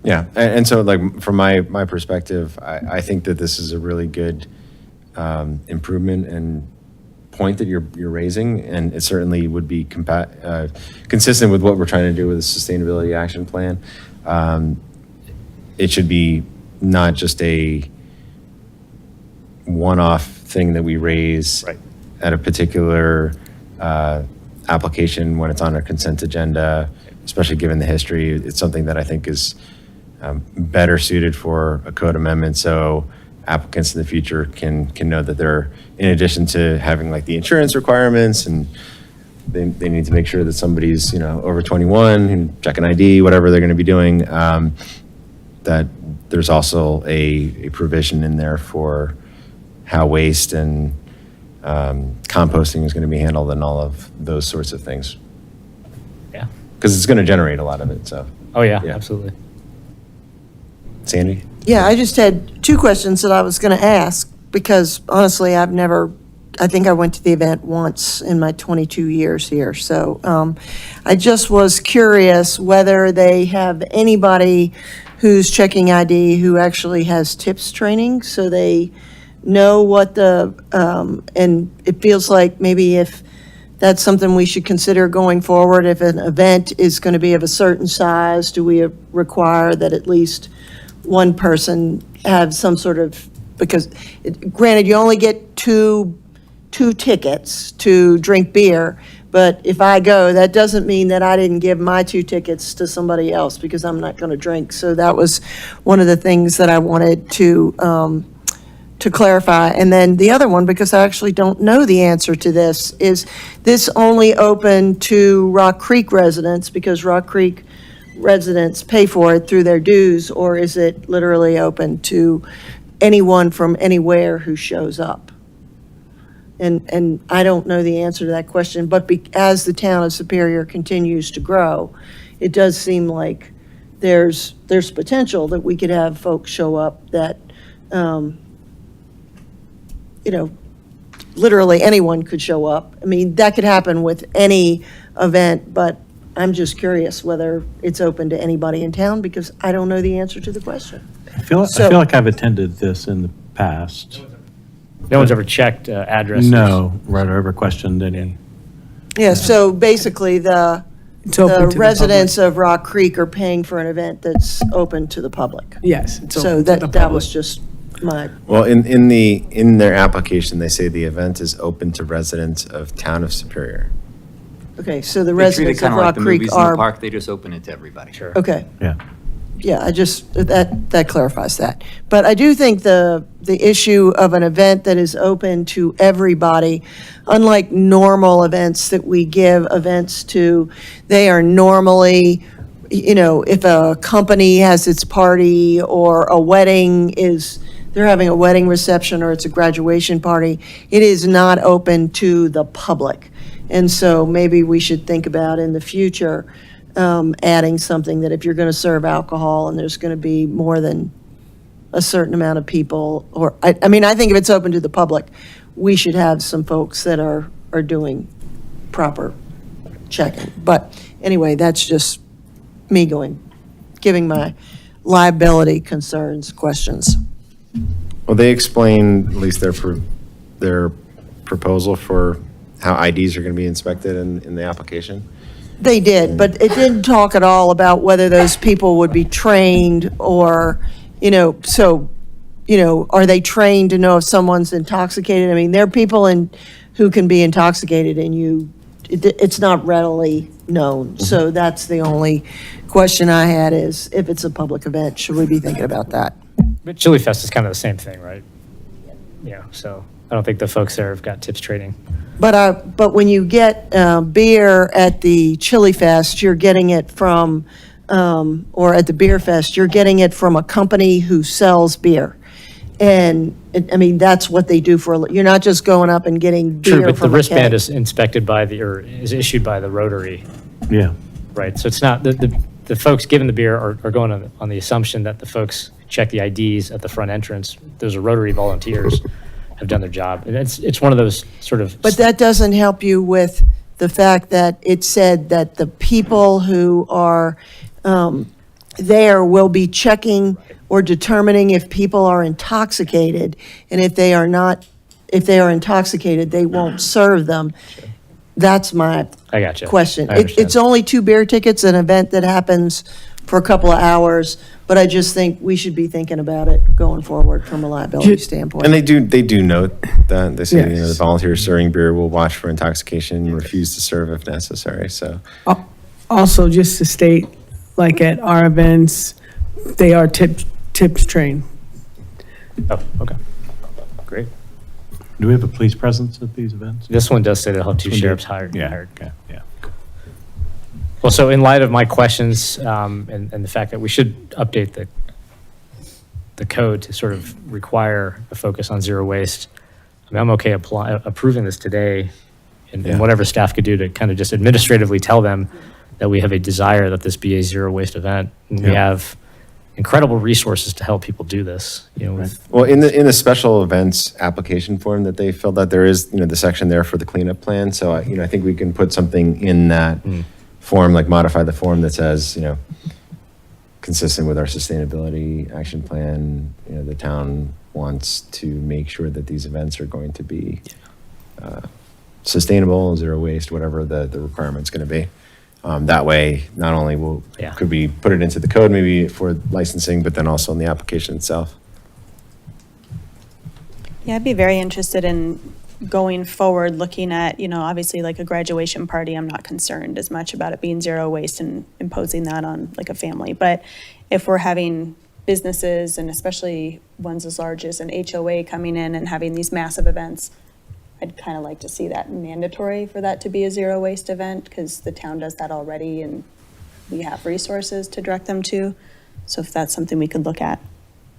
Yeah, and so like from my perspective, I think that this is a really good improvement and point that you're raising, and it certainly would be consistent with what we're trying to do with the Sustainability Action Plan. It should be not just a one-off thing that we raise at a particular application when it's on our consent agenda, especially given the history. It's something that I think is better suited for a code amendment, so applicants in the future can know that they're, in addition to having like the insurance requirements, and they need to make sure that somebody's, you know, over 21 and check an ID, whatever they're going to be doing, that there's also a provision in there for how waste and composting is going to be handled and all of those sorts of things. Yeah. Because it's going to generate a lot of it, so. Oh, yeah, absolutely. Sandy? Yeah, I just had two questions that I was going to ask, because honestly, I think I went to the event once in my 22 years here. So I just was curious whether they have anybody who's checking ID who actually has tips training, so they know what and it feels like maybe if that's something we should consider going forward, if an event is going to be of a certain size, do we require that at least one person have some sort of, because granted, you only get two tickets to drink beer, but if I go, that doesn't mean that I didn't give my 2 tickets to somebody else because I'm not going to drink. So that was one of the things that I wanted to clarify. And then the other one, because I actually don't know the answer to this, is this only open to Rock Creek residents because Rock Creek residents pay for it through their dues, or is it literally open to anyone from anywhere who shows up? And I don't know the answer to that question, but as the town of Superior continues to grow, it does seem like there's potential that we could have folks show up that, you know, literally anyone could show up. I mean, that could happen with any event, but I'm just curious whether it's open to anybody in town, because I don't know the answer to the question. I feel like I've attended this in the past. No one's ever checked addresses? No, right, or ever questioned any. Yeah, so basically the open to the residents of Rock Creek are paying for an event that's open to the public. Yes. It's So open to the that was public. just my, Well, in their application, they say the event is open to residents of Town of Superior. Okay, so the They treat it residents of kind of like Rock the Creek movies in the are, park, they just open it to everybody. Sure. okay. Yeah. Yeah, I just, that clarifies that. But I do think the issue of an event that is open to everybody, unlike normal events that we give events to, they are normally, you know, if a company has its party or a wedding they're having a wedding reception or it's a graduation party, it is not open to the public. And so maybe we should think about in the future, adding something that if you're going to serve alcohol and there's going to be more than a certain amount of people, or, I mean, I think if it's open to the public, we should have some folks that are doing proper checking. But anyway, that's just me giving my liability concerns, questions. Well, they explained at least their proposal for how IDs are going to be inspected in the application. They did, but it didn't talk at all about whether those people would be trained or, you know, so, you know, are they trained to know if someone's intoxicated? I mean, there are people who can be intoxicated and it's not readily known. So that's the only question I had is if it's a public event, should we be thinking about that? But Chili Fest is kind of the same thing, right? Yeah, so I don't think the folks there have got tips training. But when you get beer at the Chili Fest, you're getting it from, or at the Beer Fest, you're getting it from a company who sells beer. And, I mean, that's what they do you're not just going up and getting beer True, but the from a wristband keg. is inspected by or is issued by the Rotary, Yeah. right? So it's not, the folks giving the beer are going on the assumption that the folks check the IDs at the front entrance. Those are Rotary volunteers have done their job. And it's one of those sort of. But that doesn't help you with the fact that it said that the people who are there will be checking or determining if people are intoxicated. And if they are intoxicated, they won't serve them. That's my I gotcha. question. I understand. It's only 2 beer tickets, an event that happens for a couple of hours, but I just think we should be thinking about it going forward from a liability standpoint. And they do note that. They say, you know, the Yes. volunteers serving beer will watch for intoxication and refuse to serve if necessary, so. Also, just to state, like at our events, they are tips trained. Oh, okay. Great. Do we have a police presence at these events? This one does say they'll have 2 This one sheriffs did. hired. Yeah, hired. okay, yeah. Well, so in light of my questions and the fact that we should update the code to sort of require a focus on zero waste, I mean, I'm okay approving this today and whatever staff could do to kind of just administratively tell them that we have a desire that this be a zero waste event. And we have incredible resources to help people do this, you know. Well, in the special events application form that they filled out, there is, you know, the section there for the cleanup plan. So, I think we can put something in that form, like modify the form that says, you know, consistent with our sustainability action plan, you know, the town wants to make sure that these events are going to be sustainable, zero waste, whatever the requirement's going to be. That way, not only could we put it into the code maybe for licensing, but then also in the application itself. Yeah, I'd be very interested in going forward, looking at, you know, obviously like a graduation party, I'm not concerned as much about it being zero waste and imposing that on like a family. But if we're having businesses and especially ones as large as an HOA coming in and having these massive events, I'd kind of like to see that mandatory for that to be a zero waste event because the town does that already and we have resources to direct them to. So if that's something we could look at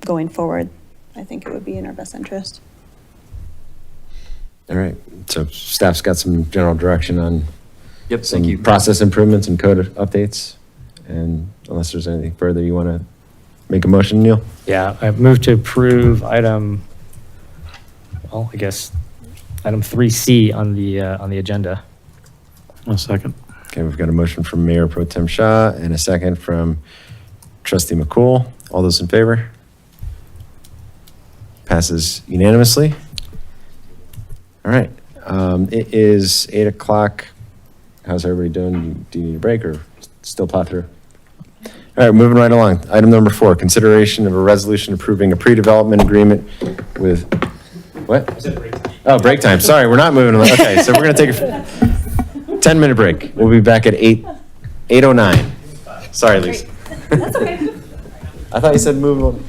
going forward, I think it would be in our best interest. All right, so staff's got some general direction on Yep, some thank you. process improvements and code updates. And unless there's anything further you want to make a motion, Neil? Yeah, I move to approve item 3C on the agenda. A second. Okay, we've got a motion from Mayor Pro Tem Shah and a second from Trustee McCool. All those in favor? Passes unanimously. All right, it is 8 o'clock. How's everybody doing? Do you need a break or still plow through? All right, moving right along. Item number 4, consideration of a resolution approving a pre-development agreement with, what? Oh, break time. Sorry, we're not moving. Okay, so we're going to 10-minute break. We'll be back at 8:09. Sorry, Lisa. That's okay. I thought you said move on.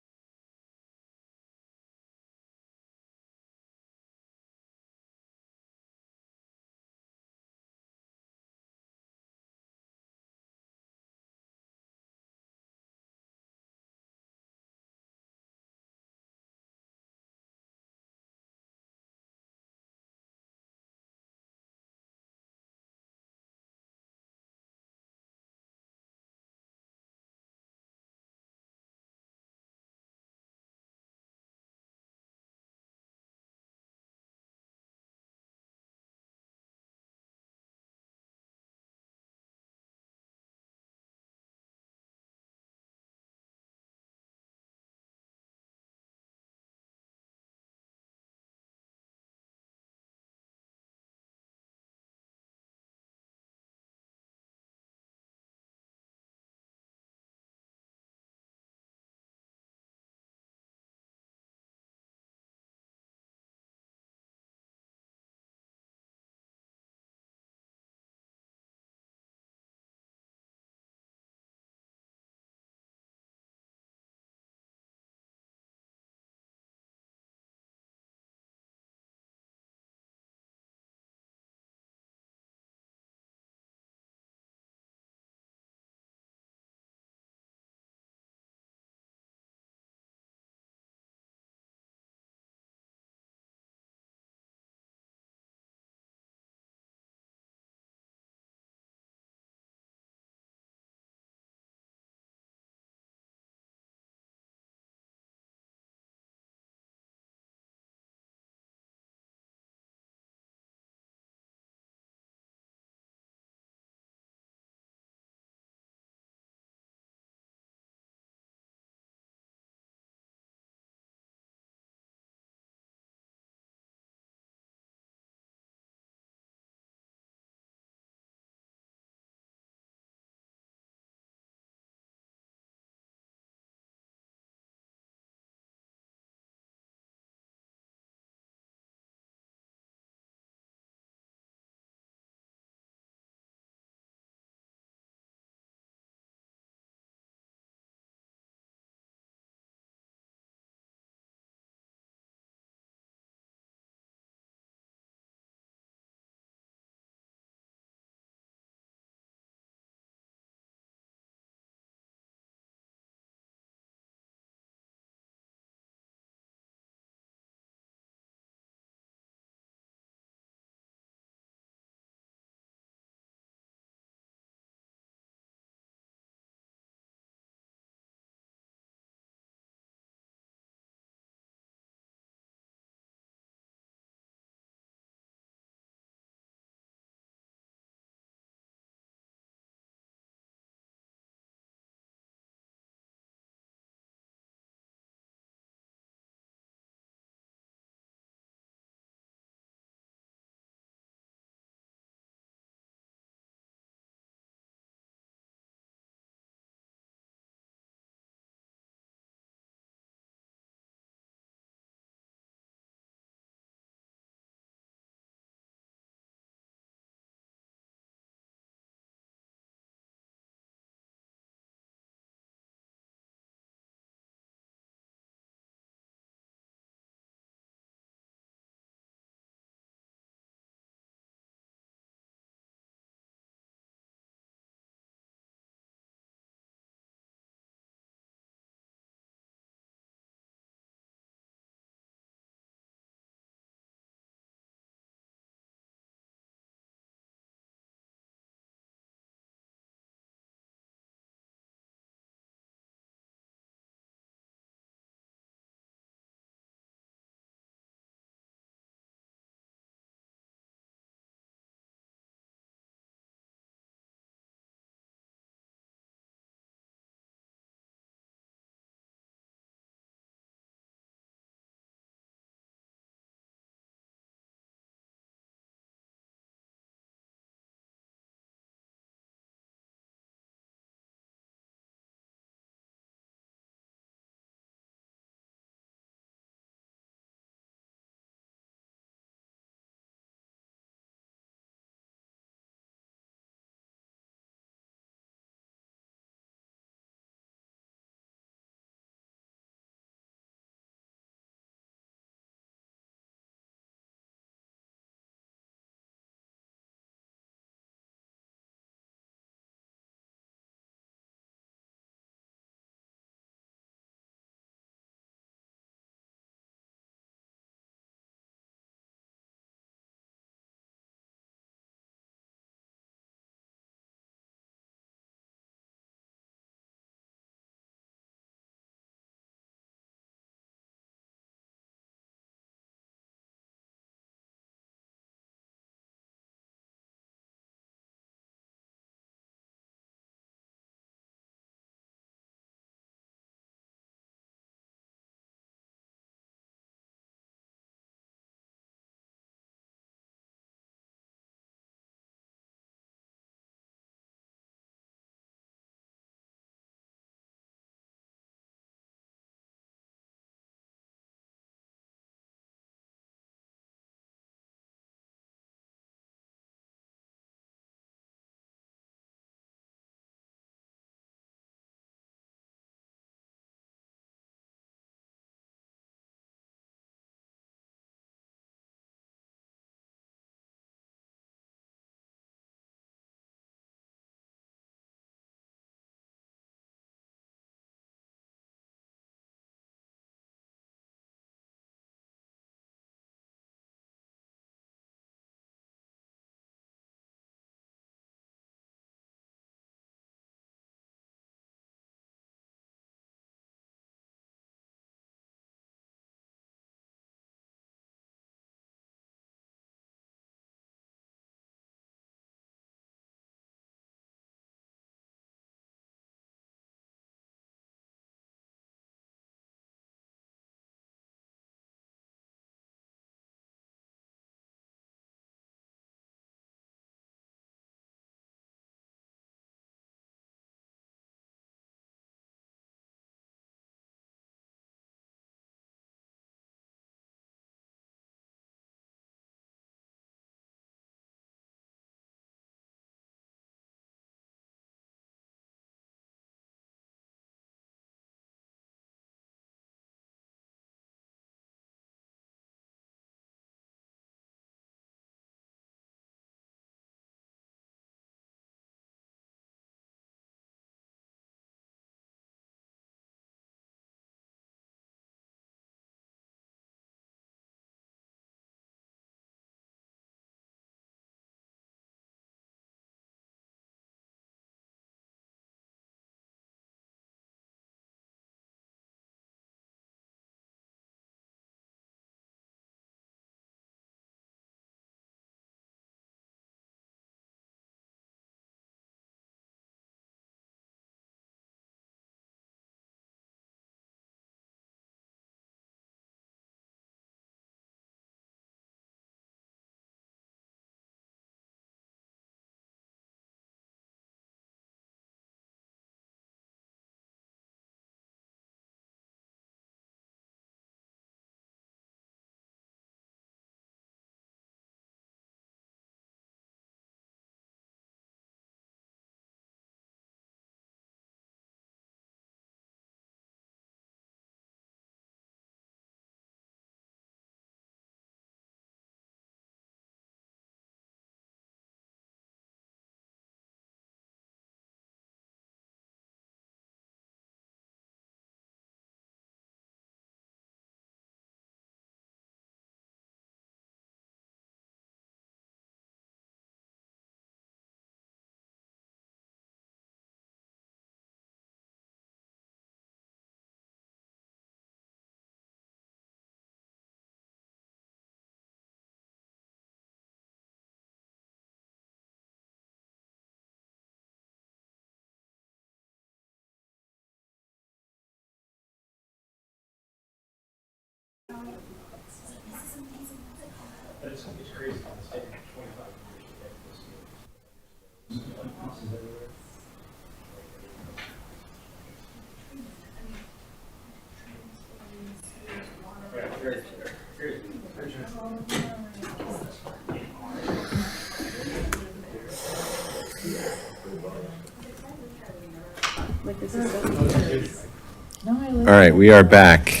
All right, we are back.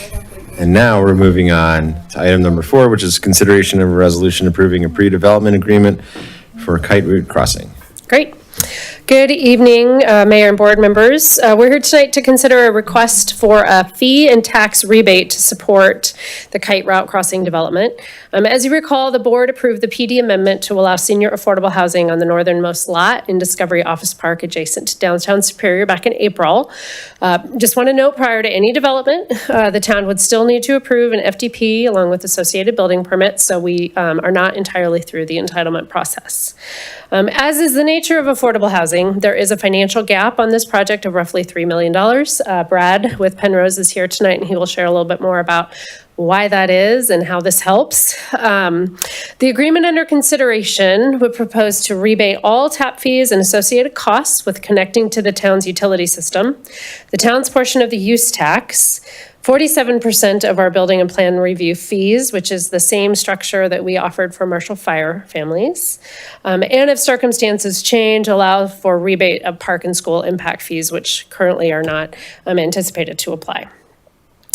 And now we're moving on to item number 4, which is consideration of a resolution approving a pre-development agreement for Kite Route Crossing. Great. Good evening, Mayor and board members. We're here tonight to consider a request for a fee and tax rebate to support the Kite Route Crossing development. As you recall, the board approved the PD amendment to allow senior affordable housing on the northernmost lot in Discovery Office Park adjacent to downtown Superior back in April. Just want to note, prior to any development, the town would still need to approve an FDP along with associated building permits, so we are not entirely through the entitlement process. As is the nature of affordable housing, there is a financial gap on this project of roughly $3 million. Brad with Penrose is here tonight, and he will share a little bit more about why that is and how this helps. The agreement under consideration would propose to rebate all tap fees and associated costs with connecting to the town's utility system, the town's portion of the use tax, 47% of our building and plan review fees, which is the same structure that we offered for Marshall Fire families. And if circumstances change, allow for rebate of park and school impact fees, which currently are not anticipated to apply.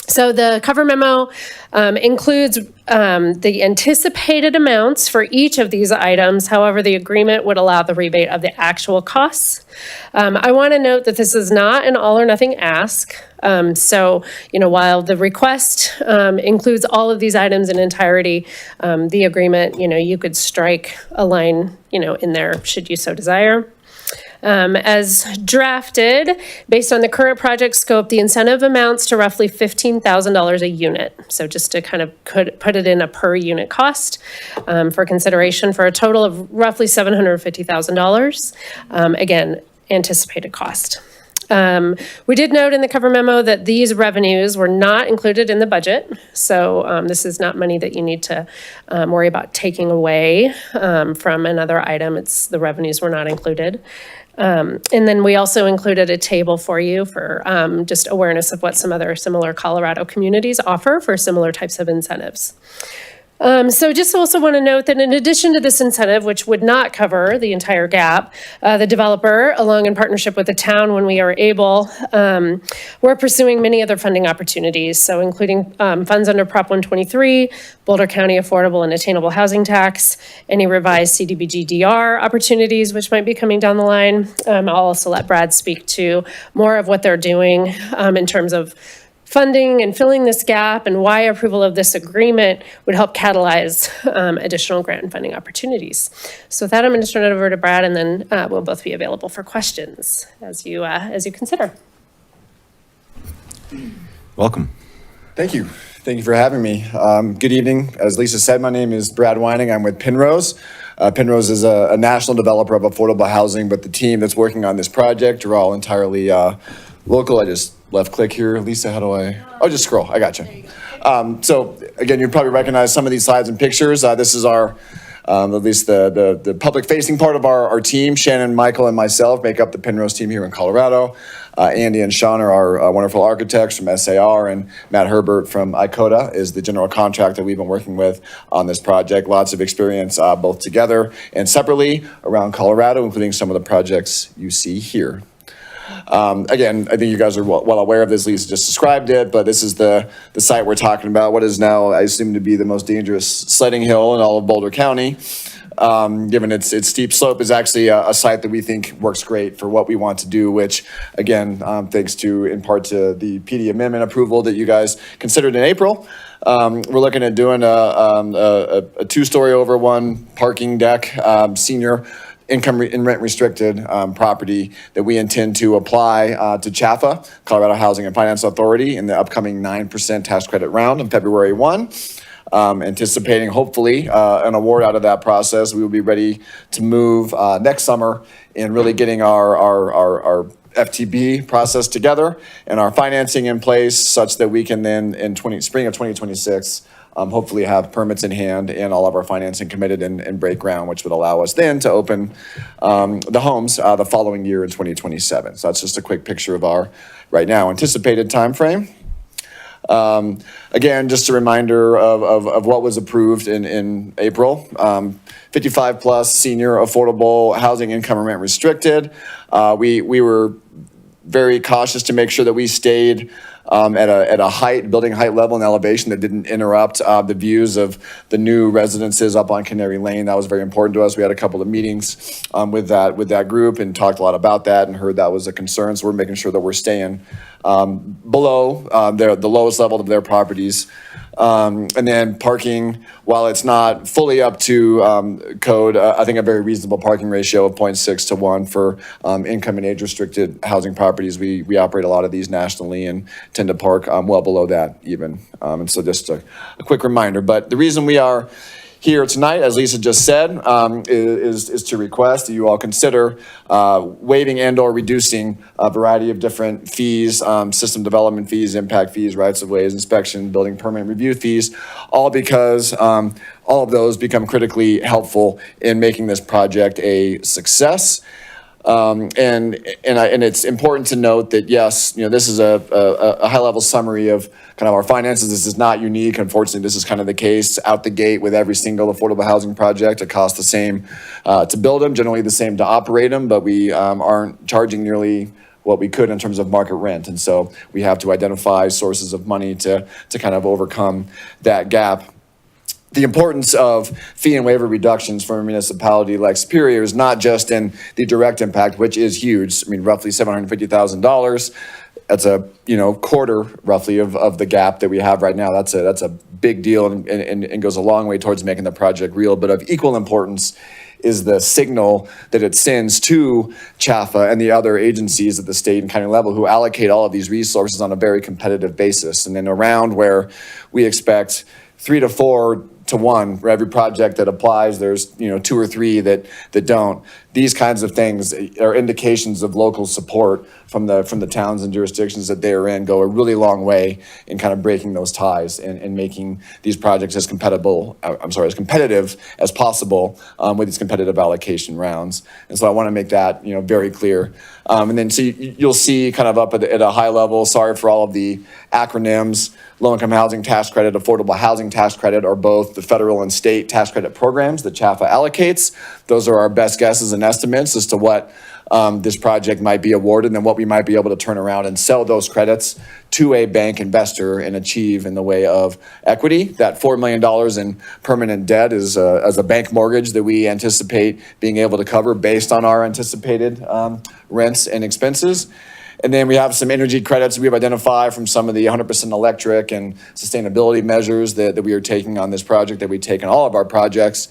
So the cover memo includes the anticipated amounts for each of these items. However, the agreement would allow the rebate of the actual costs. I want to note that this is not an all or nothing ask. So, while the request includes all of these items in entirety, the agreement, you could strike a line, in there should you so desire. As drafted, based on the current project scope, the incentive amounts to roughly $15,000 a unit. So just to kind of put it in a per unit cost for consideration for a total of roughly $750,000. Again, anticipated cost. We did note in the cover memo that these revenues were not included in the budget. So this is not money that you need to worry about taking away from another item. It's the revenues were not included. And then we also included a table for you for just awareness of what some other similar Colorado communities offer for similar types of incentives. So just also want to note that in addition to this incentive, which would not cover the entire gap, the developer, along in partnership with the town when we are able, we're pursuing many other funding opportunities. So including funds under Prop 123, Boulder County Affordable and Attainable Housing Tax, any revised CDBG-DR opportunities, which might be coming down the line. I'll also let Brad speak to more of what they're doing in terms of funding and filling this gap and why approval of this agreement would help catalyze additional grant and funding opportunities. So with that, I'm going to turn it over to Brad, and then we'll both be available for questions as you consider. Welcome. Thank you. Thank you for having me. Good evening. As Lisa said, my name is Brad Weining. I'm with Penrose. Penrose is a national developer of affordable housing, but the team that's working on this project are all entirely local. I just left click here. Lisa, how do I? Oh, just scroll. I got you. So again, you probably recognize some of these slides and pictures. This is our, at least the public facing part of our team. Shannon, Michael, and myself make up the Penrose team here in Colorado. Andy and Sean are our wonderful architects from SAR, and Matt Herbert from ICOTA is the general contractor we've been working with on this project. Lots of experience both together and separately around Colorado, including some of the projects you see here. Again, I think you guys are well aware of this. Lisa just described it, but this is the site we're talking about. What is now, I assume, to be the most dangerous sledding hill in all of Boulder County. Given its steep slope, is actually a site that we think works great for what we want to do, which, again, thanks to, in part to the PD amendment approval that you guys considered in April. We're looking at doing a two-story over one parking deck, senior income and rent restricted property that we intend to apply to CHFA, Colorado Housing and Finance Authority, in the upcoming 9% tax credit round on February 1. Anticipating, hopefully, an award out of that process. We will be ready to move next summer in really getting our FTB process together and our financing in place such that we can then in spring of 2026, hopefully have permits in hand and all of our financing committed and break ground, which would allow us then to open the homes the following year in 2027. So that's just a quick picture of our right now anticipated timeframe. Again, just a reminder of what was approved in April. 55 plus senior affordable housing income rent restricted. We were very cautious to make sure that we stayed at a height, building height level and elevation that didn't interrupt the views of the new residences up on Canary Lane. That was very important to us. We had a couple of meetings with that group and talked a lot about that and heard that was a concern. So we're making sure that we're staying below the lowest level of their properties. And then parking, while it's not fully up to code, I think a very reasonable parking ratio of 0.6 to 1 for income and age restricted housing properties. We operate a lot of these nationally and tend to park well below that even. And so just a quick reminder. But the reason we are here tonight, as Lisa just said, is to request that you all consider waiving and or reducing a variety of different fees, system development fees, impact fees, rights of ways, inspection, building permit review fees, all because all of those become critically helpful in making this project a success. And it's important to note that, yes, this is a high-level summary of kind of our finances. This is not unique. Unfortunately, this is kind of the case out the gate with every single affordable housing project. It costs the same to build them, generally the same to operate them, but we aren't charging nearly what we could in terms of market rent. And so we have to identify sources of money to kind of overcome that gap. The importance of fee and waiver reductions for a municipality like Superior is not just in the direct impact, which is huge. I mean, roughly $750,000. That's a quarter roughly of the gap that we have right now. That's a big deal and goes a long way towards making the project real. But of equal importance is the signal that it sends to CHFA and the other agencies at the state and county level who allocate all of these resources on a very competitive basis. And in a round where we expect 3 to 4 to 1 for every project that applies, there's 2 or 3 that don't. These kinds of things are indications of local support from the towns and jurisdictions that they are in, go a really long way in kind of breaking those ties and making these projects as competitive as possible with these competitive allocation rounds. And so I want to make that very clear. And then so you'll see kind of up at a high level, sorry for all of the acronyms, low-income housing tax credit, affordable housing tax credit are both the federal and state tax credit programs that CHFA allocates. Those are our best guesses and estimates as to what this project might be awarded and what we might be able to turn around and sell those credits to a bank investor and achieve in the way of equity. That $4 million in permanent debt is as a bank mortgage that we anticipate being able to cover based on our anticipated rents and expenses. And then we have some energy credits we've identified from some of the 100% electric and sustainability measures that we are taking on this project, that we take on all of our projects.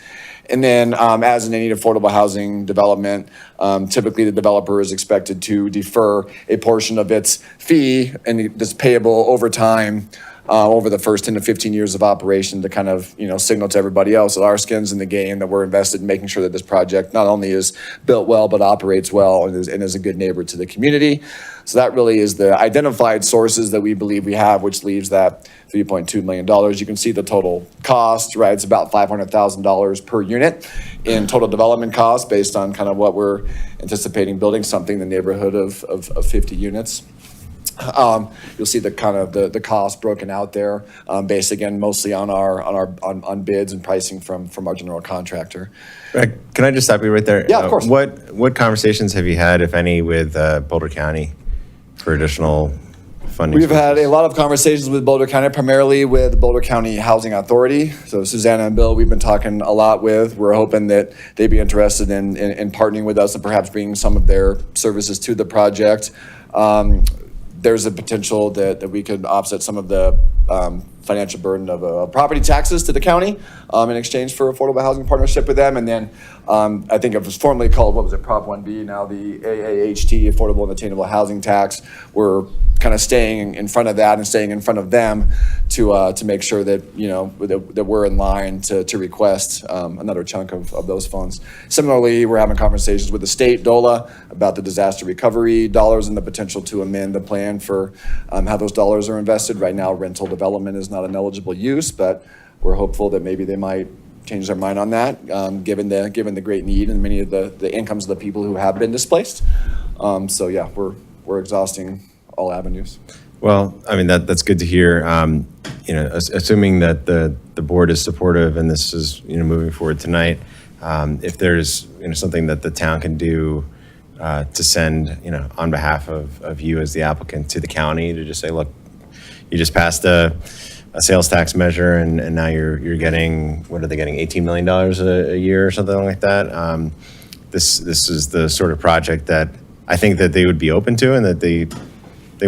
And then as in any affordable housing development, typically the developer is expected to defer a portion of its fee and it's payable over time over the first 10 to 15 years of operation to kind of, signal to everybody else that our skin's in the game, that we're invested in making sure that this project not only is built well, but operates well and is a good neighbor to the community. So that really is the identified sources that we believe we have, which leaves that $3.2 million. You can see the total cost, right? It's about $500,000 per unit in total development costs based on kind of what we're anticipating building, something in the neighborhood of 50 units. You'll see the kind of the cost broken out there, based again mostly on bids and pricing from our general contractor. Can I just stop you right there? Yeah, of course. What conversations have you had, if any, with Boulder County for additional funding? We've had a lot of conversations with Boulder County, primarily with Boulder County Housing Authority. So Susanna and Bill, we've been talking a lot with. We're hoping that they'd be interested in partnering with us and perhaps bringing some of their services to the project. There's a potential that we could offset some of the financial burden of property taxes to the county in exchange for affordable housing partnership with them. And then I think it was formerly called, Prop 1B, now the AAHT, Affordable and Attainable Housing Tax. We're kind of staying in front of that and staying in front of them to make sure that, that we're in line to request another chunk of those funds. Similarly, we're having conversations with the state, DOLA, about the disaster recovery dollars and the potential to amend the plan for how those dollars are invested. Right now, rental development is not an eligible use, but we're hopeful that maybe they might change their mind on that, given the great need and many of the incomes of the people who have been displaced. So yeah, we're exhausting all avenues. Well, I mean, that's good to hear. Assuming that the board is supportive and this is, moving forward tonight, if there's, something that the town can do to send, on behalf of you as the applicant to the county to just say, look, you just passed a sales tax measure and now you're getting, what are they getting, $18 million a year or something like that? This is the sort of project that I think that they would be open to and that they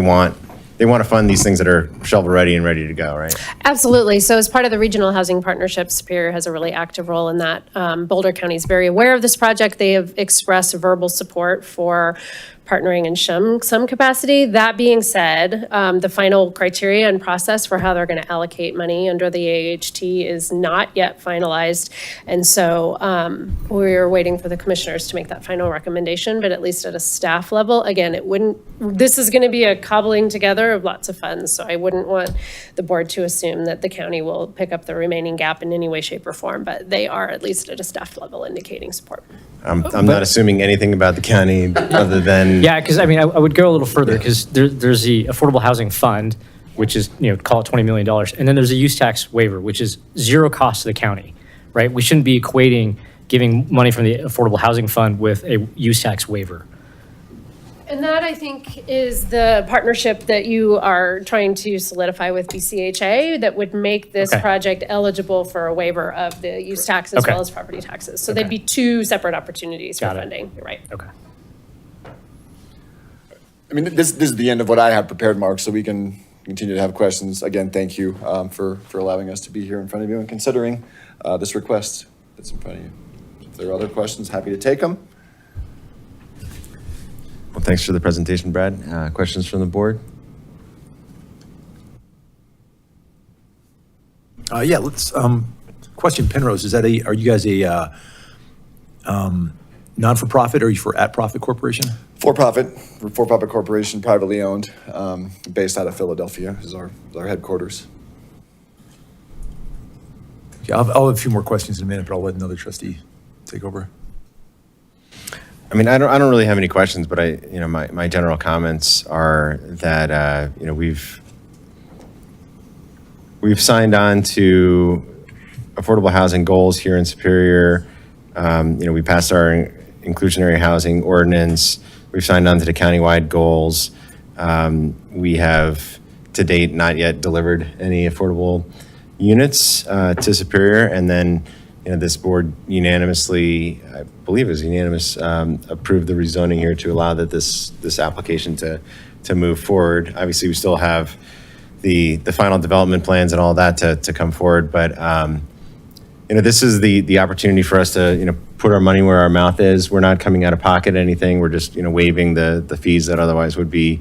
want to fund these things that are shovel ready and ready to go, right? Absolutely. So as part of the Regional Housing Partnership, Superior has a really active role in that. Boulder County is very aware of this project. They have expressed verbal support for partnering in some capacity. That being said, the final criteria and process for how they're going to allocate money under the AHT is not yet finalized. And so we're waiting for the commissioners to make that final recommendation, but at least at a staff level, again, this is going to be a cobbling together of lots of funds. So I wouldn't want the board to assume that the county will pick up the remaining gap in any way, shape, or form, but they are at least at a staff level indicating support. I'm not assuming anything about the county other than. Yeah, because I mean, I would go a little further because there's the Affordable Housing Fund, which is, call it $20 million. And then there's a use tax waiver, which is zero cost to the county, right? We shouldn't be equating giving money from the Affordable Housing Fund with a use tax waiver. And that, I think, is the partnership that you are trying to solidify with BCHA that would make this project eligible for a waiver of the use tax as well as property taxes. So they'd be two separate opportunities for funding. You're right. Okay. I mean, this is the end of what I had prepared, Mark, so we can continue to have questions. Again, thank you for allowing us to be here in front of you and considering this request that's in front of you. If there are other questions, happy to take them. Well, thanks for the presentation, Brad. Questions from the board? Yeah, let's, question, Penrose, are you guys a non-for-profit or are you for at-profit corporation? For-profit. We're a for-profit corporation, privately owned, based out of Philadelphia is our headquarters. Okay, I'll have a few more questions in a minute, but I'll let another trustee take over. I mean, I don't really have any questions, but my general comments are that, we've signed on to affordable housing goals here in Superior. We passed our inclusionary housing ordinance. We've signed on to the countywide goals. We have to date not yet delivered any affordable units to Superior. And then, this board unanimously, I believe it was unanimous, approved the rezoning here to allow that this application to move forward. Obviously, we still have the final development plans and all that to come forward, but this is the opportunity for us to put our money where our mouth is. We're not coming out of pocket anything. We're just waiving the fees that otherwise would be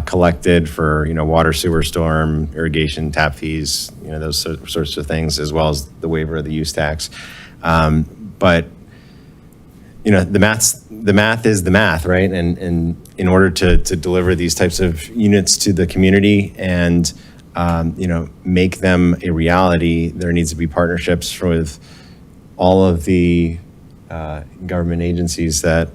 collected for water, sewer, storm, irrigation, tap fees, those sorts of things, as well as the waiver of the use tax. But the math is the math, right? And in order to deliver these types of units to the community and make them a reality, there needs to be partnerships with all of the government agencies that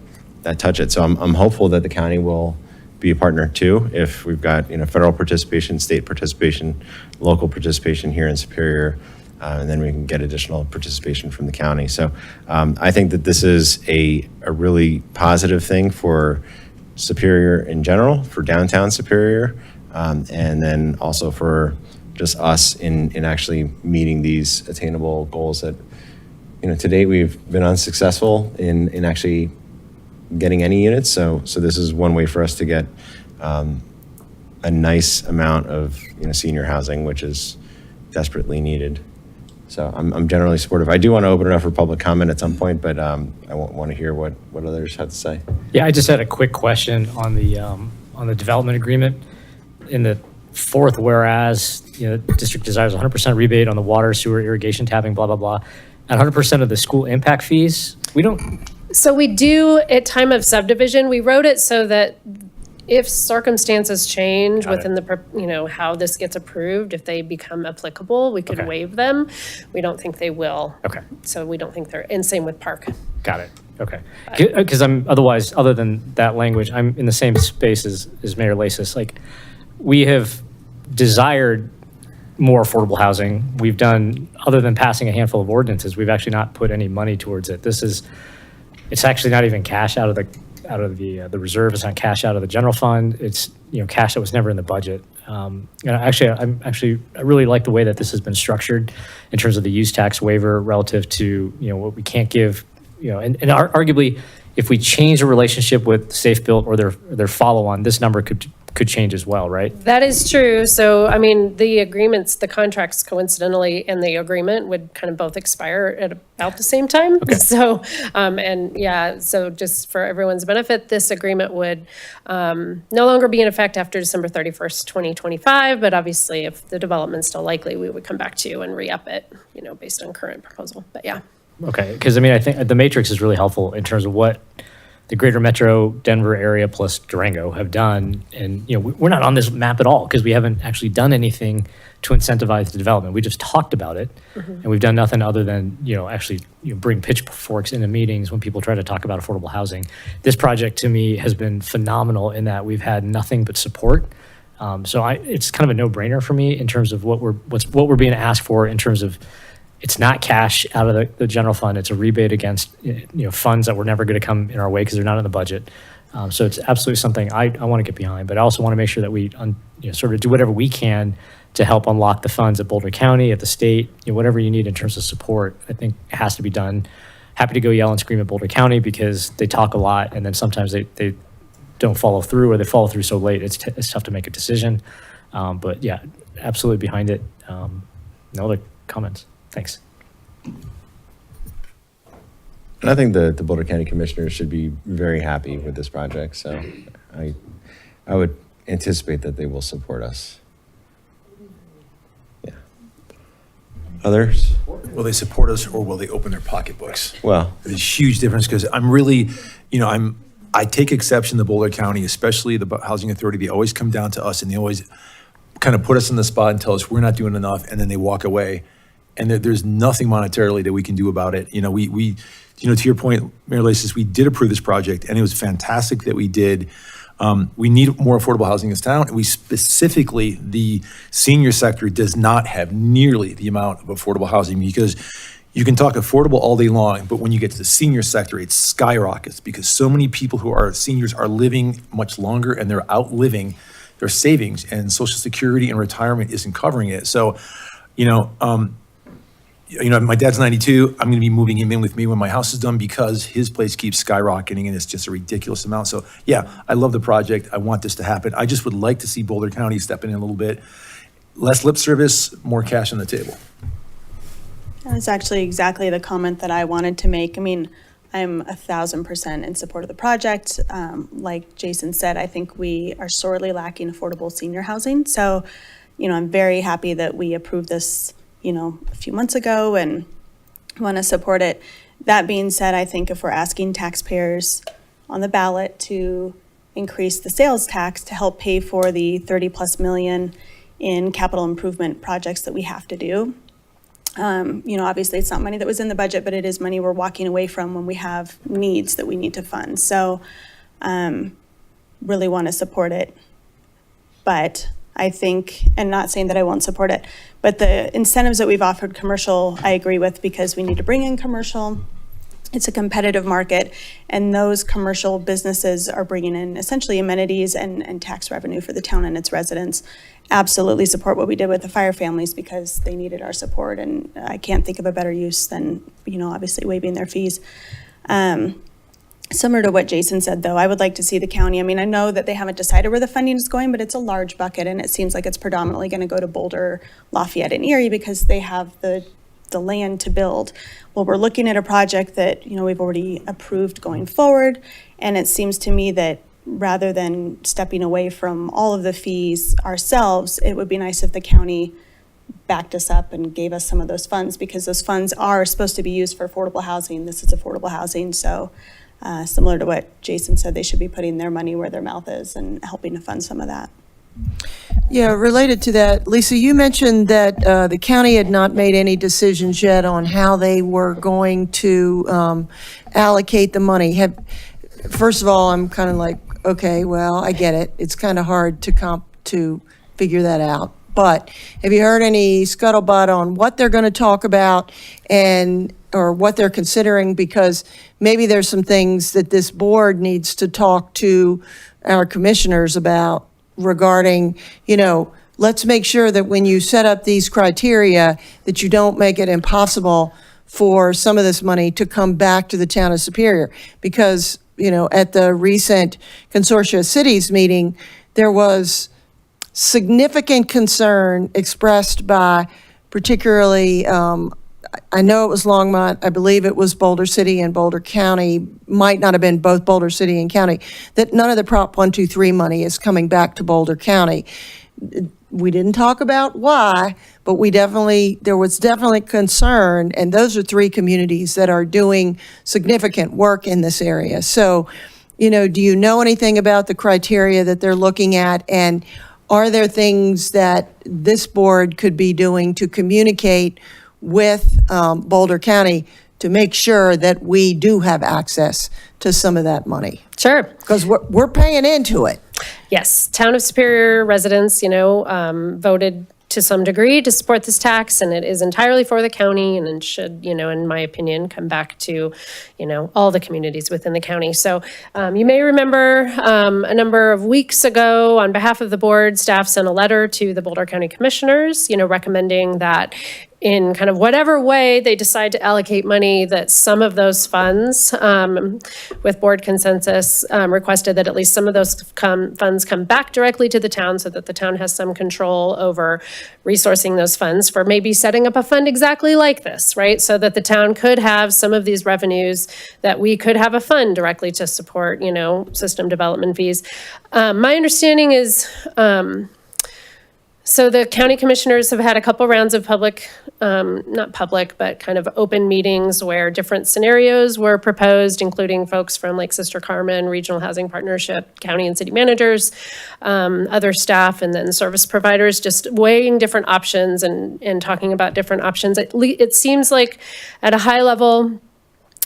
touch it. So I'm hopeful that the county will be a partner too, if we've got federal participation, state participation, local participation here in Superior, and then we can get additional participation from the county. So I think that this is a really positive thing for Superior in general, for downtown Superior, and then also for just us in actually meeting these attainable goals that, to date we've been unsuccessful in actually getting any units. So this is one way for us to get a nice amount of senior housing, which is desperately needed. So I'm generally supportive. I do want to open it up for public comment at some point, but I want to hear what others have to say. Yeah, I just had a quick question on the development agreement. in the fourth whereas, district desires 100% rebate on the water, sewer, irrigation, tapping, blah, blah, blah, and 100% of the school impact fees. We don't, So we do, at time of subdivision, we wrote it so that if circumstances change within the, how this gets approved, if they become applicable, we could waive them. We don't think they will. Okay. So we don't think they're, and same with park. got it. Okay. Because I'm otherwise, other than that language, I'm in the same space as Mayor Lasis. Like, we have desired more affordable housing. We've done, other than passing a handful of ordinances, we've actually not put any money towards it. It's actually not even cash out of the reserve. It's not cash out of the general fund. It's, cash that was never in the budget. I really like the way that this has been structured in terms of the use tax waiver relative to, what we can't give, and arguably, if we change the relationship with Safe Built or their follow-on, this number could change as well, right? That is true. So, I mean, the agreements, the contracts coincidentally, and the agreement would kind of both expire at about the same time. Okay. So, so just for everyone's benefit, this agreement would no longer be in effect after December 31st, 2025. But obviously, if the development's still likely, we would come back to you and re-up it, based on current proposal. But yeah. Okay, because I think the matrix is really helpful in terms of what the greater metro Denver area plus Durango have done. And, we're not on this map at all because we haven't actually done anything to incentivize the development. We just talked about it, and we've done nothing other than, actually bring pitchforks into meetings when people try to talk about affordable housing. This project to me has been phenomenal in that we've had nothing but support. It's kind of a no-brainer for me in terms of what we're being asked for in terms of, it's not cash out of the general fund. It's a rebate against funds that were never going to come in our way because they're not in the budget. So it's absolutely something I want to get behind. But I also want to make sure that we sort of do whatever we can to help unlock the funds at Boulder County, at the state, whatever you need in terms of support. I think it has to be done. Happy to go yell and scream at Boulder County because they talk a lot and then sometimes they don't follow through, or they follow through so late it's tough to make a decision. But yeah, absolutely behind it. No other comments. Thanks. And I think the Boulder County Commissioners should be very happy with this project. So I would anticipate that they will support us. Yeah. Others? Will they support us or will they open their pocketbooks? Well, there's a huge difference because I'm really, I take exception to Boulder County, especially the Housing Authority. They always come down to us and they always kind of put us in the spot and tell us we're not doing enough, and then they walk away. And there's nothing monetarily that we can do about it. We to your point, Mayor Lasis, we did approve this project, and it was fantastic that we did. We need more affordable housing in this town, and we specifically, the senior sector does not have nearly the amount of affordable housing, because you can talk affordable all day long, but when you get to the senior sector, it skyrockets because so many people who are seniors are living much longer and they're outliving their savings, and Social Security and retirement isn't covering it. So, my dad's 92. I'm going to be moving him in with me when my house is done because his place keeps skyrocketing and it's just a ridiculous amount. So yeah, I love the project. I want this to happen. I just would like to see Boulder County stepping in a little bit. Less lip service, more cash on the table. That's actually exactly the comment that I wanted to make. I mean, I'm 1,000% in support of the project. Like Jason said, I think we are sorely lacking affordable senior housing. So, I'm very happy that we approved this a few months ago and want to support it. That being said, I think if we're asking taxpayers on the ballot to increase the sales tax to help pay for the 30+ million in capital improvement projects that we have to do, obviously it's not money that was in the budget, but it is money we're walking away from when we have needs that we need to fund. So really want to support it. But I think, and not saying that I won't support it, but the incentives that we've offered commercial, I agree with, because we need to bring in commercial. It's a competitive market, and those commercial businesses are bringing in essentially amenities and tax revenue for the town and its residents. Absolutely support what we did with the fire families because they needed our support, and I can't think of a better use than, obviously waiving their fees. Similar to what Jason said, though, I would like to see the county. I mean, I know that they haven't decided where the funding is going, but it's a large bucket, and it seems like it's predominantly going to go to Boulder, Lafayette, and Erie because they have the land to build. Well, we're looking at a project that, we've already approved going forward, and it seems to me that, rather than stepping away from all of the fees ourselves, it would be nice if the county backed us up and gave us some of those funds, because those funds are supposed to be used for affordable housing. This is affordable housing, so similar to what Jason said, they should be putting their money where their mouth is and helping to fund some of that. Yeah, related to that, Lisa, you mentioned that the county had not made any decisions yet on how they were going to allocate the money. First of all, I'm kind of like, okay, well, I get it. It's kind of hard to figure that out. But have you heard any scuttlebutt on what they're going to talk about or what they're considering? Because maybe there's some things that this board needs to talk to our commissioners about regarding, let's make sure that when you set up these criteria, that you don't make it impossible for some of this money to come back to the town of Superior. Because, at the recent Consortia of Cities meeting, there was significant concern expressed by particularly, I know it was Longmont, I believe it was Boulder City and Boulder County, might not have been both Boulder City and County, that none of the Prop 123 money is coming back to Boulder County. We didn't talk about why, but there was definitely concern, and those are 3 communities that are doing significant work in this area. So, do you know anything about the criteria that they're looking at, and are there things that this board could be doing to communicate with Boulder County to make sure that we do have access to some of that money? Sure. Because we're paying into it. Yes, Town of Superior residents, voted to some degree to support this tax, and it is entirely for the county, and it should, in my opinion, come back to, all the communities within the county. So you may remember a number of weeks ago, on behalf of the board, staff sent a letter to the Boulder County Commissioners, recommending that in kind of whatever way they decide to allocate money, that some of those funds, with board consensus, requested that at least some of those funds come back directly to the town, so that the town has some control over resourcing those funds for maybe setting up a fund exactly like this, right? So that the town could have some of these revenues, that we could have a fund directly to support, system development fees. My understanding is, so the county commissioners have had a couple rounds of not public, but kind of open meetings where different scenarios were proposed, including folks from like Sister Carmen, Regional Housing Partnership, county and city managers, other staff, and then service providers, just weighing different options and talking about different options. It seems like at a high level,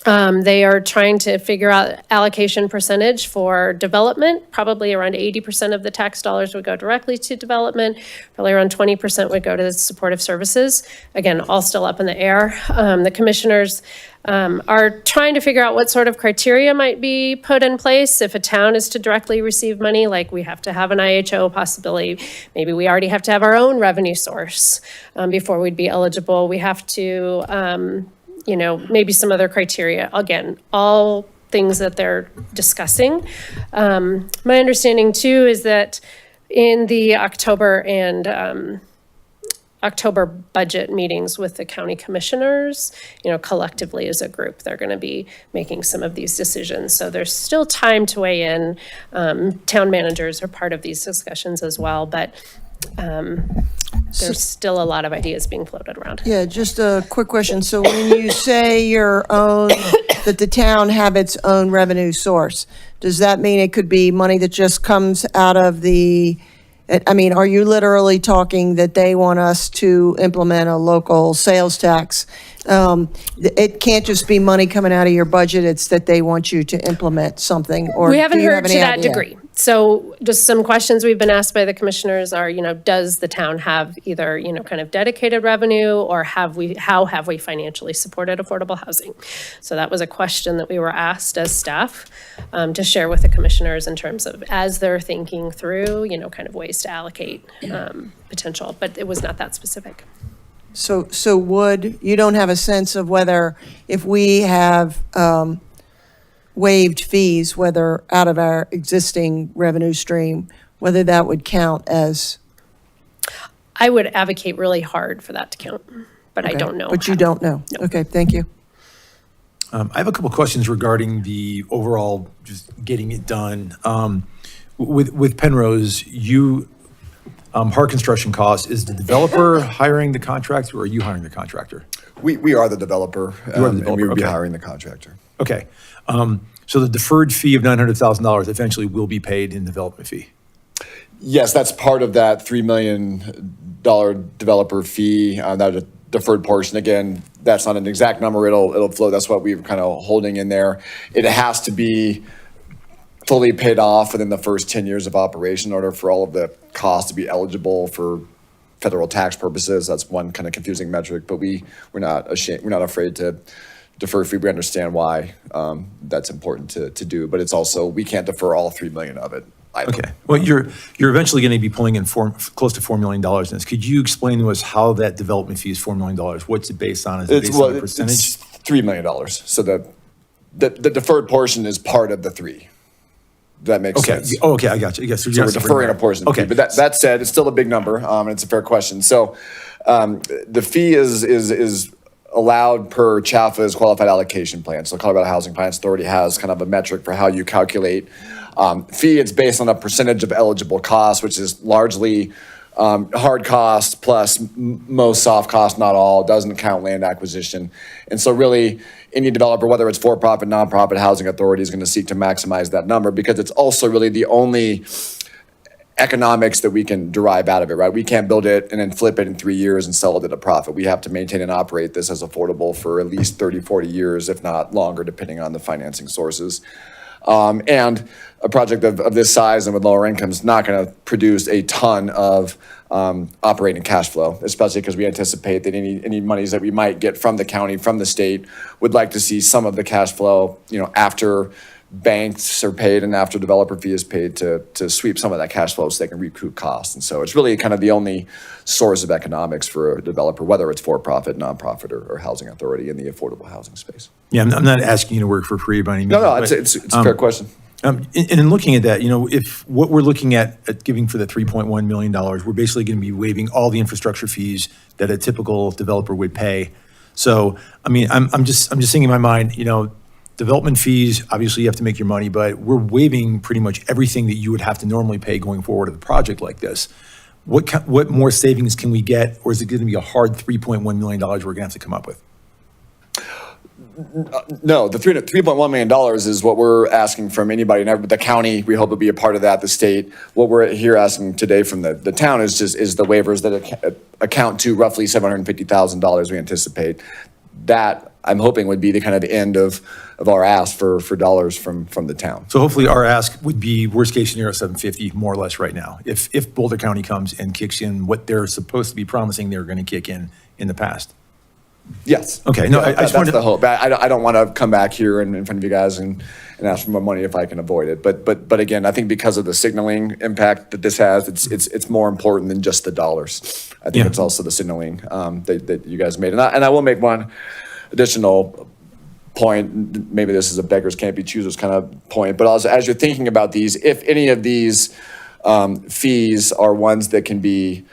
they are trying to figure out allocation percentage for development. Probably around 80% of the tax dollars would go directly to development. Probably around 20% would go to the supportive services. Again, all still up in the air. The commissioners are trying to figure out what sort of criteria might be put in place if a town is to directly receive money, like we have to have an IHO possibility. Maybe we already have to have our own revenue source before we'd be eligible. We have to maybe some other criteria. Again, all things that they're discussing. My understanding too is that in the October and October budget meetings with the county commissioners, collectively as a group, they're going to be making some of these decisions. So there's still time to weigh in. Town managers are part of these discussions as well, but there's still a lot of ideas being floated around. Yeah, just a quick question. So when you say that the town have its own revenue source, does that mean it could be money that just comes out of are you literally talking that they want us to implement a local sales tax? It can't just be money coming out of your budget, it's that they want you to implement something, or we haven't do you heard have to any that idea? degree. So just some questions we've been asked by the commissioners are, does the town have either, kind of dedicated revenue, or how have we financially supported affordable housing? So that was a question that we were asked as staff to share with the commissioners in terms of, as they're thinking through, kind of ways to allocate potential, but it was not that specific. So you don't have a sense of whether, if we have waived fees, whether out of our existing revenue stream, whether that would count as? I would advocate really hard for that to count, but I don't know. But you don't know? No. Okay, thank you. I have a couple questions regarding the overall just getting it done. with Penrose, hard construction costs, is the developer hiring the contractor or are you hiring the contractor? We are the developer, You are the and we developer, would be okay. hiring the contractor. Okay. So the deferred fee of $900,000 eventually will be paid in development fee? Yes, that's part of that $3 million developer fee, that deferred portion. Again, that's not an exact number, it'll flow, that's what we're kind of holding in there. It has to be fully paid off within the first 10 years of operation in order for all of the costs to be eligible for federal tax purposes. That's one kind of confusing metric, but we're not afraid to defer fee. We understand why that's important to do, but it's also, we can't defer all 3 million of it either. Okay. Well, you're eventually going to be pulling in close to $4 million in this. Could you explain to us how that development fee is $4 million? What's it based on? Is it based on a percentage? It's $3 million. So the deferred portion is part of the three. That makes sense. Oh, okay, I got you. Yes, So we're deferring a portion of the fee. But that said, it's still a big number, and it's a fair question. So the fee is allowed per CHAFA's qualified allocation plan. So Colorado Housing Finance Authority has kind of a metric for how you calculate fee. It's based on a percentage of eligible costs, which is largely hard cost plus most soft cost, not all, doesn't count land acquisition. And so really, any developer, whether it's for-profit, nonprofit housing authority, is going to seek to maximize that number because it's also really the only economics that we can derive out of it, right? We can't build it and then flip it in 3 years and sell it at a profit. We have to maintain and operate this as affordable for at least 30, 40 years, if not longer, depending on the financing sources. And a project of this size and with lower income is not going to produce a ton of operating cash flow, especially because we anticipate that any monies that we might get from the county, from the state, would like to see some of the cash flow, after banks are paid and after developer fee is paid to sweep some of that cash flow so they can recoup costs. And so it's really kind of the only source of economics for a developer, whether it's for-profit, nonprofit, or housing authority in the affordable housing space. Yeah, I'm not asking you to work for free by any means. No, it's a fair question. And in looking at that, if what we're looking at giving for the $3.1 million, we're basically going to be waiving all the infrastructure fees that a typical developer would pay. So, I mean, I'm just thinking in my mind, development fees, obviously you have to make your money, but we're waiving pretty much everything that you would have to normally pay going forward with a project like this. What more savings can we get, or is it going to be a hard $3.1 million we're going to have to come up with? No, the $3.1 million is what we're asking from anybody. And the county, we hope will be a part of that, the state. What we're here asking today from the town is the waivers that account to roughly $750,000 we anticipate. That, I'm hoping, would be the kind of the end of our ask for dollars from the town. So hopefully our ask would be worst case scenario $750 more or less right now. If Boulder County comes and kicks in what they're supposed to be promising they're going to kick in the past. Yes. Okay. No, I just that's wanted the hope. I don't want to come back here in front of you guys and ask for more money if I can avoid it. But again, I think because of the signaling impact that this has, it's more important than just the dollars. I think it's also the signaling that you guys made. And I will make one additional point. Maybe this is a beggars can't be choosers kind of point. But as you're thinking about these, if any of these fees are ones that can be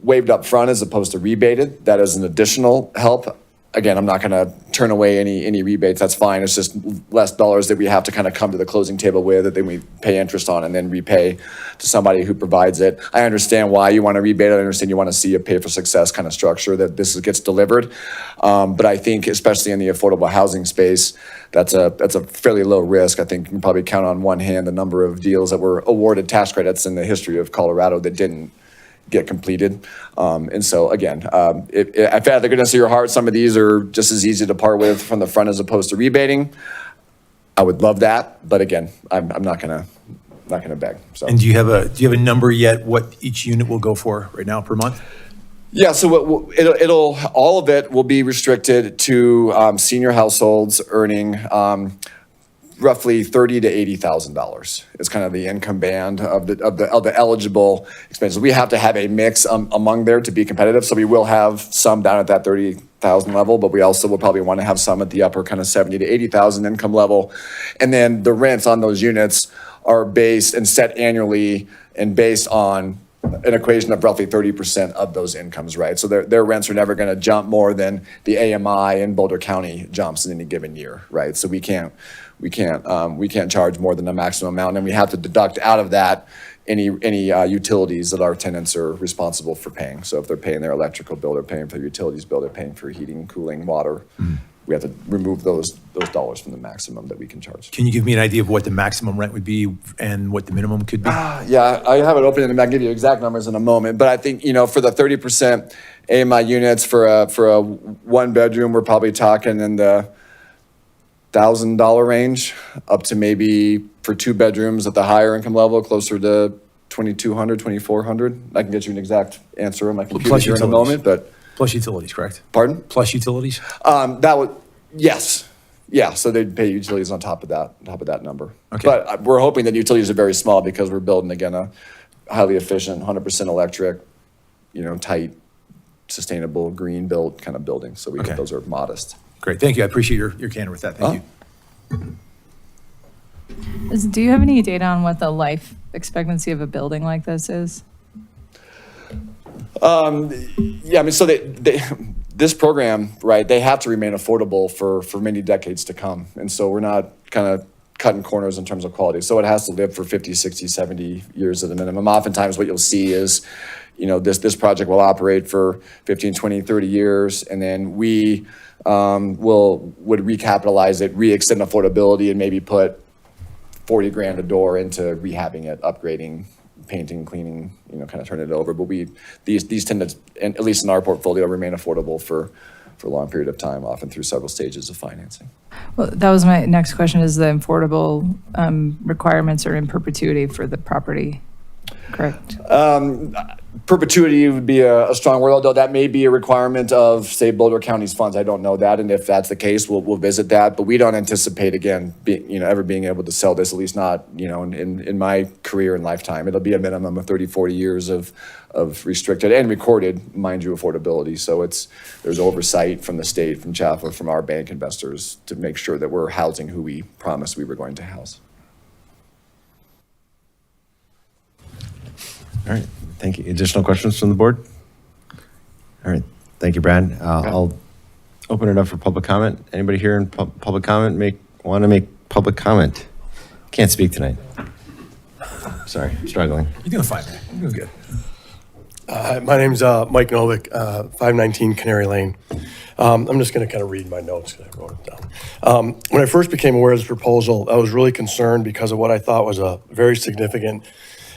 waived up front as opposed to rebated, that is an additional help. Again, I'm not going to turn away any rebates. That's fine. It's just less dollars that we have to kind of come to the closing table with, that then we pay interest on and then repay to somebody who provides it. I understand why you want to rebate it. I understand you want to see a pay for success kind of structure that this gets delivered. But I think, especially in the affordable housing space, that's a fairly low risk. I think you can probably count on one hand the number of deals that were awarded tax credits in the history of Colorado that didn't get completed. And so again, if out of the goodness of your heart, some of these are just as easy to part with from the front as opposed to rebating, I would love that. But again, I'm not gonna beg. So. And do you have a number yet what each unit will go for right now per month? Yeah, so it'll all of it will be restricted to senior households earning roughly $30,000 to $80,000 is kind of the income band of the eligible expenses. We have to have a mix among there to be competitive. So we will have some down at that 30,000 level, but we also will probably want to have some at the upper kind of 70 to 80,000 income level. And then the rents on those units are based and set annually and based on an equation of roughly 30% of those incomes, right? So their rents are never going to jump more than the AMI in Boulder County jumps in any given year, right? So we can't we can't charge more than the maximum amount, and we have to deduct out of that any utilities that our tenants are responsible for paying. So if they're paying their electrical bill, they're paying for their utilities bill, they're paying for heating, cooling, water. We have to remove those dollars from the maximum that we can charge. Can you give me an idea of what the maximum rent would be and what the minimum could be? Yeah, I have it open and I'll give you exact numbers in a moment. But I think, for the 30% AMI units for a one bedroom, we're probably talking in the $1,000 range, up to maybe for two bedrooms at the higher income level, closer to $2,200, $2,400. I can get you an exact answer on my computer Plus here in a utilities. moment, but. Plus utilities, correct? Pardon? Plus utilities? That would, yes. Yeah, so they'd pay utilities on top of that number. Okay. But we're hoping that utilities are very small because we're building, again, a highly efficient, 100% electric, tight, sustainable, green built kind of building. So we Okay. think those are modest. Great, thank you. I appreciate your candor with that. Thank you. Do you have any data on what the life expectancy of a building like this is? Yeah, I mean, so this program, right, they have to remain affordable for many decades to come. And so we're not kind of cutting corners in terms of quality. So it has to live for 50, 60, 70 years at the minimum. Oftentimes what you'll see is, this project will operate for 15, 20, 30 years, and then we would recapitalize it, re-extend affordability, and maybe put 40 grand a door into rehabbing it, upgrading, painting, cleaning, kind of turn it over. But these tend to, and at least in our portfolio, remain affordable for a long period of time, often through several stages of financing. Well, that was my next question, is the affordable requirements are in perpetuity for the property, correct? Perpetuity would be a strong word, although that may be a requirement of, say, Boulder County's funds. I don't know that, and if that's the case, we'll visit that. But we don't anticipate, again, ever being able to sell this, at least not, in my career and lifetime. It'll be a minimum of 30, 40 years of restricted and recorded, mind you, affordability. So there's oversight from the state, from Chaffler, from our bank investors to make sure that we're housing who we promised we were going to house. All right, thank you. Additional questions from the board? All right, thank you, Brad. I'll open it up for public comment. Anybody here in public comment want to make public comment? Can't speak tonight. Sorry, struggling. You're doing fine, man. You're doing good. My name's Mike Novick, 519 Canary Lane. I'm just going to kind of read my notes because I wrote it down. When I first became aware of this proposal, I was really concerned because of what I thought was a very significant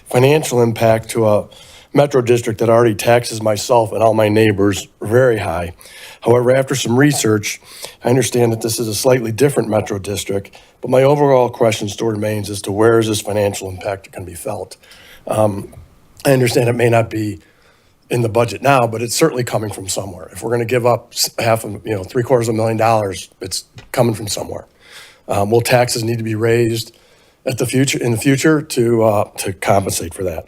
financial impact to a metro district that already taxes myself and all my neighbors very high. However, after some research, I understand that this is a slightly different metro district, but my overall question still remains as to where is this financial impact going to be felt. I understand it may not be in the budget now, but it's certainly coming from somewhere. If we're going to give up $750,000, it's coming from somewhere. Will taxes need to be raised in the future to compensate for that?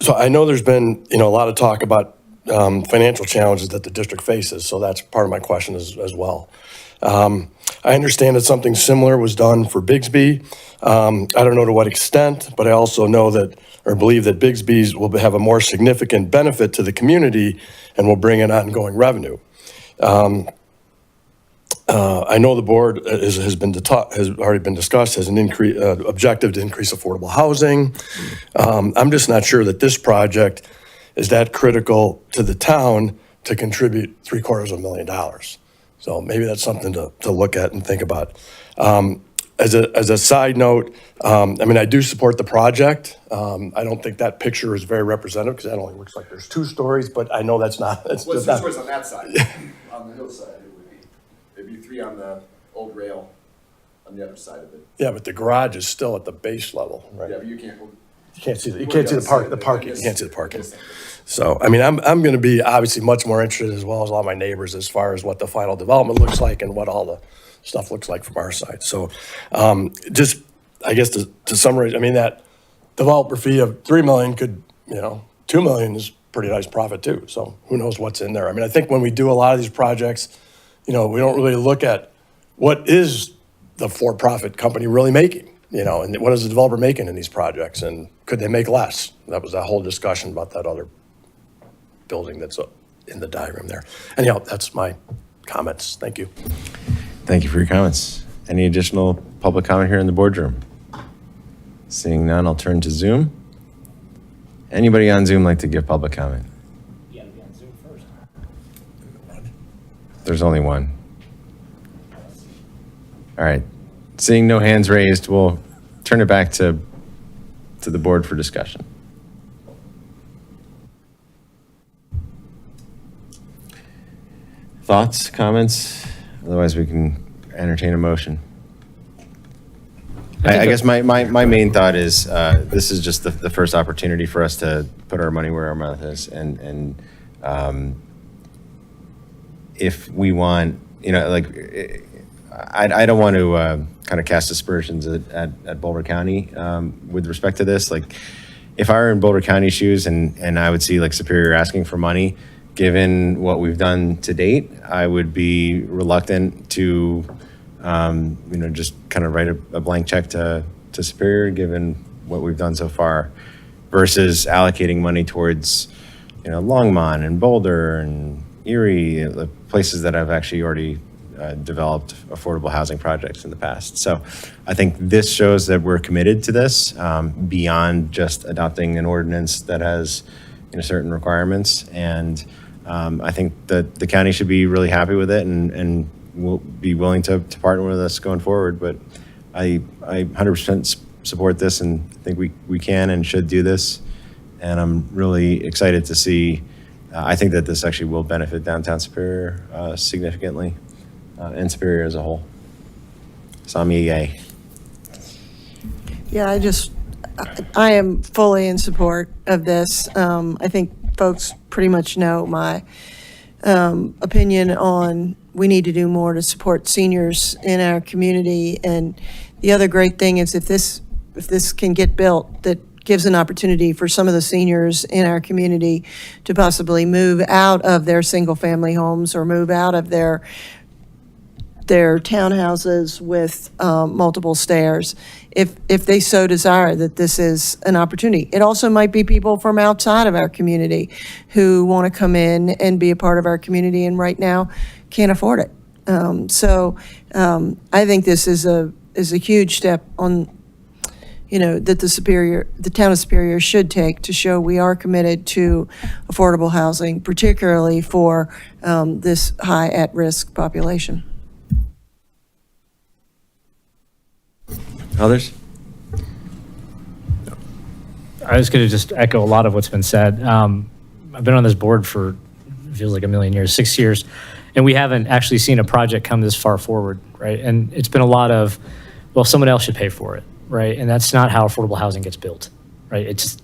So I know there's been a lot of talk about financial challenges that the district faces, so that's part of my question as well. I understand that something similar was done for Bigsby. I don't know to what extent, but I also know that, or believe that Bigsby's will have a more significant benefit to the community and will bring in ongoing revenue. I know the board has already been discussed, has an objective to increase affordable housing. I'm just not sure that this project is that critical to the town to contribute $750,000. So maybe that's something to look at and think about. As a side note, I do support the project. I don't think that picture is very representative because that only looks like there's 2 stories, but I know that's not. Well, it's 2 stories on that side. On the hillside, it would be. It'd be 3 on the old rail on the other side of it. Yeah, but the garage is still at the base level, right? Yeah, but you can't see the parking. You can't see the parking. So, I'm going to be obviously much more interested, as well as a lot of my neighbors, as far as what the final development looks like and what all the stuff looks like from our side. So, just, I guess to summarize, that developer fee of $3 million could, $2 million is pretty nice profit too. So who knows what's in there? I think when we do a lot of these projects, we don't really look at what is the for-profit company really making, and what is the developer making in these projects, and could they make less? That was that whole discussion about that other building that's in the diagram there. Anyhow, that's my comments. Thank you. Thank you for your comments. Any additional public comment here in the boardroom? Seeing none, I'll turn to Zoom. Anybody on Zoom like to give public comment? You gotta be on Zoom first. There's only one. All right. Seeing no hands raised, we'll turn it back to the board for discussion. Thoughts, comments? Otherwise, we can entertain a motion. I guess my main thought is this is just the first opportunity for us to put our money where our mouth is. And if we want, like, I don't want to kind of cast aspersions at Boulder County with respect to this. Like, if I were in Boulder County shoes and I would see like Superior asking for money, given what we've done to date, I would be reluctant to, just kind of write a blank check to Superior, given what we've done so far, versus allocating money towards, Longmont and Boulder and Erie, the places that have actually already developed affordable housing projects in the past. So I think this shows that we're committed to this beyond just adopting an ordinance that has certain requirements. And I think that the county should be really happy with it and will be willing to partner with us going forward. But I 100% support this and think we can and should do this. And I'm really excited to see, I think that this actually will benefit downtown Superior significantly. And Superior as a whole. Sami, yay. Yeah, I am fully in support of this. I think folks pretty much know my opinion on we need to do more to support seniors in our community. And the other great thing is if this can get built, that gives an opportunity for some of the seniors in our community to possibly move out of their single-family homes or move out of their townhouses with multiple stairs, if they so desire that this is an opportunity. It also might be people from outside of our community who want to come in and be a part of our community and right now can't afford it. I think this is a huge step on, that the town of Superior should take to show we are committed to affordable housing, particularly for this high at-risk population. Others? I was going to just echo a lot of what's been said. I've been on this board for, feels like a million years, 6 years, and we haven't actually seen a project come this far forward, right? And it's been a lot of, well, someone else should pay for it, right? And that's not how affordable housing gets built, right? It's just,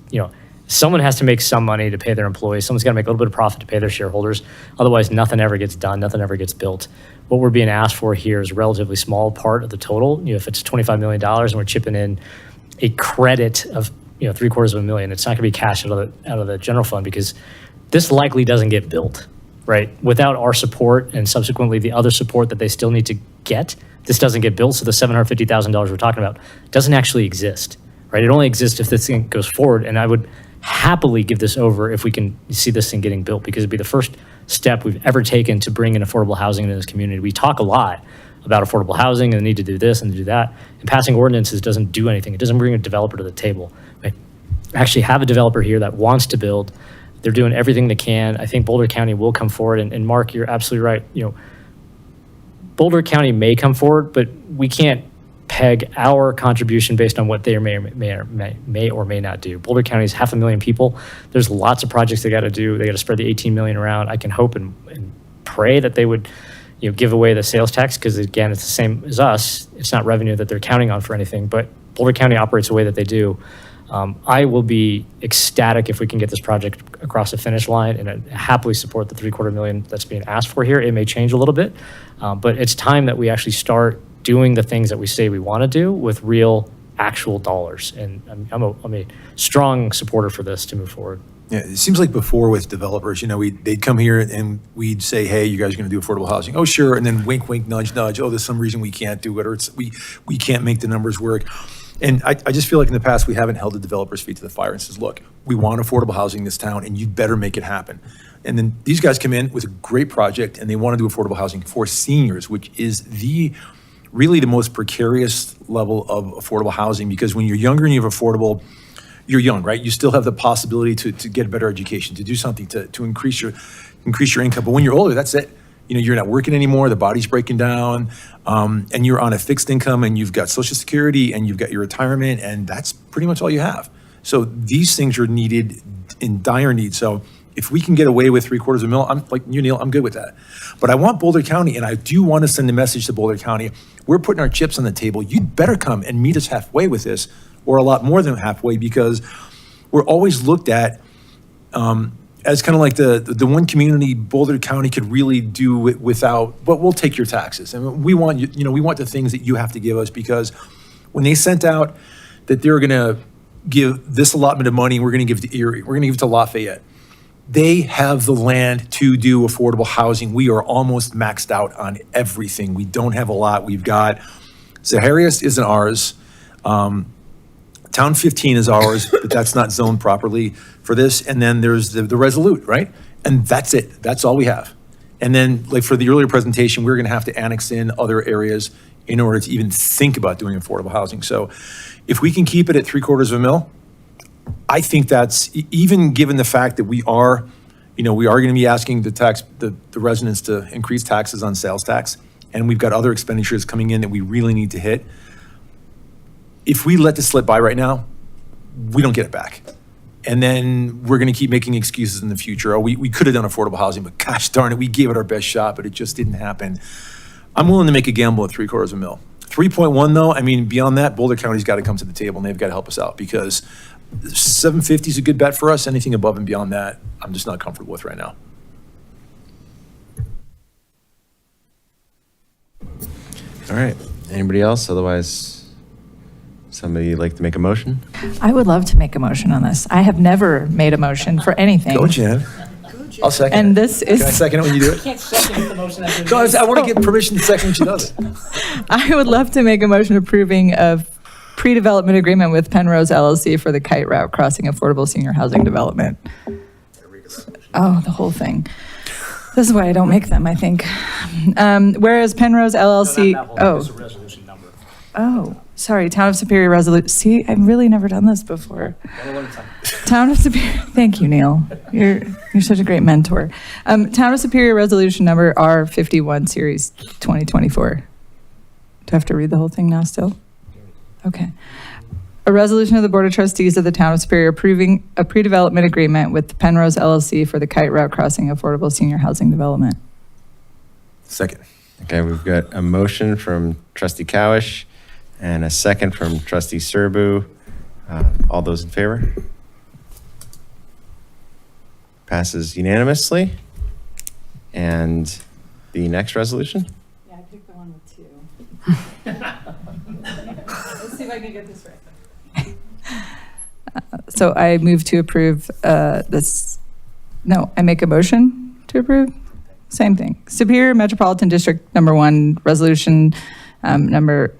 someone has to make some money to pay their employees. Someone's got to make a little bit of profit to pay their shareholders. Otherwise, nothing ever gets done. Nothing ever gets built. What we're being asked for here is a relatively small part of the total. If it's $25 million and we're chipping in a credit of, $750,000, it's not going to be cash out of the general fund because this likely doesn't get built, right? Without our support and subsequently the other support that they still need to get, this doesn't get built. So the $750,000 we're talking about doesn't actually exist, right? It only exists if this thing goes forward. And I would happily give this over if we can see this thing getting built because it'd be the first step we've ever taken to bring in affordable housing into this community. We talk a lot about affordable housing and the need to do this and to do that. And passing ordinances doesn't do anything. It doesn't bring a developer to the table. We actually have a developer here that wants to build. They're doing everything they can. I think Boulder County will come forward. And Mark, you're absolutely right. Boulder County may come forward, but we can't peg our contribution based on what they may or may not do. Boulder County is 500,000 people. There's lots of projects they got to do. They got to spread the 18 million around. I can hope and pray that they would, give away the sales tax because again, it's the same as us. It's not revenue that they're counting on for anything, but Boulder County operates the way that they do. I will be ecstatic if we can get this project across the finish line and happily support the $750,000 that's being asked for here. It may change a little bit, but it's time that we actually start doing the things that we say we want to do with real, actual dollars. And I'm a strong supporter for this to move forward. Yeah, it seems like before with developers, they'd come here and we'd say, hey, you guys are going to do affordable housing. Oh, sure. And then wink, wink, nudge, nudge. Oh, there's some reason we can't do it or we can't make the numbers work. And I just feel like in the past, we haven't held the developers' feet to the fire and says, look, we want affordable housing in this town and you better make it happen. And then these guys come in with a great project and they want to do affordable housing for seniors, which is really the most precarious level of affordable housing, because when you're younger and you have affordable, you're young, right? You still have the possibility to get a better education, to do something to increase your income. But when you're older, that's it. You're not working anymore, the body's breaking down, and you're on a fixed income and you've got Social Security and you've got your retirement, and that's pretty much all you have. So these things are needed in dire need. So if we can get away with $750,000, I'm like you, Neil, I'm good with that. But I want Boulder County, and I do want to send a message to Boulder County. We're putting our chips on the table. You'd better come and meet us halfway with this, or a lot more than halfway, because we're always looked at as kind of like the one community Boulder County could really do it without, but we'll take your taxes. And we want, we want the things that you have to give us, because when they sent out that they're going to give this allotment of money, we're going to give to Erie, we're going to give it to Lafayette. They have the land to do affordable housing. We are almost maxed out on everything. We don't have a lot. We've got, Zaharias isn't ours. Town 15 is ours, but that's not zoned properly for this. And then there's the Resolute, right? And that's it. That's all we have. And then, like for the earlier presentation, we're going to have to annex in other areas in order to even think about doing affordable housing. So if we can keep it at $750,000, I think that's, even given the fact that we are going to be asking the residents to increase taxes on sales tax, and we've got other expenditures coming in that we really need to hit. If we let this slip by right now, we don't get it back. And then we're going to keep making excuses in the future. Oh, we could have done affordable housing, but gosh darn it, we gave it our best shot, but it just didn't happen. I'm willing to make a gamble at $750,000. 3.1 though, I mean, beyond that, Boulder County's got to come to the table and they've got to help us out, because 750 is a good bet for us. Anything above and beyond that, I'm just not comfortable with right now. All right. Anybody else? Otherwise, somebody like to make a motion? I would love to make a motion on this. I have never made a motion for anything. Go, Jen. I'll second And it. this is. Can I second it when you do it? Can't second the motion after. No, I want to get permission to second when she does it. I would love to make a motion approving of pre-development agreement with Penrose LLC for the Kite Route Crossing Affordable Senior Housing Development. Oh, the whole thing. This is why I don't make them, I think. Whereas Penrose LLC, oh, sorry, Town of Superior Resolution. See, I've really never done this before. Town of Superior, thank you, Neil. You're such a great mentor. Town of Superior Resolution Number R51 Series 2024. Do I have to read the whole thing now still? Okay. A resolution of the Board of Trustees of the Town of Superior approving a pre-development agreement with Penrose LLC for the Kite Route Crossing Affordable Senior Housing Development. Second. Okay, we've got a motion from Trustee Cowish and a second from Trustee Serbu. All those in favor? Passes unanimously. And the next resolution? Yeah, I picked the one with two. Let's see if I can get this right. So I move to approve this. No, I make a motion to approve. Same thing. Superior Metropolitan District Number 1 Resolution number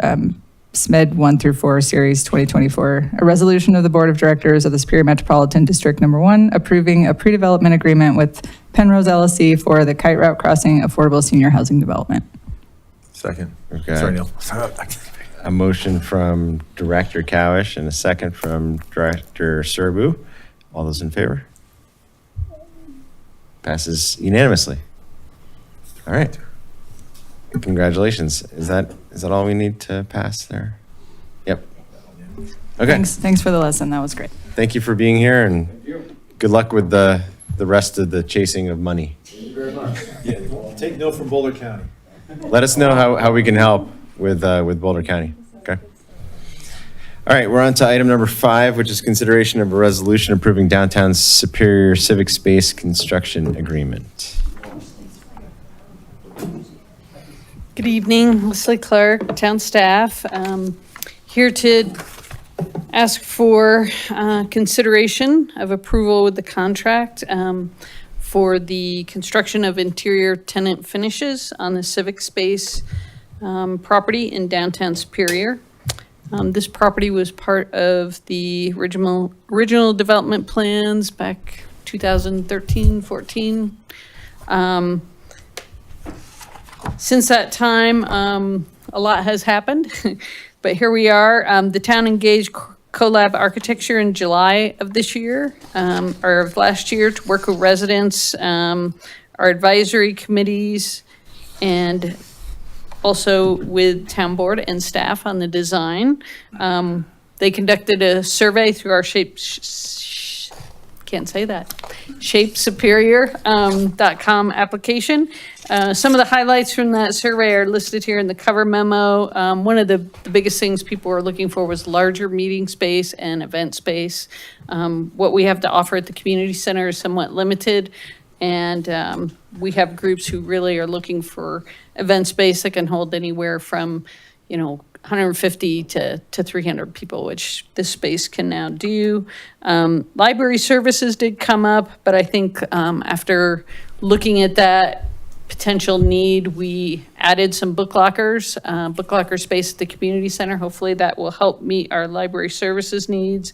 SMED 1 through 4 Series 2024. A resolution of the Board of Directors of the Superior Metropolitan District Number 1 approving a pre-development agreement with Penrose LLC for the Kite Route Crossing Affordable Senior Housing Development. Second. Okay. Sorry, Neil. A motion from Director Cowish and a second from Director Serbu. All those in favor? Passes unanimously. All right. Congratulations. Is that all we need to pass there? Yep. Okay. Thanks for the lesson. That was great. Thank you for being here, and good luck with the rest of the chasing of money. Thank you very much. Yeah, take note from Boulder County. Let us know how we can help with Boulder County. Okay. All right, we're on to item number 5, which is consideration of a resolution approving downtown Superior Civic Space construction agreement. Good evening, Leslie Clark, town staff. Here to ask for consideration of approval with the contract for the construction of interior tenant finishes on the Civic Space property in downtown Superior. This property was part of the original development plans back 2013, 14. Since that time, a lot has happened, but here we are. The town engaged Collab Architecture in July of this year, or of last year, to work with residents, our advisory committees, and also with town board and staff on the design. They conducted a survey through our ShapeSuperior.com application. Some of the highlights from that survey are listed here in the cover memo. One of the biggest things people were looking for was larger meeting space and event space. What we have to offer at the community center is somewhat limited, and we have groups who really are looking for event space that can hold anywhere from, 150 to 300 people, which this space can now do. Library services did come up, but I think after looking at that potential need, we added some book locker space at the community center. Hopefully that will help meet our library services needs.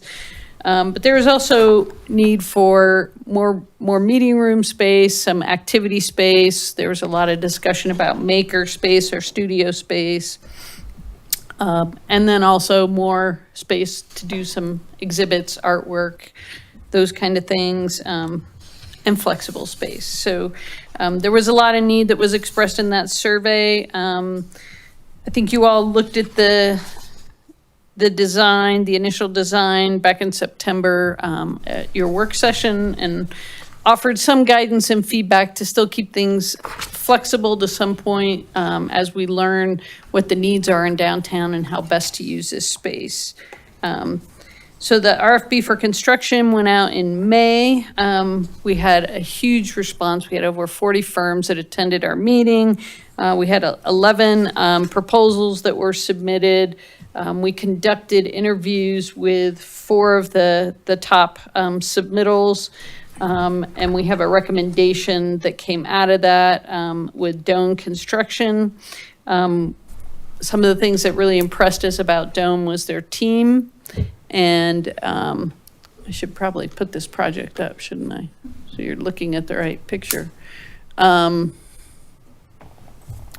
But there is also need for more meeting room space, some activity space. There was a lot of discussion about maker space or studio space. And then also more space to do some exhibits, artwork, those kind of things, and flexible space. So there was a lot of need that was expressed in that survey. I think you all looked at the design, the initial design back in September at your work session, and offered some guidance and feedback to still keep things flexible to some point as we learn what the needs are in downtown and how best to use this space. So the RFP for construction went out in May. We had a huge response. We had over 40 firms that attended our meeting. We had 11 proposals that were submitted. We conducted interviews with 4 of the top submittals. And we have a recommendation that came out of that with Doan Construction. Some of the things that really impressed us about Doan was their team. And I should probably put this project up, shouldn't I? So you're looking at the right picture. I'll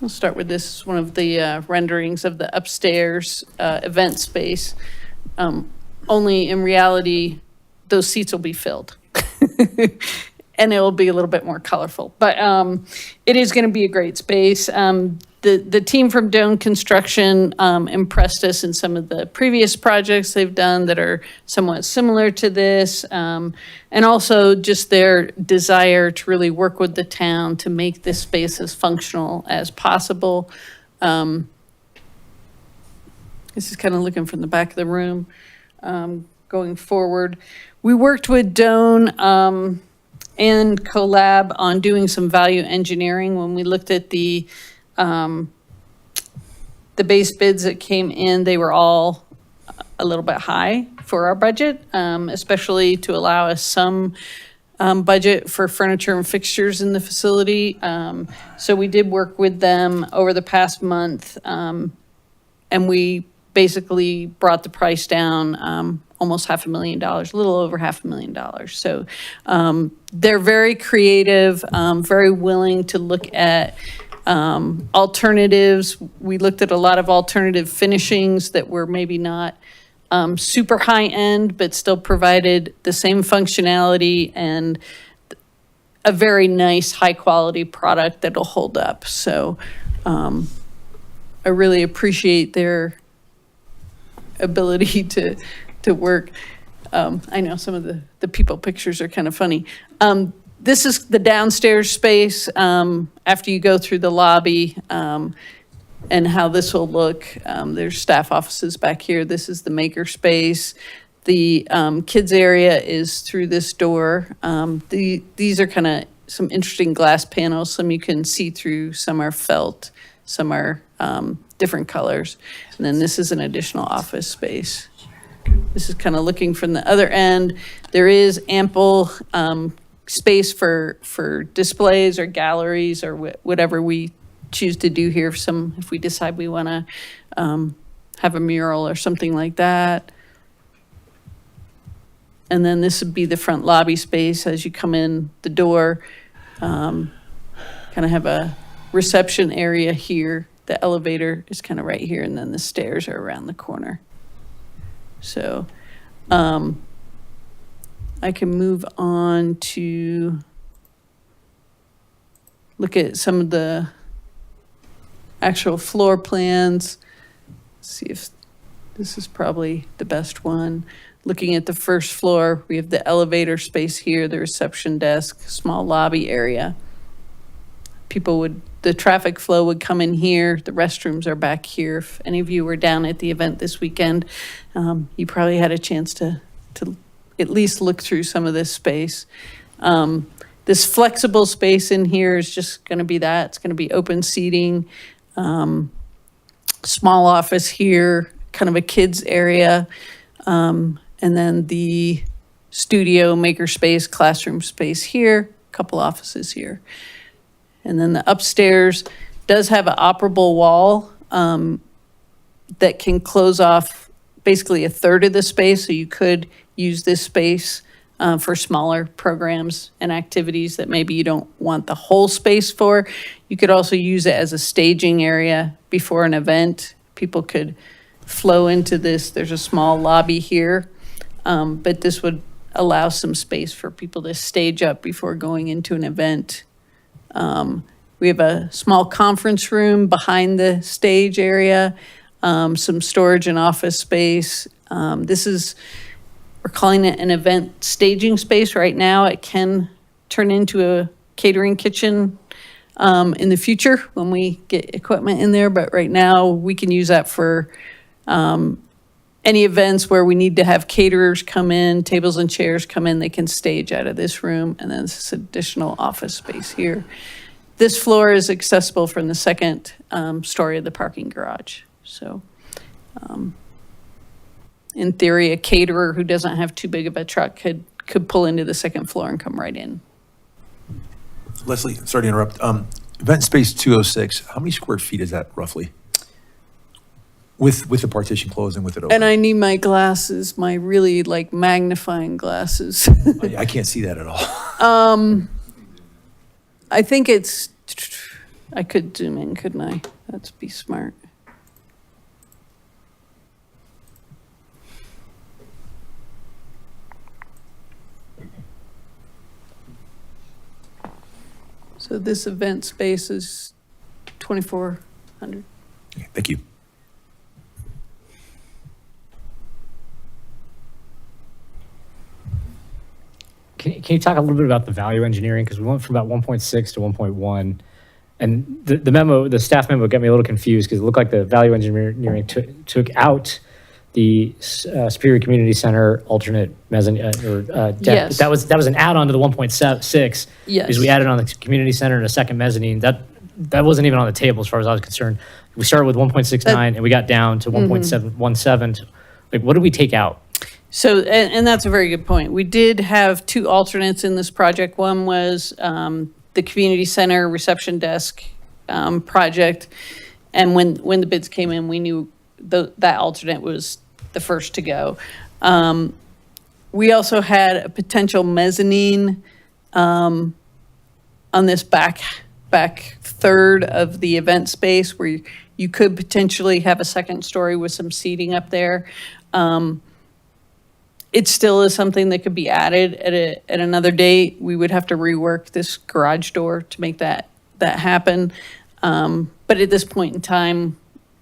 start with this, one of the renderings of the upstairs event space. Only in reality, those seats will be filled. And it will be a little bit more colorful, but it is going to be a great space. The team from Doan Construction impressed us in some of the previous projects they've done that are somewhat similar to this, and also just their desire to really work with the town to make this space as functional as possible. This is kind of looking from the back of the room going forward. We worked with Doan and Collab on doing some value engineering. When we looked at the base bids that came in, they were all a little bit high for our budget, especially to allow us some budget for furniture and fixtures in the facility. So we did work with them over the past month, and we basically brought the price down almost $500,000, a little over $500,000. So they're very creative, very willing to look at alternatives. We looked at a lot of alternative finishings that were maybe not super high end, but still provided the same functionality and a very nice, high quality product that'll hold up. So I really appreciate their ability to work. I know some of the people pictures are kind of funny. This is the downstairs space after you go through the lobby and how this will look. There's staff offices back here. This is the maker space. The kids area is through this door. These are kind of some interesting glass panels. Some you can see through, some are felt, some are different colors. And then this is an additional office space. This is kind of looking from the other end. There is ample space for displays or galleries or whatever we choose to do here. If we decide we want to have a mural or something like that. And then this would be the front lobby space as you come in the door. Kind of have a reception area here. The elevator is kind of right here, and then the stairs are around the corner. So I can move on to look at some of the actual floor plans. See if this is probably the best one. Looking at the first floor, we have the elevator space here, the reception desk, small lobby area. The traffic flow would come in here. The restrooms are back here. If any of you were down at the event this weekend, you probably had a chance to at least look through some of this space. This flexible space in here is just going to be that. It's going to be open seating, small office here, kind of a kids area, and then the studio, maker space, classroom space here, a couple offices here. And then the upstairs does have an operable wall that can close off basically a third of the space. So you could use this space for smaller programs and activities that maybe you don't want the whole space for. You could also use it as a staging area before an event. People could flow into this. There's a small lobby here, but this would allow some space for people to stage up before going into an event. We have a small conference room behind the stage area, some storage and office space. We're calling it an event staging space right now. It can turn into a catering kitchen in the future when we get equipment in there, but right now we can use that for any events where we need to have caterers come in, tables and chairs come in, they can stage out of this room, and then this additional office space here. This floor is accessible from the second story of the parking garage. So in theory, a caterer who doesn't have too big of a truck could pull into the second floor and come right in. Leslie, sorry to interrupt. Event space 206, how many square feet is that roughly? With the partition closed and with it open? And I need my glasses, my really magnifying glasses. I can't see that at all. I think I could zoom in, couldn't I? Let's be smart. So this event space is 2,400. Thank you. Can you talk a little bit about the value engineering? Because we went from about 1.6 to 1.1. And the memo, the staff memo got me a little confused because it looked like the value engineering took out the Superior Community Center alternate mezzanine deck. Yes. That was an add-on to the 1.6. Yes. Because we added on the community center and a second mezzanine. That wasn't even on the table as far as I was concerned. We started with 1.69 and we got down to 1.717. Like, what did we take out? So, and that's a very good point. We did have two alternates in this project. One was the community center reception desk project. And when the bids came in, we knew that alternate was the first to go. We also had a potential mezzanine on this back third of the event space where you could potentially have a second story with some seating up there. It still is something that could be added at another date. We would have to rework this garage door to make that happen. But at this point in time,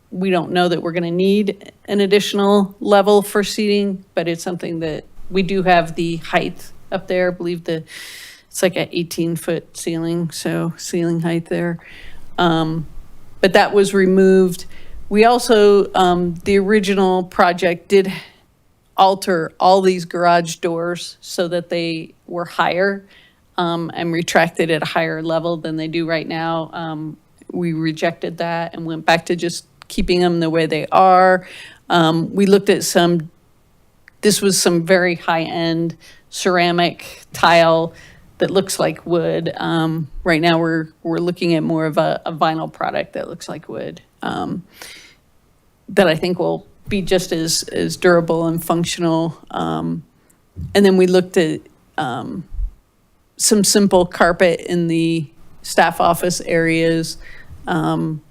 we don't know that we're going to need an additional level for seating, but it's something that we do have the height up there. I believe it's like an 18-foot ceiling, so ceiling height there. But that was removed. We also, the original project did alter all these garage doors so that they were higher and retracted at a higher level than they do right now. We rejected that and went back to just keeping them the way they are. We looked at this was some very high-end ceramic tile that looks like wood. Right now we're looking at more of a vinyl product that looks like wood. that I think will be just as durable and functional. And then we looked at some simple carpet in the staff office areas, and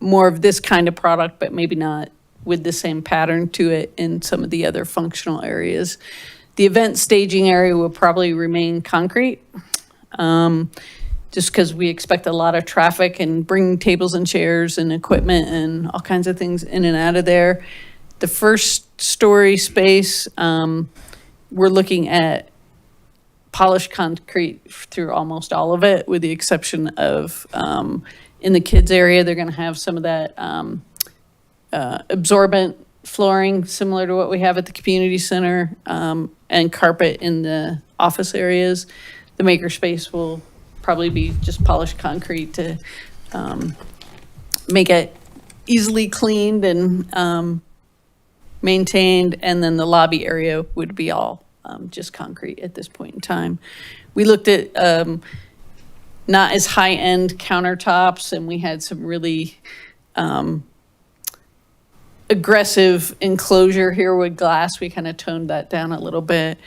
more of this kind of product, but maybe not with the same pattern to it in some of the other functional areas. The event staging area will probably remain concrete, just because we expect a lot of traffic and bringing tables and chairs and equipment and all kinds of things in and out of there. The first story space, we're looking at polished concrete through almost all of it, with the exception of in the kids area, they're going to have some of that absorbent flooring similar to what we have at the community center, and carpet in the office areas. The makerspace will probably be just polished concrete to make it easily cleaned and maintained, and then the lobby area would be all just concrete at this point in time. We looked at not as high-end countertops, and we had some really aggressive enclosure here with glass. We kind of toned that down a little bit.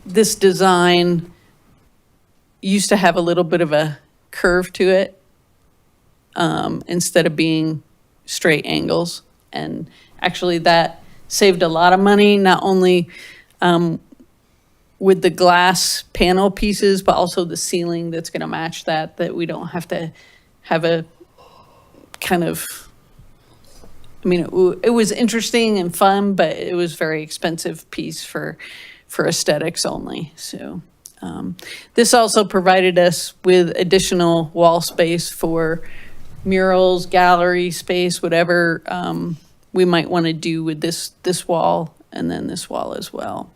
This design used to have a little bit of a curve to it, instead of being straight angles. And actually that saved a lot of money, not only with the glass panel pieces, but also the ceiling that's going to match that we don't have to have a kind of, I mean, it was interesting and fun, but it was very expensive piece for aesthetics only. So this also provided us with additional wall space for murals, gallery space, whatever we might want to do with this wall and then this wall as well.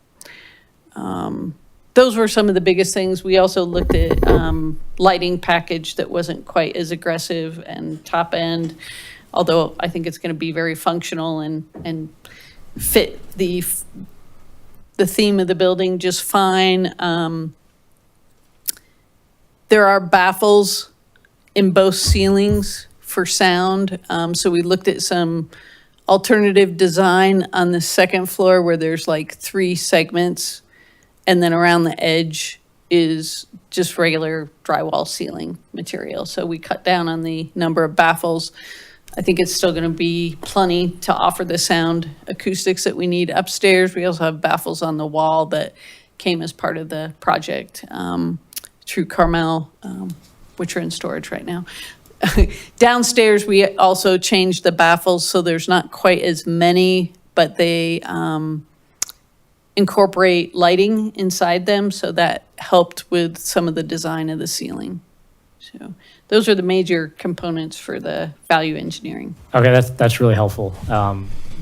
Those were some of the biggest things. We also looked at lighting package that wasn't quite as aggressive and top end, although I think it's going to be very functional and fit the theme of the building just fine. There are baffles in both ceilings for sound. So we looked at some alternative design on the second floor where there's like 3 segments, and then around the edge is just regular drywall ceiling material. So we cut down on the number of baffles. I think it's still going to be plenty to offer the sound acoustics that we need upstairs. We also have baffles on the wall that came as part of the project through Carmel, which are in storage right now. Downstairs, we also changed the baffles, so there's not quite as many, but they incorporate lighting inside them, so that helped with some of the design of the ceiling. So those are the major components for the value engineering. Okay, that's really helpful,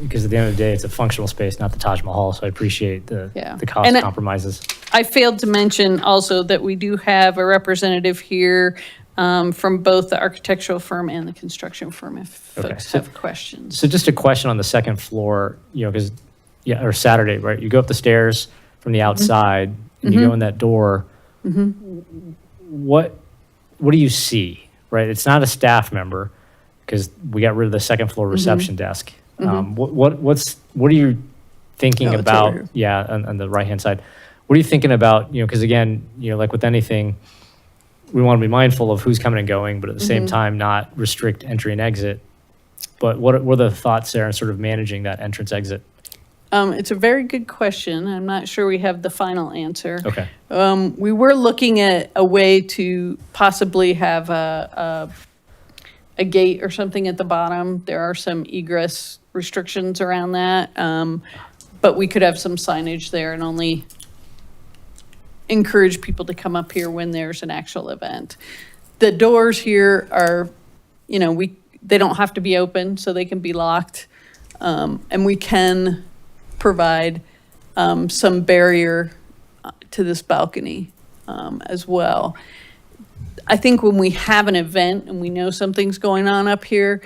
because at the end of the day, it's a functional space, not the Taj Mahal, so I appreciate the cost And compromises. I failed to mention also that we do have a representative here from both the architectural firm and the construction firm, if folks have questions. So just a question on the second floor, because, or Saturday, right? You go up the stairs from the outside, and you go in that door. What do you see, right? It's not a staff member, because we got rid of the second floor reception desk. What are you thinking about? On the right-hand side. What are you thinking about, because again, like with anything, we want to be mindful of who's coming and going, but at the same time, not restrict entry and exit. But what are the thoughts there in sort of managing that entrance exit? It's a very good question. I'm not sure we have the final answer. Okay. We were looking at a way to possibly have a gate or something at the bottom. There are some egress restrictions around that, but we could have some signage there and only encourage people to come up here when there's an actual event. The doors here are, they don't have to be open, so they can be locked, and we can provide some barrier to this balcony as well. I think when we have an event and we know something's going on up here,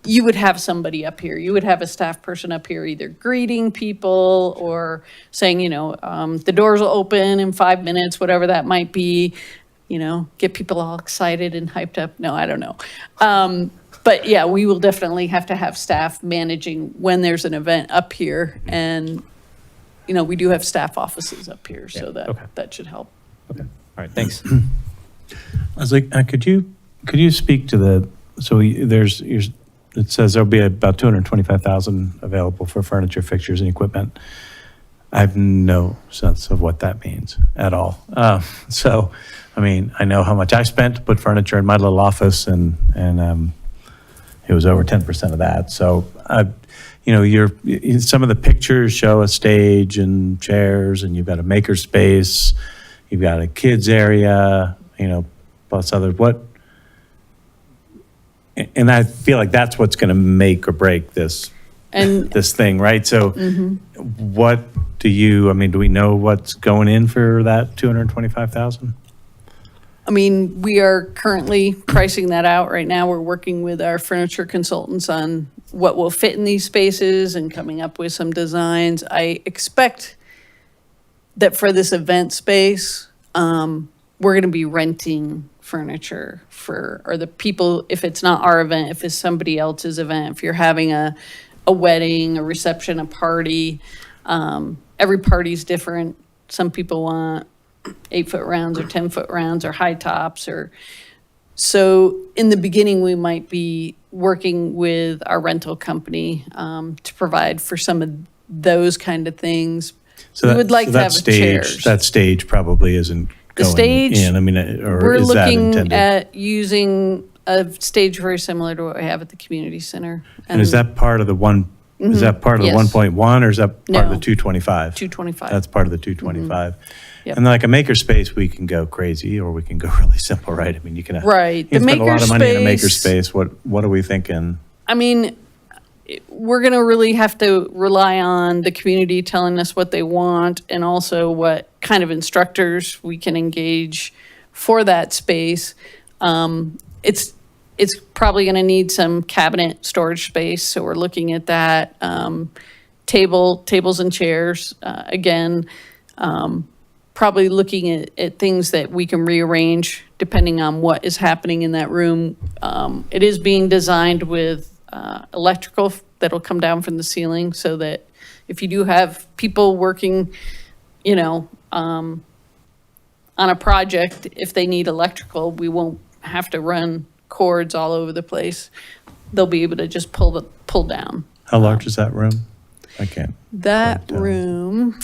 you would have somebody up here. You would have a staff person up here either greeting people or saying, the doors will open in 5 minutes, whatever that might be. get people all excited and hyped up. No, I don't know. But yeah, we will definitely have to have staff managing when there's an event up here. And, we do have staff offices up here, so that should help. Okay, all right, thanks. Leslie, could you speak to it says there'll be about 225,000 available for furniture, fixtures, and equipment. I have no sense of what that means at all. So, I mean, I know how much I spent to put furniture in my little office, and it was over 10% of that. So, some of the pictures show a stage and chairs, and you've got a maker space, you've got a kids area, plus other and I feel like that's what's going to make or break this thing, right? So, what do we know what's going in for that 225,000? I mean, we are currently pricing that out right now. We're working with our furniture consultants on what will fit in these spaces and coming up with some designs. I expect that for this event space, we're going to be renting furniture or the people, if it's not our event, if it's somebody else's event, if you're having a wedding, a reception, a party, every party's different. Some people want 8-foot rounds or 10-foot rounds or high tops so in the beginning, we might be working with our rental company to provide for some of those kind of things. We would like to have chairs. That stage probably isn't The going stage, in. I mean, or we're is that looking intended? at using a stage very similar to what we have at the community center. And is that part of the one? Is that part of the Yes. 1.1, or is that part of the No. 225? 225. That's part of the 225. Yep. And like a maker space, we can go crazy, or we can go really simple, right? I mean, you can Right. You can The spend a lot of money in a maker makerspace- space. What are we thinking? I mean, we're going to really have to rely on the community telling us what they want and also what kind of instructors we can engage for that space. It's probably going to need some cabinet storage space, so we're looking at that. Tables and chairs, again, probably looking at things that we can rearrange depending on what is happening in that room. It is being designed with electrical that'll come down from the ceiling, so that if you do have people working, on a project, if they need electrical, we won't have to run cords all over the place. They'll be able to just pull down. How large is that room? I can't. That room,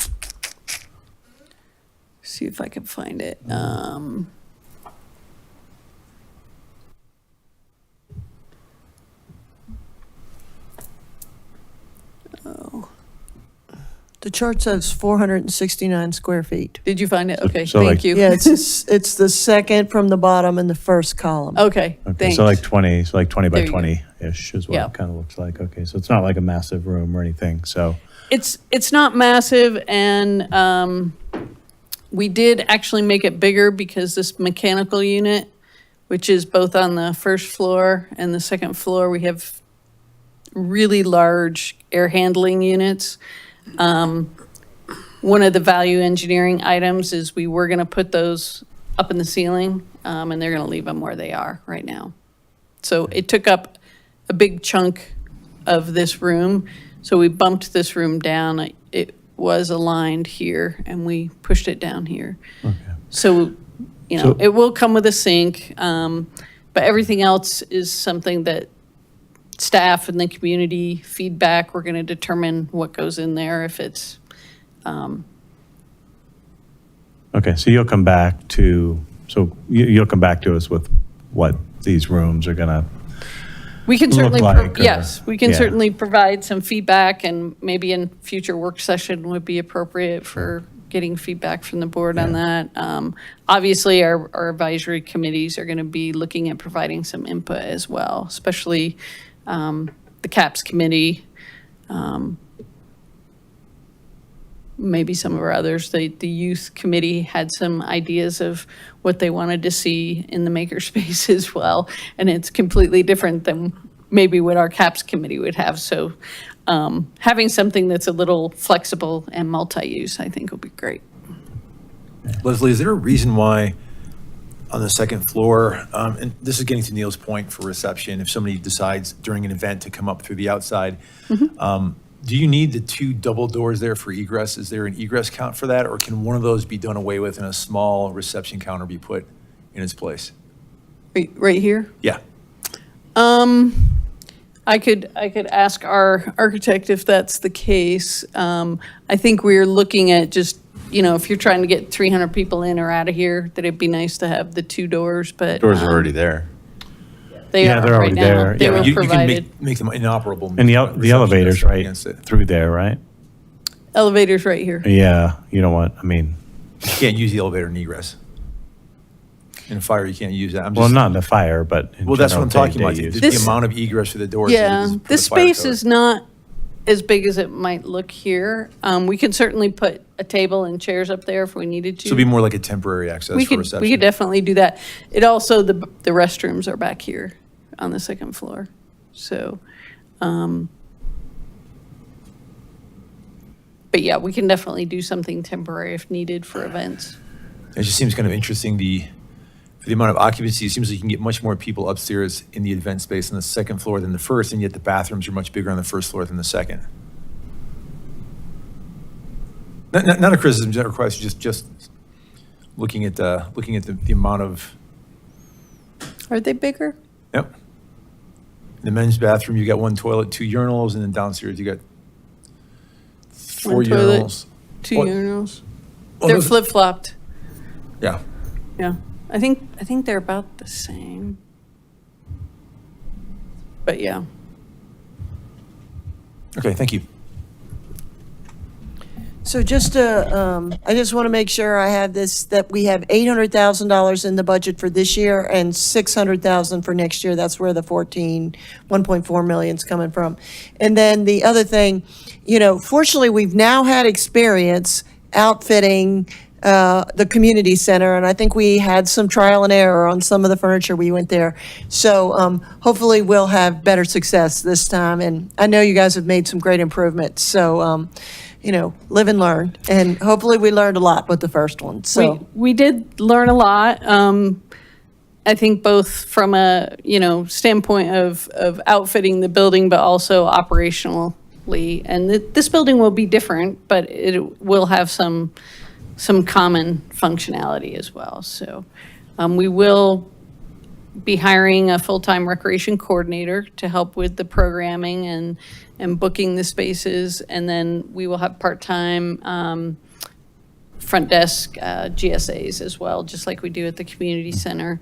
see if I can find it. The chart says 469 square feet. Did you find it? Okay, so thank like- you. Yeah, it's the second from the bottom in the first column. Okay, Okay, thanks. so like 20, by There you go. 20-ish is what Yeah. it kind of looks like. Okay, so it's not like a massive room or anything, so. It's not massive, and we did actually make it bigger because this mechanical unit, which is both on the first floor and the second floor, we have really large air handling units. One of the value engineering items is we were going to put those up in the ceiling, and they're going to leave them where they are right now. So it took up a big chunk of this room. So we bumped this room down. It was aligned here, and we pushed it down here. So, So- it will come with a sink, but everything else is something that staff and the community feedback, we're going to determine what goes in there, if it's, Okay, so you'll come back to us with what these rooms are gonna we can look certainly, like. yes, we can yeah. certainly provide some feedback, and maybe in future work session would be appropriate for getting feedback from the board on that. Obviously, our advisory committees are going to be looking at providing some input as well, especially the CAPS committee, maybe some of our others. The youth committee had some ideas of what they wanted to see in the makerspace as well, and it's completely different than maybe what our CAPS committee would have. So having something that's a little flexible and multi-use, I think would be great. Leslie, is there a reason why on the second floor. And this is getting to Neil's point for reception. If somebody decides during an event to come up through the outside, do you need the 2 double doors there for egress? Is there an egress count for that? Or can one of those be done away with and a small reception counter be put in its place? Right here? Yeah. I could ask our architect if that's the case. I think we're looking at just, if you're trying to get 300 people in or out of here, that it'd be nice to have the 2 doors, but. Doors are already there. They Yeah, are they're right already now. there. They Yeah, were You can provided. make them inoperable. And the elevator's right against it. through there, right? Elevators right here. Yeah, you know what, I mean, You can't use the elevator in egress. In a fire, you can't use that. I'm well, just- not in the fire, but in Well, that's what I'm general talking about. day-to-day The use. This- amount of egress through the doors. Yeah, is for this the fire space code. is not as big as it might look here. We can certainly put a table and chairs up there if we needed to. So it'd be more like a temporary access We for could, reception. we could definitely do that. It also, the restrooms are back here on the second floor. So, but yeah, we can definitely do something temporary if needed for events. It just seems kind of interesting, for the amount of occupancy, it seems like you can get much more people upstairs in the event space on the second floor than the first, and yet the bathrooms are much bigger on the first floor than the second. Not a criticism, not a question, just looking at the amount of, Are they bigger? yep. In the men's bathroom, you got 1 toilet, 2 urinals, and then downstairs you got 4 One toilet, urinals. 2 What- urinals. Oh, They're those- flip-flopped. Yeah. Yeah, I think they're about the same. But yeah. Okay, thank you. So just I just want to make sure I have this, that we have $800,000 in the budget for this year and $600,000 for next year. That's where the 1.4 million is coming from. And then the other thing, fortunately, we've now had experience outfitting the community center, and I think we had some trial and error on some of the furniture we went there. So hopefully we'll have better success this time, and I know you guys have made some great improvements. So live and learn, and hopefully we learned a lot with the first one. So We did learn a lot. I think both from a, standpoint of outfitting the building, but also operationally. And this building will be different, but it will have some common functionality as well. So we will be hiring a full-time recreation coordinator to help with the programming and booking the spaces. And then we will have part-time front desk GSAs as well, just like we do at the community center.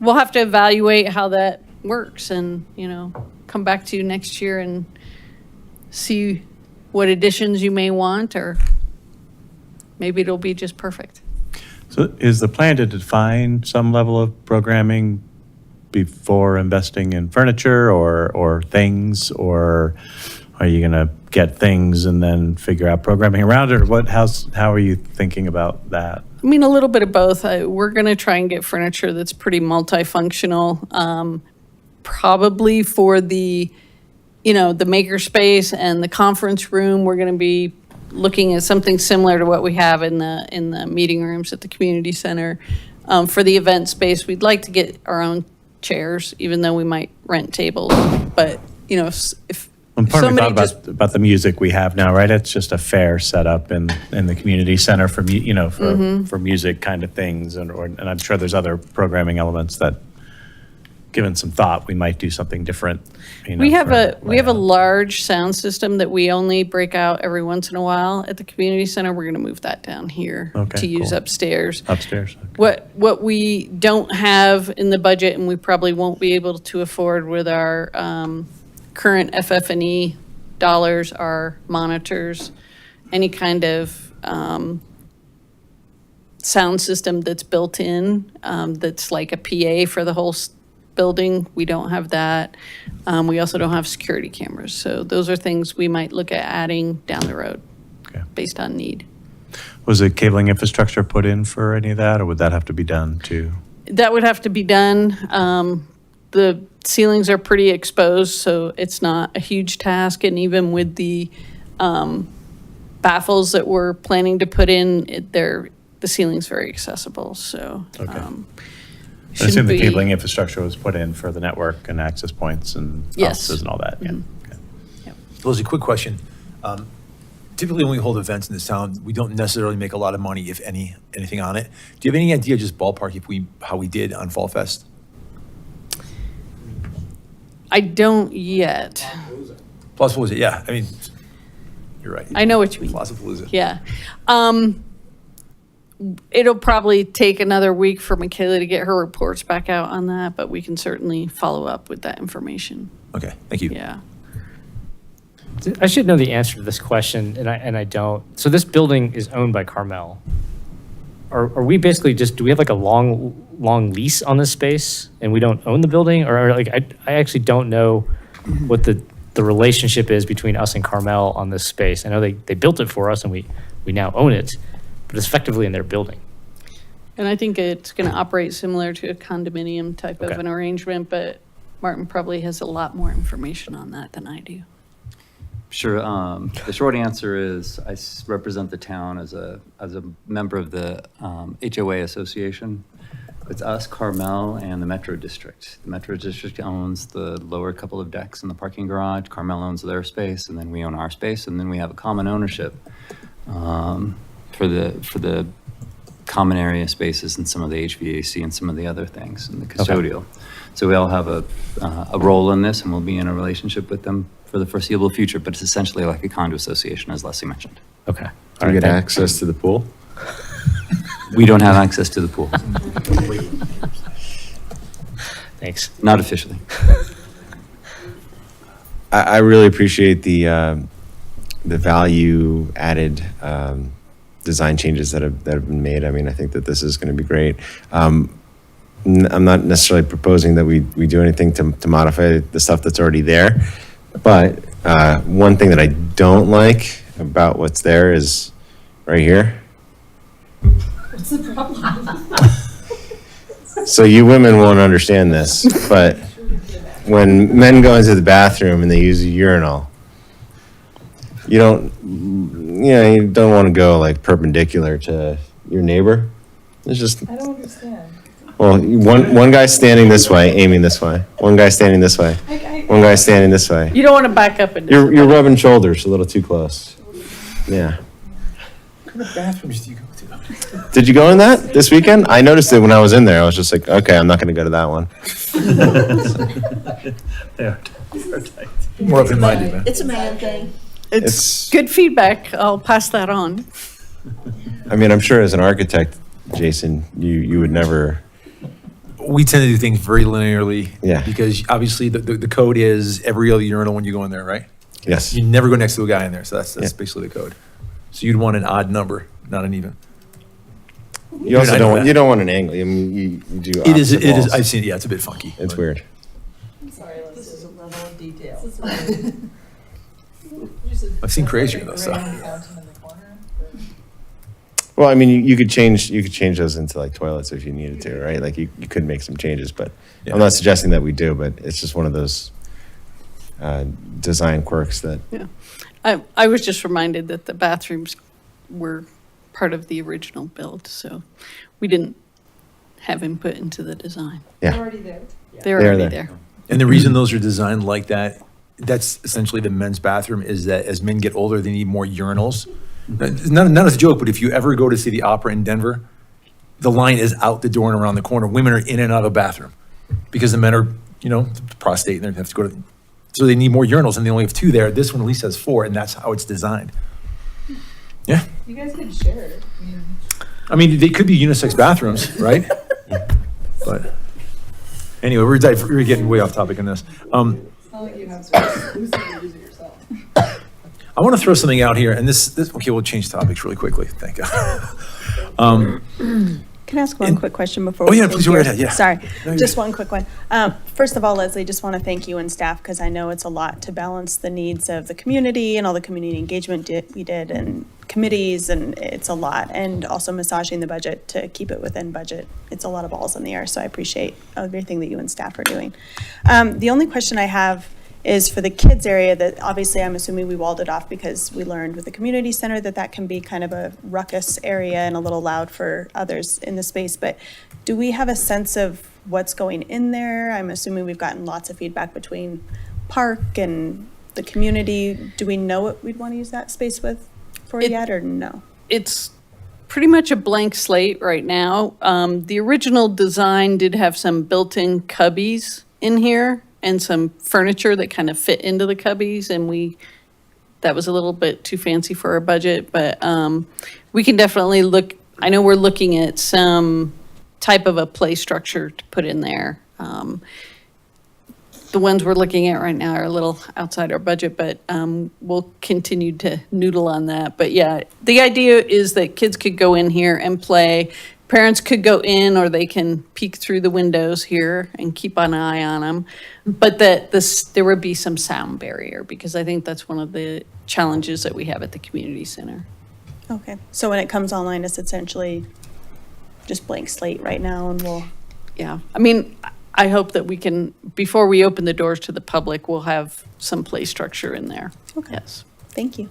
We'll have to evaluate how that works and, come back to you next year and see what additions you may want, or maybe it'll be just perfect. So is the plan to define some level of programming before investing in furniture or things, or are you going to get things and then figure out programming around it, or how are you thinking about that? I mean, a little bit of both. We're going to try and get furniture that's pretty multifunctional, probably for the maker space and the conference room. We're going to be looking at something similar to what we have in the meeting rooms at the community center. For the event space, we'd like to get our own chairs, even though we might rent tables. But, if And part of me somebody thought just, about the music we have now, right? It's just a fair setup in the community center for for music kind of things, and I'm sure there's other programming elements that, given some thought, we might do something different. we have a large sound system that we only break out every once in a while at the community center. We're going to move that down here Okay, to use cool. upstairs. Upstairs. What we don't have in the budget, and we probably won't be able to afford with our current FF&E dollars, are monitors, any kind of sound system that's built in, that's like a PA for the whole building. We don't have that. We also don't have security cameras. So those are things we might look at adding down the road based on need. Was the cabling infrastructure put in for any of that, or would that have to be done too? That would have to be done. The ceilings are pretty exposed, so it's not a huge task. And even with the baffles that we're planning to put in, the ceiling's very accessible. So I assume shouldn't the be. cabling infrastructure was put in for the network and access points and Yes. offices and all that, yeah. Leslie, quick question. Typically, when we hold events in this town, we don't necessarily make a lot of money, if anything on it. Do you have any idea, just ballpark, how we did on Fall Fest? I don't yet. Plus, what was it? Yeah, I mean, you're right. I know what you mean. Plaza-palooza. Yeah. It'll probably take another week for Michaela to get her reports back out on that, but we can certainly follow up with that information. Okay, thank you. Yeah. I should know the answer to this question, and I don't. So this building is owned by Carmel. Are we basically just, do we have like a long lease on this space and we don't own the building? Or like, I actually don't know what the relationship is between us and Carmel on this space. I know they built it for us and we now own it, but it's effectively in their building. And I think it's going to operate similar to a condominium type of an arrangement, but Martin probably has a lot more information on that than I do. Sure. The short answer is I represent the town as a member of the HOA association. It's us, Carmel, and the Metro District. The Metro District owns the lower couple of decks in the parking garage. Carmel owns their space, and then we own our space, and then we have a common ownership for the common area spaces and some of the HVAC and some of the other things and the custodial. So we all have a role in this, and we'll be in a relationship with them for the foreseeable future, but it's essentially like a condo association, as Leslie mentioned. Okay. Do you get access to the pool? We don't have access to the pool. Thanks. Not officially. I really appreciate the value added design changes that have been made. I mean, I think that this is going to be great. I'm not necessarily proposing that we do anything to modify the stuff that's already there. But one thing that I don't like about what's there is right here. What's the problem? So you women won't understand this, but when men go into the bathroom and they use a urinal, you don't want to go like perpendicular to your neighbor. It's just, I don't understand. well, one guy's standing this way, aiming this way. One guy's standing this way. One guy's standing this way. You don't want to back up and. You're rubbing shoulders a little too close. Yeah. What kind of bathrooms do you go to? Did you go in that this weekend? I noticed it when I was in there. I was just like, okay, I'm not going to go to that one. They're tight. More open-minded, man. It's a man thing. It's good feedback. I'll pass that on. I mean, I'm sure as an architect, Jason, you would never. We tend to do things very linearly. Yeah. Because obviously the code is every other urinal when you go in there, right? Yes. You never go next to a guy in there, so that's basically the code. So you'd want an odd number, not an even. You also don't want an angle. I mean, you do. It is. opposite walls. I've seen it. Yeah, it's a bit funky. It's weird. I'm sorry, this is a level of detail. I've seen crazier though. So. Well, I mean, you could change those into like toilets if you needed to, right? Like you could make some changes, but I'm not suggesting that we do. But it's just one of those design quirks that. Yeah. I was just reminded that the bathrooms were part of the original build, so we didn't have input into the design. Yeah. They're already there. They're already there. And the reason those are designed like that, that's essentially the men's bathroom, is that as men get older, they need more urinals. Not as a joke, but if you ever go to see the opera in Denver, the line is out the door and around the corner. Women are in and out of the bathroom because the men are, prostate and they have to go to, so they need more urinals and they only have 2 there. This one at least has 4 and that's how it's designed. Yeah. You guys could share it. I mean, they could be unisex bathrooms, right? But anyway, we're getting way off topic on this. It's not like you have to exclusively use it yourself. I want to throw something out here, and this okay, we'll change topics really quickly. Thank God. Can I ask one quick question before? Oh, yeah, move please go gears? right ahead, yeah. Sorry, No, just one quick one. First of all, Leslie, just want to thank you and staff because I know it's a lot to balance the needs of the community and all the community engagement we did and committees, and it's a lot. And also massaging the budget to keep it within budget. It's a lot of balls in the air, so I appreciate everything that you and staff are doing. The only question I have is for the kids area that obviously I'm assuming we walled it off because we learned with the community center that that can be kind of a ruckus area and a little loud for others in the space. But do we have a sense of what's going in there? I'm assuming we've gotten lots of feedback between park and the community. Do we know what we'd want to use that space with for yet or no? It's pretty much a blank slate right now. The original design did have some built-in cubbies in here and some furniture that kind of fit into the cubbies, and that was a little bit too fancy for our budget, but we can definitely look. I know we're looking at some type of a play structure to put in there. The ones we're looking at right now are a little outside our budget, but we'll continue to noodle on that. But yeah, the idea is that kids could go in here and play. Parents could go in, or they can peek through the windows here and keep an eye on them. But that there would be some sound barrier, because I think that's one of the challenges that we have at the community center. Okay, so when it comes online, it's essentially just blank slate right now, and we'll. Yeah, I mean, I hope that we can, before we open the doors to the public, we'll have some play structure in there. Okay. Yes. Thank you.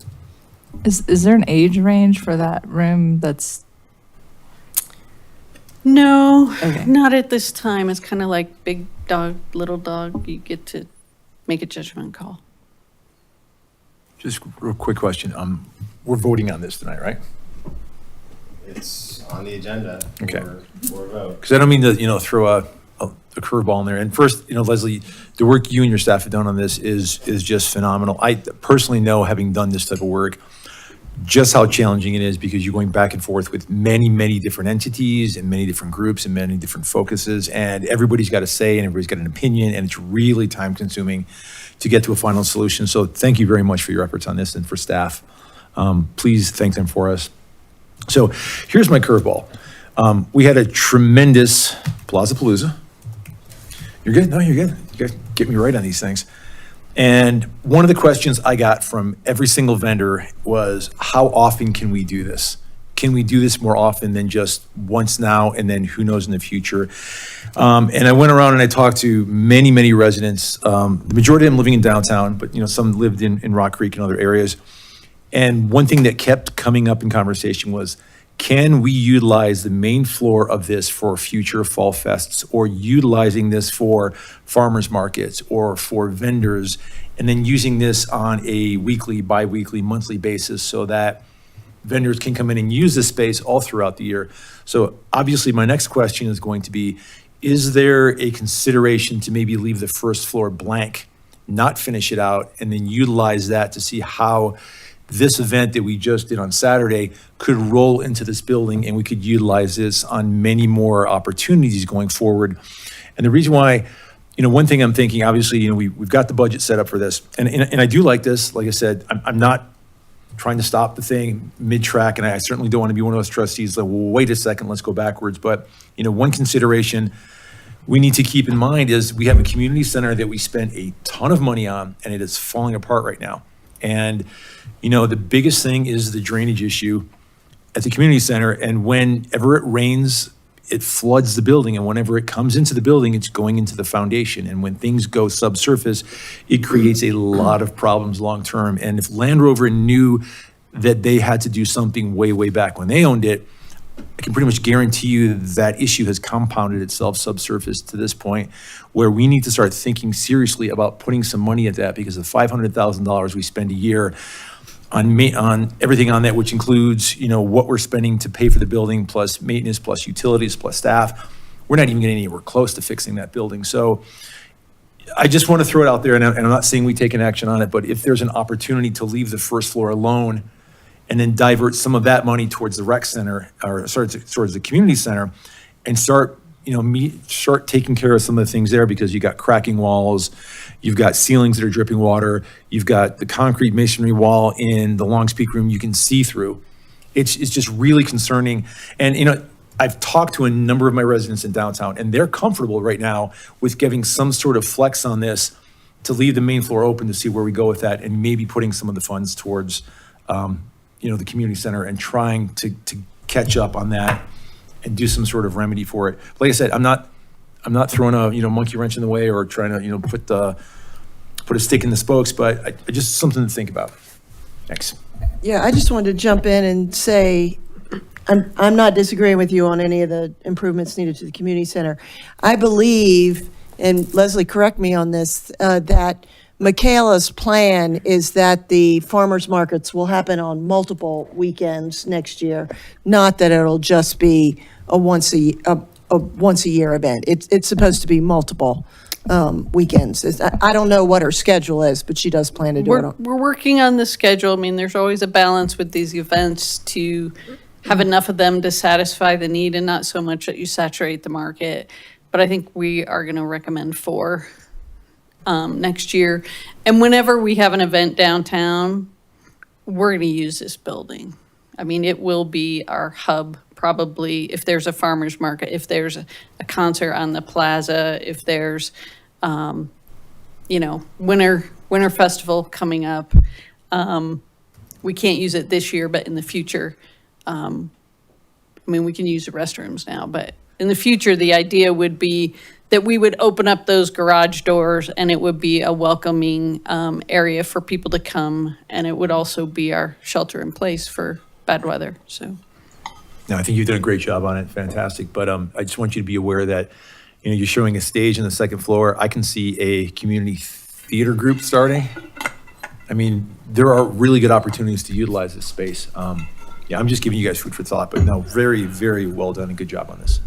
Is there an age range for that room that's? No, Okay. not at this time. It's kind of like big dog, little dog. You get to make a judgment call. Just real quick question. We're voting on this tonight, right? It's on the agenda Okay. for a vote. Because I don't mean to, throw a curveball in there. And first, Leslie, the work you and your staff have done on this is just phenomenal. I personally know, having done this type of work, just how challenging it is, because you're going back and forth with many, many different entities and many different groups and many different focuses, and everybody's got a say and everybody's got an opinion, and it's really time consuming to get to a final solution. So thank you very much for your efforts on this, and for staff. Please thank them for us. So here's my curveball. We had a tremendous Plaza-Palooza. You're good? No, you're good. You guys get me right on these things. And one of the questions I got from every single vendor was, how often can we do this? Can we do this more often than just once now and then who knows in the future? And I went around and I talked to many, many residents, the majority of them living in downtown, but some lived in Rock Creek and other areas. And one thing that kept coming up in conversation was, can we utilize the main floor of this for future fall fests, or utilizing this for farmers markets or for vendors, and then using this on a weekly, bi-weekly, monthly basis so that vendors can come in and use this space all throughout the year? So obviously my next question is going to be, is there a consideration to maybe leave the first floor blank, not finish it out, and then utilize that to see how this event that we just did on Saturday could roll into this building, and we could utilize this on many more opportunities going forward? And the reason why, one thing I'm thinking, obviously, we've got the budget set up for this, and I do like this. Like I said, I'm not trying to stop the thing mid-track, and I certainly don't want to be one of those trustees that, well, wait a second, let's go backwards. But, one consideration we need to keep in mind is we have a community center that we spent a ton of money on, and it is falling apart right now. And, the biggest thing is the drainage issue at the community center. And whenever it rains, it floods the building. And whenever it comes into the building, it's going into the foundation. And when things go subsurface, it creates a lot of problems long-term. And if Land Rover knew that they had to do something way, way back when they owned it, I can pretty much guarantee you that issue has compounded itself subsurface to this point, where we need to start thinking seriously about putting some money at that, because the $500,000 we spend a year on everything on that, which includes, what we're spending to pay for the building, plus maintenance, plus utilities, plus staff, we're not even getting anywhere close to fixing that building. So I just want to throw it out there, and I'm not saying we take an action on it, but if there's an opportunity to leave the first floor alone and then divert some of that money towards the rec center, or towards the community center, and start taking care of some of the things there, because you got cracking walls, you've got ceilings that are dripping water, you've got the concrete masonry wall in the long speak room you can see through. It's just really concerning. And I've talked to a number of my residents in downtown, and they're comfortable right now with giving some sort of flex on this to leave the main floor open to see where we go with that, and maybe putting some of the funds towards the community center, and trying to catch up on that and do some sort of remedy for it. Like I said, I'm not throwing a monkey wrench in the way, or trying to put put a stick in the spokes, but just something to think about. Thanks. Yeah, I just wanted to jump in and say, I'm not disagreeing with you on any of the improvements needed to the community center. I believe, and Leslie, correct me on this, that Michaela's plan is that the farmers markets will happen on multiple weekends next year, not that it'll just be a once a year event. It's supposed to be multiple weekends. I don't know what her schedule is, but she does plan to do it. We're working on the schedule. I mean, there's always a balance with these events to have enough of them to satisfy the need and not so much that you saturate the market. But I think we are going to recommend 4 next year. And whenever we have an event downtown, we're going to use this building. I mean, it will be our hub, probably, if there's a farmer's market, if there's a concert on the plaza, if there's, winter festival coming up. We can't use it this year, but in the future, we can use the restrooms now, but in the future, the idea would be that we would open up those garage doors and it would be a welcoming area for people to come. And it would also be our shelter in place for bad weather, so. No, I think you've done a great job on it, fantastic. But I just want you to be aware that, you're showing a stage on the second floor. I can see a community theater group starting. I mean, there are really good opportunities to utilize this space. Yeah, I'm just giving you guys food for thought, but no, very, very well done and good job on this.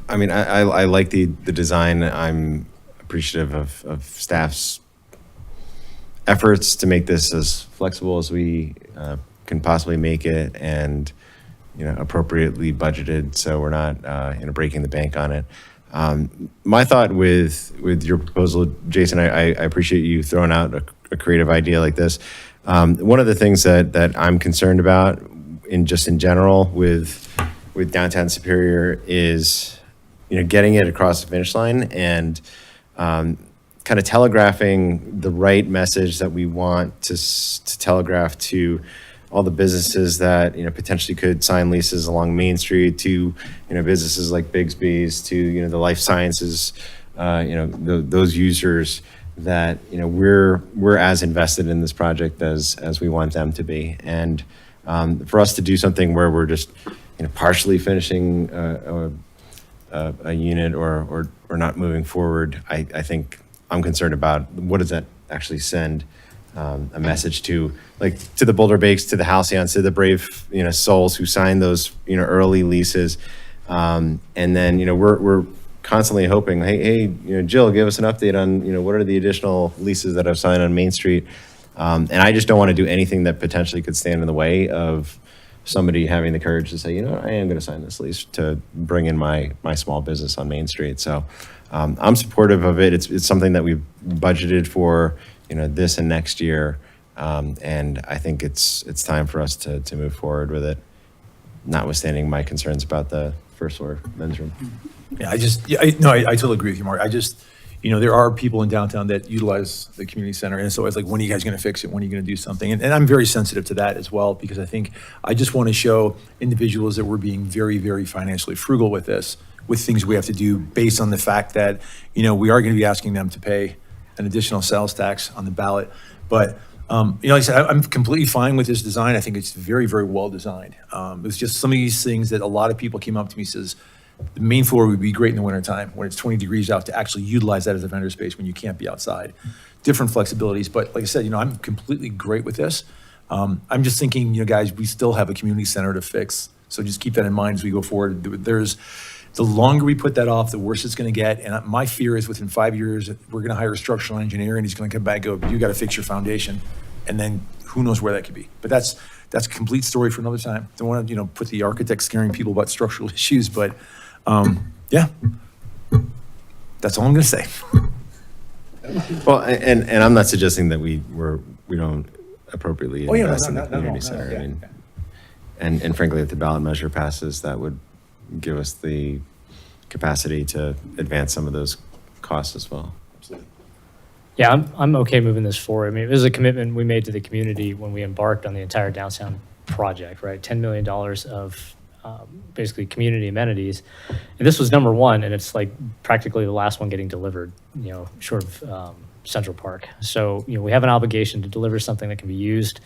I mean, I like the design. I'm appreciative of staff's efforts to make this as flexible as we can possibly make it, and appropriately budgeted, so we're not breaking the bank on it. My thought with your proposal, Jason, I appreciate you throwing out a creative idea like this. One of the things that I'm concerned about in general with downtown Superior is getting it across the finish line and kind of telegraphing the right message that we want to telegraph to all the businesses that potentially could sign leases along Main Street, to businesses like Bigsby's, to the life sciences, those users that we're as invested in this project as we want them to be. And for us to do something where we're just partially finishing a unit or not moving forward, I think I'm concerned about what does that actually send a message to the Boulder Bakes, to the Halcyons, to the brave souls who signed those early leases, and then we're constantly hoping, hey, Jill, give us an update on what are the additional leases that I've signed on Main Street, and I just don't want to do anything that potentially could stand in the way of somebody having the courage to say, I am going to sign this lease to bring in my small business on Main Street. So I'm supportive of it. It's something that we've budgeted for, this and next year. And I think it's time for us to move forward with it, notwithstanding my concerns about the first floor men's room. Yeah, I totally agree with you, Mark. There are people in downtown that utilize the community center, and so it's like, when are you guys going to fix it? When are you going to do something? And I'm very sensitive to that as well, because I just want to show individuals that we're being very, very financially frugal with this, with things we have to do based on the fact that, we are going to be asking them to pay an additional sales tax on the ballot. But, like I said, I'm completely fine with this design. I think it's very, very well designed. It's just some of these things that a lot of people came up to me says, the main floor would be great in the wintertime when it's 20 degrees out, to actually utilize that as a vendor space when you can't be outside. Different flexibilities, but like I said, I'm completely great with this. I'm just thinking, guys, we still have a community center to fix. So just keep that in mind as we go forward. The longer we put that off, the worse it's going to get. And my fear is within 5 years, we're going to hire a structural engineer and he's going to come back and go, you got to fix your foundation. And then who knows where that could be. But that's a complete story for another time. Don't want to, put the architect scaring people about structural issues, but yeah, that's all I'm going to say. Well, and I'm not suggesting that we don't appropriately invest in the community center. I mean, and frankly, if the ballot measure passes, that would give us the capacity to advance some of those costs as well. Absolutely. Yeah, I'm okay moving this forward. I mean, it was a commitment we made to the community when we embarked on the entire downtown project, right? $10 million of basically community amenities. And this was number one, and it's like practically the last one getting delivered, short of Central Park. So, we have an obligation to deliver something that can be used.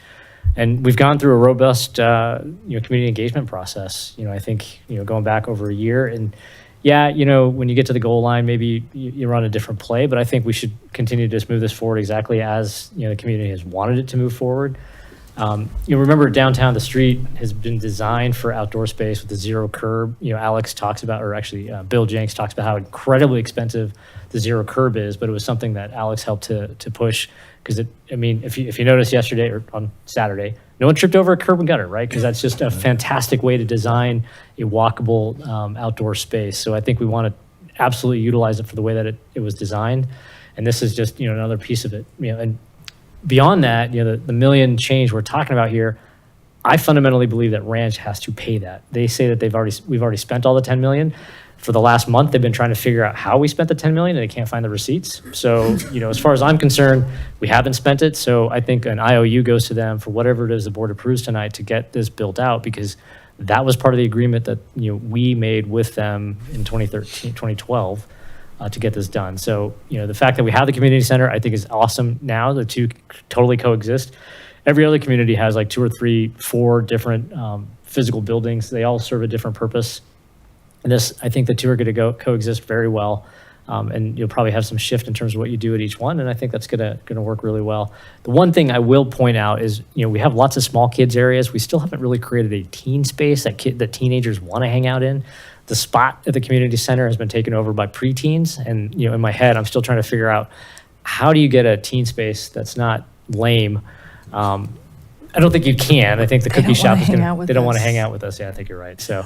And we've gone through a robust, community engagement process. I think, going back over a year, and yeah, when you get to the goal line, maybe you run a different play, but I think we should continue to just move this forward exactly as, the community has wanted it to move forward. Remember downtown, the street has been designed for outdoor space with a zero curb. Alex talks about, or actually Bill Jenks talks about how incredibly expensive the zero curb is, but it was something that Alex helped to push. Because if you noticed yesterday or on Saturday, no one tripped over a curb and gutter, right? Because that's just a fantastic way to design a walkable outdoor space. So I think we want to absolutely utilize it for the way that it was designed. And this is just, another piece of it. And beyond that, the million change we're talking about here, I fundamentally believe that Ranch has to pay that. They say that we've already spent all the 10 million. For the last month, they've been trying to figure out how we spent the 10 million and they can't find the receipts. So, as far as I'm concerned, we haven't spent it. So I think an IOU goes to them for whatever it is the board approves tonight to get this built out, because that was part of the agreement that, we made with them in 2012 to get this done. So, the fact that we have the community center, I think is awesome now. The two totally coexist. Every other community has like 2 or 3, 4 different physical buildings. They all serve a different purpose. And this, I think the two are going to coexist very well. And you'll probably have some shift in terms of what you do at each one. And I think that's going to work really well. The one thing I will point out is, we have lots of small kids areas. We still haven't really created a teen space that teenagers want to hang out in. The spot at the community center has been taken over by preteens. And, in my head, I'm still trying to figure out, how do you get a teen space that's not lame? I don't think you can. I think the cookie shop is they don't want to hang out with us. Yeah, I think you're right. So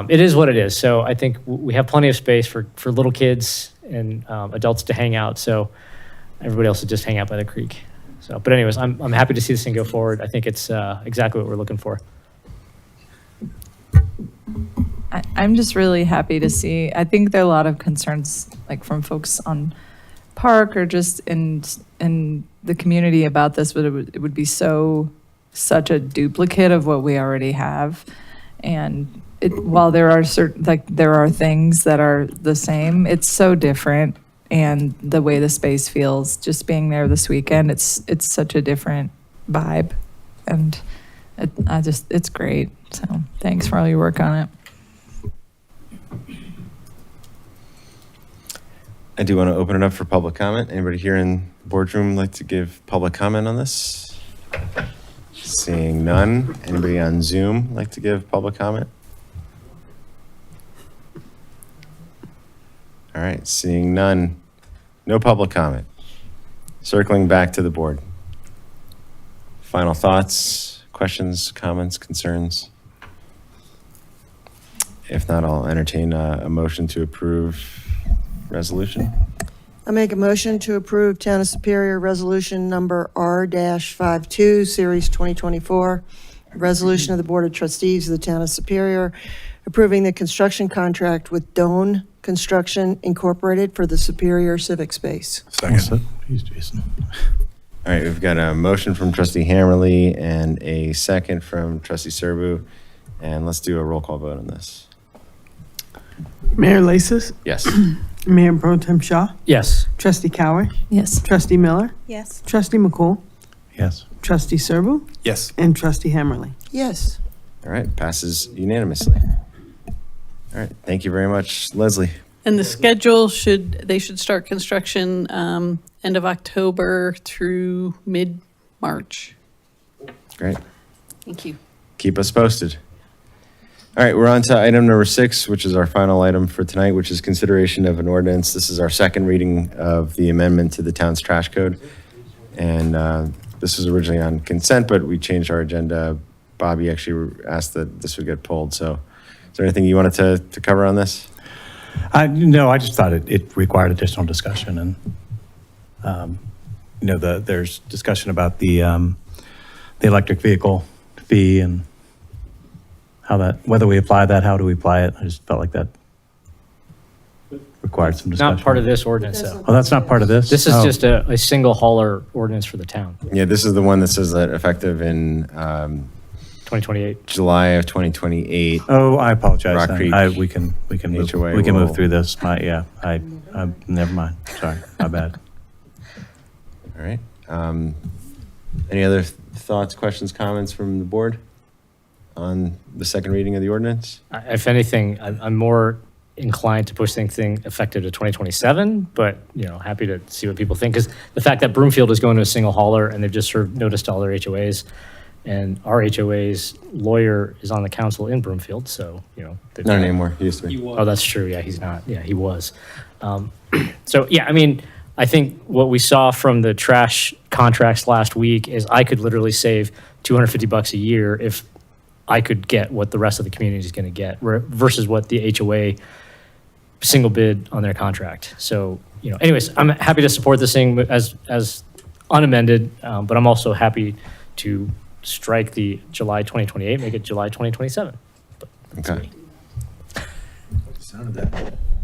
it is what it is. So I think we have plenty of space for little kids and adults to hang out. So everybody else will just hang out by the creek. So, but anyways, I'm happy to see this thing go forward. I think it's exactly what we're looking for. I'm just really happy to see, I think there are a lot of concerns, like from folks on Park or just in the community about this, but it would be such a duplicate of what we already have. And while there are there are things that are the same, it's so different. And the way the space feels, just being there this weekend, it's such a different vibe. And it's great. So thanks for all your work on it. I do want to open it up for public comment. Anybody here in the boardroom like to give public comment on this? Seeing none. Anybody on Zoom like to give public comment? All right, seeing none. No public comment. Circling back to the board. Final thoughts, questions, comments, concerns? If not, I'll entertain a motion to approve resolution. I make a motion to approve Town of Superior Resolution Number R-52, Series 2024, a resolution of the Board of Trustees of the Town of Superior approving the construction contract with Doan Construction Incorporated for the Superior Civic Space. Second. Please, Jason. All right, we've got a motion from Trustee Hammerly and a second from Trustee Serbu. And let's do a roll call vote on this. Mayor Lasis? Yes. Mayor Pro Tem Shaw? Yes. Trustee Cower? Yes. Trustee Miller? Yes. Trustee McCool? Yes. Trustee Serbu? Yes. And Trustee Hammerly? Yes. All right, passes unanimously. All right, thank you very much, Leslie. And the schedule they should start construction end of October through mid-March. Great. Thank you. Keep us posted. All right, we're on to item number 6, which is our final item for tonight, which is consideration of an ordinance. This is our second reading of the amendment to the town's trash code. And this was originally on consent, but we changed our agenda. Bobby actually asked that this would get pulled. So is there anything you wanted to cover on this? No, I just thought it required additional discussion. And, there's discussion about the electric vehicle fee and whether we apply that, how do we apply it? I just felt like that required some discussion. Not part of this ordinance, though. Oh, that's not part of this? This is just a single hauler ordinance for the town. Yeah, this is the one that says that effective in 2028. July of 2028. Oh, I apologize. Rock then. Creek We can move, HOA we can will- move through this. Never mind. Sorry, my bad. All right. Any other thoughts, questions, comments from the board on the second reading of the ordinance? If anything, I'm more inclined to push things effective to 2027, but, happy to see what people think. Because the fact that Broomfield is going to a single hauler and they've just served notice to all their HOAs, and our HOA's lawyer is on the council in Broomfield, so, they've Not got- anymore. He used to be. Oh, that's true. Yeah, he's not. Yeah, he was. So, yeah, I think what we saw from the trash contracts last week is I could literally save $250 a year if I could get what the rest of the community is going to get versus what the HOA single bid on their contract. So, anyways, I'm happy to support this thing as unamended, but I'm also happy to strike the July 2028, make it July 2027. Okay.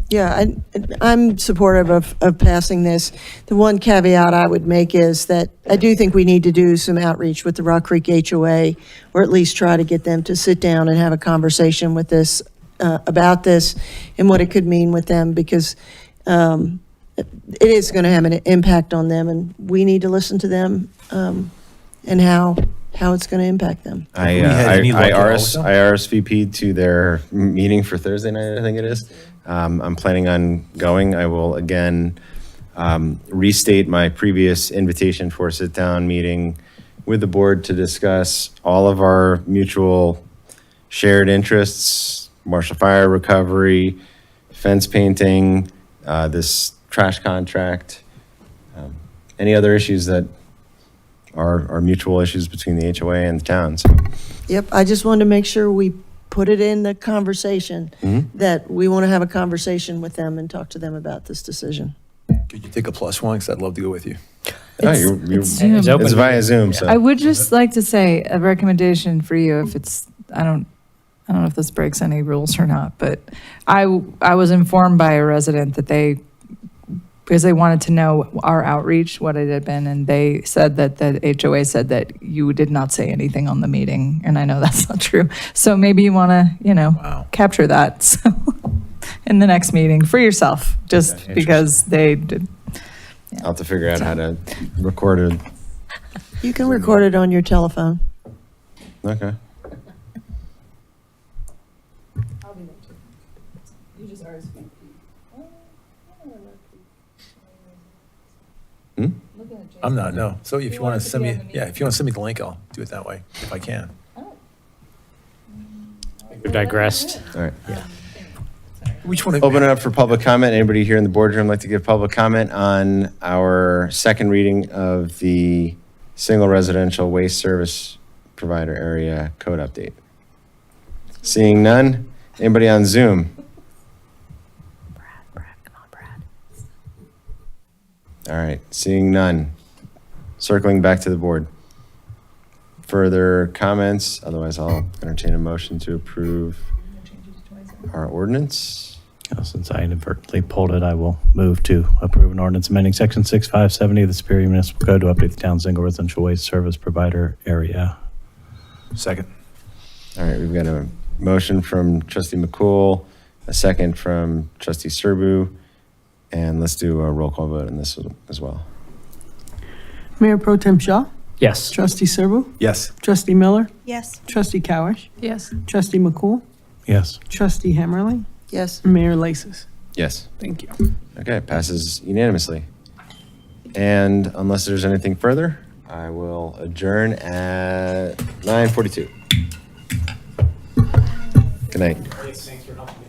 Yeah, I'm supportive of passing this. The one caveat I would make is that I do think we need to do some outreach with the Rock Creek HOA, or at least try to get them to sit down and have a conversation with this, about this and what it could mean with them, because it is going to have an impact on them, and we need to listen to them and how it's going to impact them. I RSVP'd to their meeting for Thursday night, I think it is. I'm planning on going. I will again restate my previous invitation for a sit-down meeting with the board to discuss all of our mutual shared interests, Marshall Fire recovery, fence painting, this trash contract, any other issues that are mutual issues between the HOA and the town. So, Yep, I just wanted to make sure we put it in the conversation, that we want to have a conversation with them and talk to them about this decision. Could you take a +1? Because I'd love to go with you. it's Zoom. it's via Zoom. So I would just like to say a recommendation for you, if it's, I don't know if this breaks any rules or not, but I was informed by a resident that because they wanted to know our outreach, what it had been, and they said that the HOA said that you did not say anything on the meeting, and I know that's not true. So maybe you want to, capture that so, in the next meeting for yourself, just because they did. I'll have to figure out how to record it. You can record it on your telephone. Okay. You just RSVP. I'm not, no. So if you want to send me, if you want to send me the link, I'll do it that way, if I can. We've digressed. All right. Which one? Open it up for public comment. Anybody here in the boardroom like to give public comment on our second reading of the single residential waste service provider area code update? Seeing none. Anybody on Zoom? Brad, come on, Brad. All right, seeing none. Circling back to the board. Further comments? Otherwise, I'll entertain a motion to approve our ordinance. Since I inadvertently pulled it, I will move to approve an ordinance amending section 6570 of the Superior Municipal Code to update the town's single residential waste service provider area. Second. All right, we've got a motion from trustee McCool, a second from trustee Serbu, and let's do a roll call vote on this as well. Mayor Pro Tem Shaw? Yes. Trustee Serbu? Yes. Trustee Miller? Yes. Trustee Cowish? Yes. Trustee McCool? Yes. Trustee Hammerly? Yes. Mayor Lasis? Yes. Thank you. Okay, passes unanimously. And unless there's anything further, I will adjourn at 9:42. Good night. Thanks for helping me.